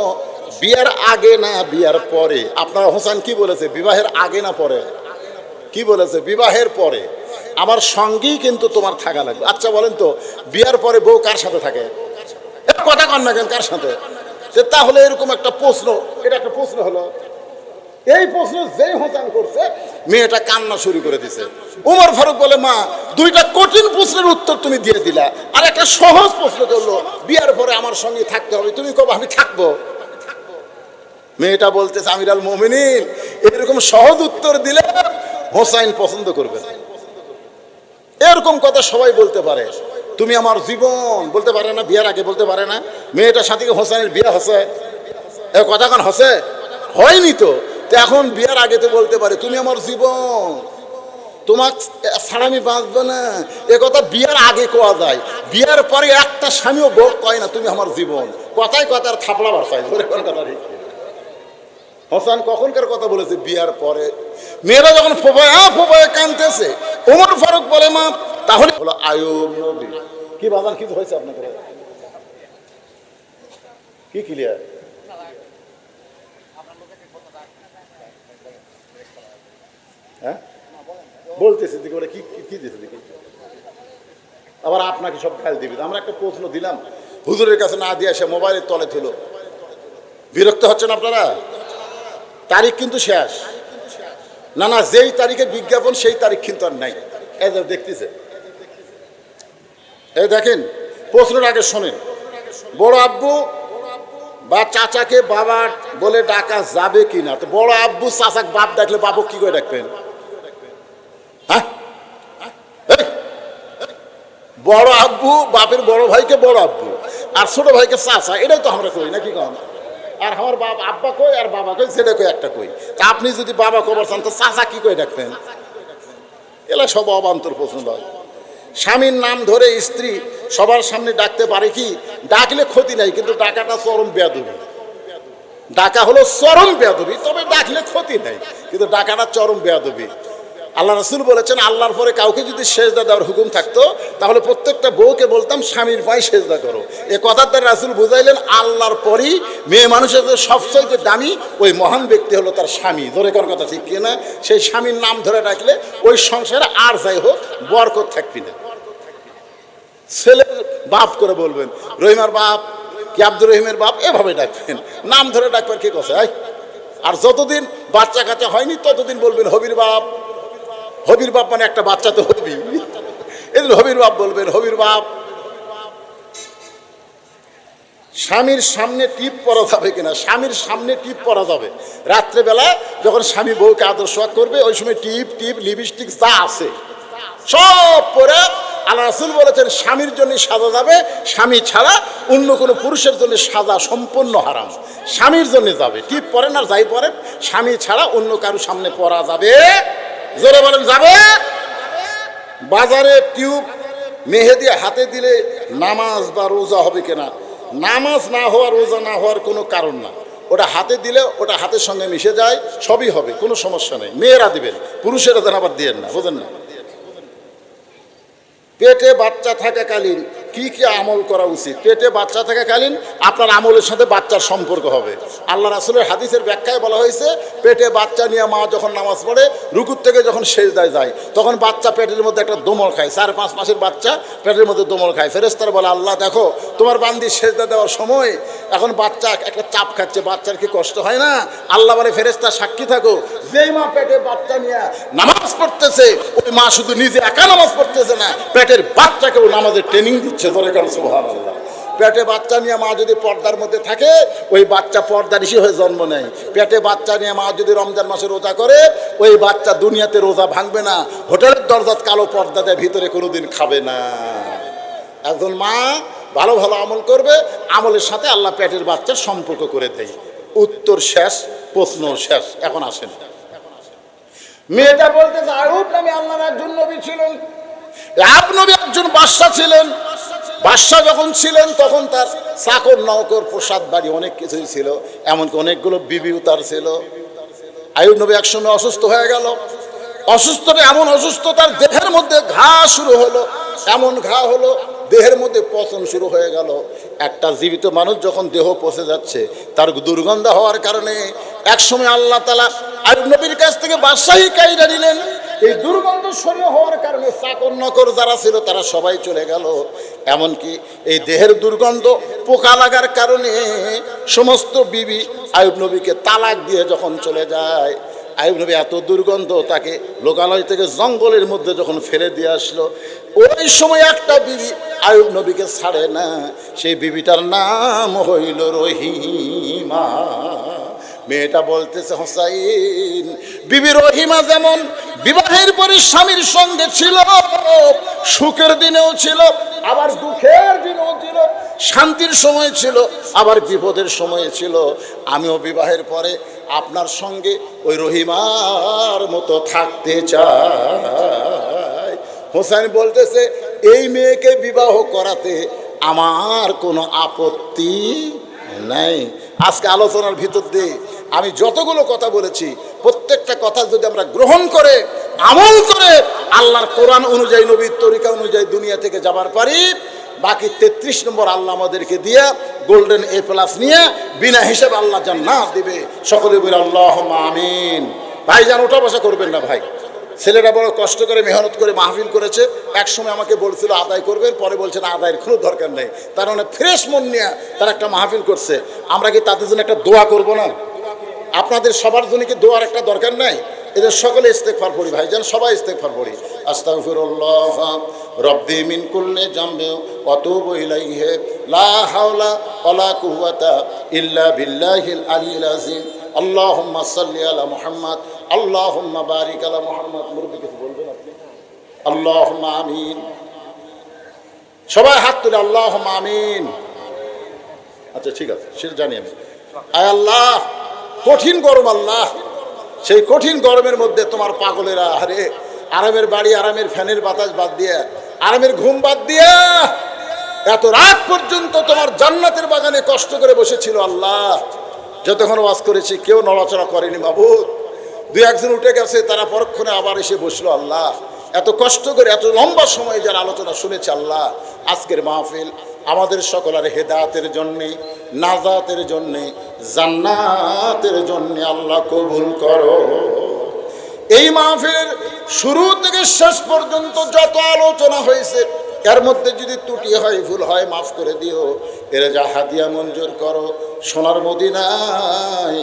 বিয়ার আগে না বিয়ার পরে? আপনার হোসেন কি বলেছে? বিবাহের আগে না পরে? কি বলেছে? বিবাহের পরে আমার সঙ্গী কিন্তু তোমার থাকা লাগবে। আচ্ছা বলেন তো, বিয়ার পরে বউ কার সাথে থাকে? কথা কন না কেন, কার সাথে? তাহলে এরকম একটা প্রশ্ন, এটা একটা প্রশ্ন হলো। এই প্রশ্ন যেই হোসেন করছে, মেয়েটা কান্না শুরু করে দিছে। ওমর ফারুক বলে, মা, 2টা কঠিন প্রশ্নের উত্তর তুমি দিয়ে দিলা, আর একটা সহজ প্রশ্ন করলো, বিয়ার পরে আমার সঙ্গে থাকতে হবে, তুমি কবে আমি থাকবো? মেয়েটা বলতেছে, আমিরুল মুমিনিন, এরকম সহজ উত্তর দিলে হোসাইন পছন্দ করবে না। এরকম কথা সবাই বলতে পারে, তুমি আমার জীবন বলতে পারে না, বিয়ার আগে বলতে পারে না। মেয়েটার সাথে হোসেনের বিয়ে হচ্ছে, কথা কান হচ্ছে? হয়নি তো। এখন বিয়ার আগে তো বলতে পারে, তুমি আমার জীবন, তোমার ছাড়া আমি বাঁচবো না। এ কথা বিয়ার আগে কোয়া যায়, বিয়ার পরে একটা স্বামীও বউ কয় না তুমি আমার জীবন। কথায় কথার থাপড়া বাড়ায়। কথা ঠিক। হোসেন কখনকার কথা বলেছে? বিয়ার পরে। মেয়েরা যখন ফোপায় কাঁদতেছে, ওমর ফারুক বলে, মা, তাহলে হলো আয়ুব নবী। কি বাজান কিছু হয়েছে আপনাদের? কি ক্লিয়ার? হ্যাঁ বলতেছে দেখি, ওরা কি কি দিয়েছে দেখি, আবার আপনাকে সব খেয়াল দিবি। আমরা একটা প্রশ্ন দিলাম, হুজুরের কাছে না দিয়ে এসে মোবাইলের তলে ছিল। বিরক্ত হচ্ছেন আপনারা? তারিখ কিন্তু শেষ। না না, যেই তারিখে বিজ্ঞাপন সেই তারিখ কিন্তু আর নাই। এই দেখতেছে, এই দেখেন, প্রশ্নটা আগে শোনেন। বড় আব্বু বা চাচাকে বাবা বলে ডাকা যাবে কিনা? তো বড় আব্বু চাচাকে বাপ ডাকলে বাবু কি করে ডাকবেন? হ্যাঁ, বড় আব্বু বাপের বড় ভাইকে বড় আব্বু, আর ছোট ভাইকে চাচা, এটাই তো আমরা কই নাকি? কম। আর আমার বাপ আব্বা কই আর বাবা কই, সেটা কই একটা কই। তা আপনি যদি বাবা কবর চান তো চাচা কি করে ডাকবেন? এলা সব অবান্তর প্রশ্ন হয়। স্বামীর নাম ধরে স্ত্রী সবার সামনে ডাকতে পারে কি? ডাকলে ক্ষতি নাই, কিন্তু ডাকাটা চরম বেয়াদবি। ডাকা হলো চরম বেয়াদবি, তবে ডাকলে ক্ষতি নাই, কিন্তু ডাকাটা চরম বেয়াদবি। আল্লাহ রাসূল বলেছেন, আল্লাহর পরে কাউকে যদি সেজদা দেওয়ার হুকুম থাকতো তাহলে প্রত্যেকটা বউকে বলতাম স্বামীর পায়ে সেজদা করো। এ কথার দ্বারা রাসূল বুঝাইলেন, আল্লাহর পরই মেয়ে মানুষের সবচেয়ে দামি ওই মহান ব্যক্তি হলো তার স্বামী। ধরে করার কথা ঠিক কিনা? সেই স্বামীর নাম ধরে ডাকলে ওই সংসারে আর যাই হোক বরকত থাকবি না। ছেলের বাপ করে বলবেন, রহিমার বাপ কি আব্দুর রহিমের বাপ, এভাবে ডাকবেন। নাম ধরে ডাকবার কি কথা? আর যতদিন বাচ্চা কাচ্চা হয়নি ততদিন বলবেন হবির বাপ। হবির বাপ মানে একটা বাচ্চা তো হবি, এদিন হবির বাপ বলবেন, হবির বাপ। স্বামীর সামনে টিপ পরা যাবে কিনা? স্বামীর সামনে টিপ পরা যাবে। রাত্রেবেলা যখন স্বামী বউকে আদর সোহাগ করবে ওই সময় টিপ টিপ লিপস্টিক যা আছে সব পরে আল্লাহ রাসূল বলেছেন স্বামীর জন্য সাজা যাবে, স্বামী ছাড়া অন্য কোনো পুরুষের জন্য সাজা সম্পূর্ণ হারাম। স্বামীর জন্য যাবে, টিপ পরেন আর যাই পরেন, স্বামী ছাড়া অন্য কারো সামনে পরা যাবে। জোরে বলেন যাবে। বাজারে টিউব মেহেদি হাতে দিলে নামাজ বা রোজা হবে কিনা? নামাজ না হওয়ার, রোজা না হওয়ার কোনো কারণ না। ওটা হাতে দিলে ওটা হাতের সঙ্গে মিশে যায়, সবই হবে, কোনো সমস্যা নেই। মেয়েরা দিবেন, পুরুষেরা যেন আবার দিয়েন না, বোঝেন না? পেটে বাচ্চা থাকাকালীন কি কি আমল করা উচিত? পেটে বাচ্চা থাকাকালীন আপনার আমলের সাথে বাচ্চার সম্পর্ক হবে। আল্লাহ রাসূলের হাদিসের ব্যাখ্যায় বলা হয়েছে, পেটে বাচ্চা নিয়ে মা যখন নামাজ পড়ে রুকুর থেকে যখন সেজদায় যায় তখন বাচ্চা পেটের মধ্যে একটা দোমল খায়। 4-5 মাসের বাচ্চা পেটের মধ্যে দোমল খায়। ফেরেশতারা বলে, আল্লাহ দেখো তোমার বান্দি সেজদা দেওয়ার সময় এখন বাচ্চা একটা চাপ খাচ্ছে, বাচ্চার কি কষ্ট হয় না? আল্লাহ বলে, ফেরেশতা সাক্ষী থাকো, যেই মা পেটে বাচ্চা নিয়ে নামাজ পড়তেছে ওই মা শুধু নিজে একা নামাজ পড়তেছে না, পেটের বাচ্চাকেও নামাজের ট্রেনিং দিচ্ছে। সুবহানাল্লাহ। পেটে বাচ্চা নিয়ে মা যদি পর্দার মধ্যে থাকে ওই বাচ্চা পর্দানিশী হয়ে জন্ম নেয়। পেটে বাচ্চা নিয়ে মা যদি রমজান মাসে রোজা করে ওই বাচ্চা দুনিয়াতে রোজা ভাঙবে না, হোটেলের দরজাত কালো পর্দা দেয় ভিতরে কোনোদিন খাবে না। একজন মা ভালো ভালো আমল করবে, আমলের সাথে আল্লাহ পেটের বাচ্চার সম্পর্ক করে দেয়। উত্তর শেষ, প্রশ্ন শেষ। এখন আসেন, মেয়েটা বলতে আয়ুব নামে আল্লাহর একজন নবী ছিলেন। আয়ুব নবী একজন বাদশা ছিলেন। বাদশা যখন ছিলেন তখন তার চাকর নৌকর প্রসাদ বাড়ি অনেক কিছুই ছিল, এমনকি অনেকগুলো বিবিও তার ছিল। আয়ুব নবী একসময় অসুস্থ হয়ে গেল। অসুস্থতা এমন অসুস্থ, তার দেহের মধ্যে ঘা শুরু হলো, এমন ঘা হলো দেহের মধ্যে পচন শুরু হয়ে গেল। একটা জীবিত মানুষ যখন দেহ পচে যাচ্ছে তার দুর্গন্ধ হওয়ার কারণে একসময় আল্লাহ তাআলা আয়ুব নবীর কাছ থেকে বাদশাহী কায়দা নিলেন। এই দুর্গন্ধ সরিয়ে হওয়ার কারণে চাকর নকর যারা ছিল তারা সবাই চলে গেল। এমনকি এই দেহের দুর্গন্ধ পোকা লাগার কারণে সমস্ত বিবি আয়ুব নবীকে তালাক দিয়ে যখন চলে যায়, আয়ুব নবী এত দুর্গন্ধ তাকে লোকালয় থেকে জঙ্গলের মধ্যে যখন ফেলে দিয়ে আসলো, ওই সময় একটা বিবি আয়ুব নবীকে ছাড়ে না। সেই বিবিটার নাম হইল রহিমা। মেয়েটা বলতেছে, হোসাইন, বিবি রহিমা যেমন বিবাহের পরে স্বামীর সঙ্গে ছিল, সুখের দিনেও ছিল আবার দুঃখের দিনেও ছিল, শান্তির সময় ছিল আবার বিপদের সময় ছিল, আমিও বিবাহের পরে আপনার সঙ্গে ওই রহিমার মতো থাকতে চাই। হোসেন বলতেছে, এই মেয়েকে বিবাহ করাতে আমার কোনো আপত্তি নাই। আজকে আলোচনার ভিতর দিয়ে আমি যতগুলো কথা বলেছি প্রত্যেকটা কথা যদি আমরা গ্রহণ করে আমল করে আল্লাহর কোরআন অনুযায়ী নবীর তরিকা অনুযায়ী দুনিয়া থেকে যাবার পারি, বাকি 33 নম্বর আল্লাহ আমাদেরকে দিয়া গোল্ডেন A+ নিয়ে বিনা হিসেবে আল্লাহ জান্নাত দিবে। সকলে বলে আল্লাহুম্মা আমিন। ভাইজান ওঠা বসা করবেন না ভাই, ছেলেরা বড় কষ্ট করে মেহনত করে মাহফিল করেছে। এক সময় আমাকে বলছিল আদায় করবেন, পরে বলছেন আদায়ের কোনো দরকার নেই। তার মানে ফ্রেশ মন নিয়ে তারা একটা মাহফিল করছে। আমরা কি তাদের জন্য একটা দোয়া করব না? আপনাদের সবার জন্য কি দোয়ার একটা দরকার নাই? এদের সকলে ইস্তেগফার পড়ি ভাইজান, সবাই ইস্তেগফার পড়ি। আস্তাগফিরুল্লাহ রব্বি মিন কুল্লি জামবি ওয়া তুবু ইলাইহি লা হাওলা ওয়ালা কুওয়াতা ইল্লা বিল্লাহিল আলিয়্যিল আযীম। আল্লাহুম্মা সাল্লি আলা মুহাম্মদ, আল্লাহুম্মা বারিক আলা মুহাম্মদ। মুরব্বি কিছু বলবেন আপনি? আল্লাহুম্মা আমিন। সবাই হাত তুলে আল্লাহুম্মা আমিন। আচ্ছা ঠিক আছে, সেটা জানি আমি। আয় আল্লাহ, কঠিন গরম আল্লাহ, সেই কঠিন গরমের মধ্যে তোমার পাগলেরা আরে আরামের বাড়ি, আরামের ফ্যানের বাতাস বাদ দিয়ে, আরামের ঘুম বাদ দিয়ে এত রাত পর্যন্ত তোমার জান্নাতের বাগানে কষ্ট করে বসেছিল আল্লাহ। যতক্ষণ ওয়াজ করেছি কেউ নড়াচড়া করেনি মাবুদ। 2-1 উঠে গেছে, তারা পরক্ষণে আবার এসে বসলো আল্লাহ। এত কষ্ট করে এত লম্বা সময় যারা আলোচনা শুনেছে আল্লাহ, আজকের মাহফিল আমাদের সকলের হেদায়েতের জন্যে, নাজাতের জন্যে, জান্নাতের জন্যে আল্লাহ কবুল করো। এই মাহফিলের শুরু থেকে শেষ পর্যন্ত যত আলোচনা হয়েছে এর মধ্যে যদি ত্রুটি হয়, ভুল হয়, মাফ করে দিও। এর যা হাদিয়া মঞ্জুর করো। সোনার মদিনায়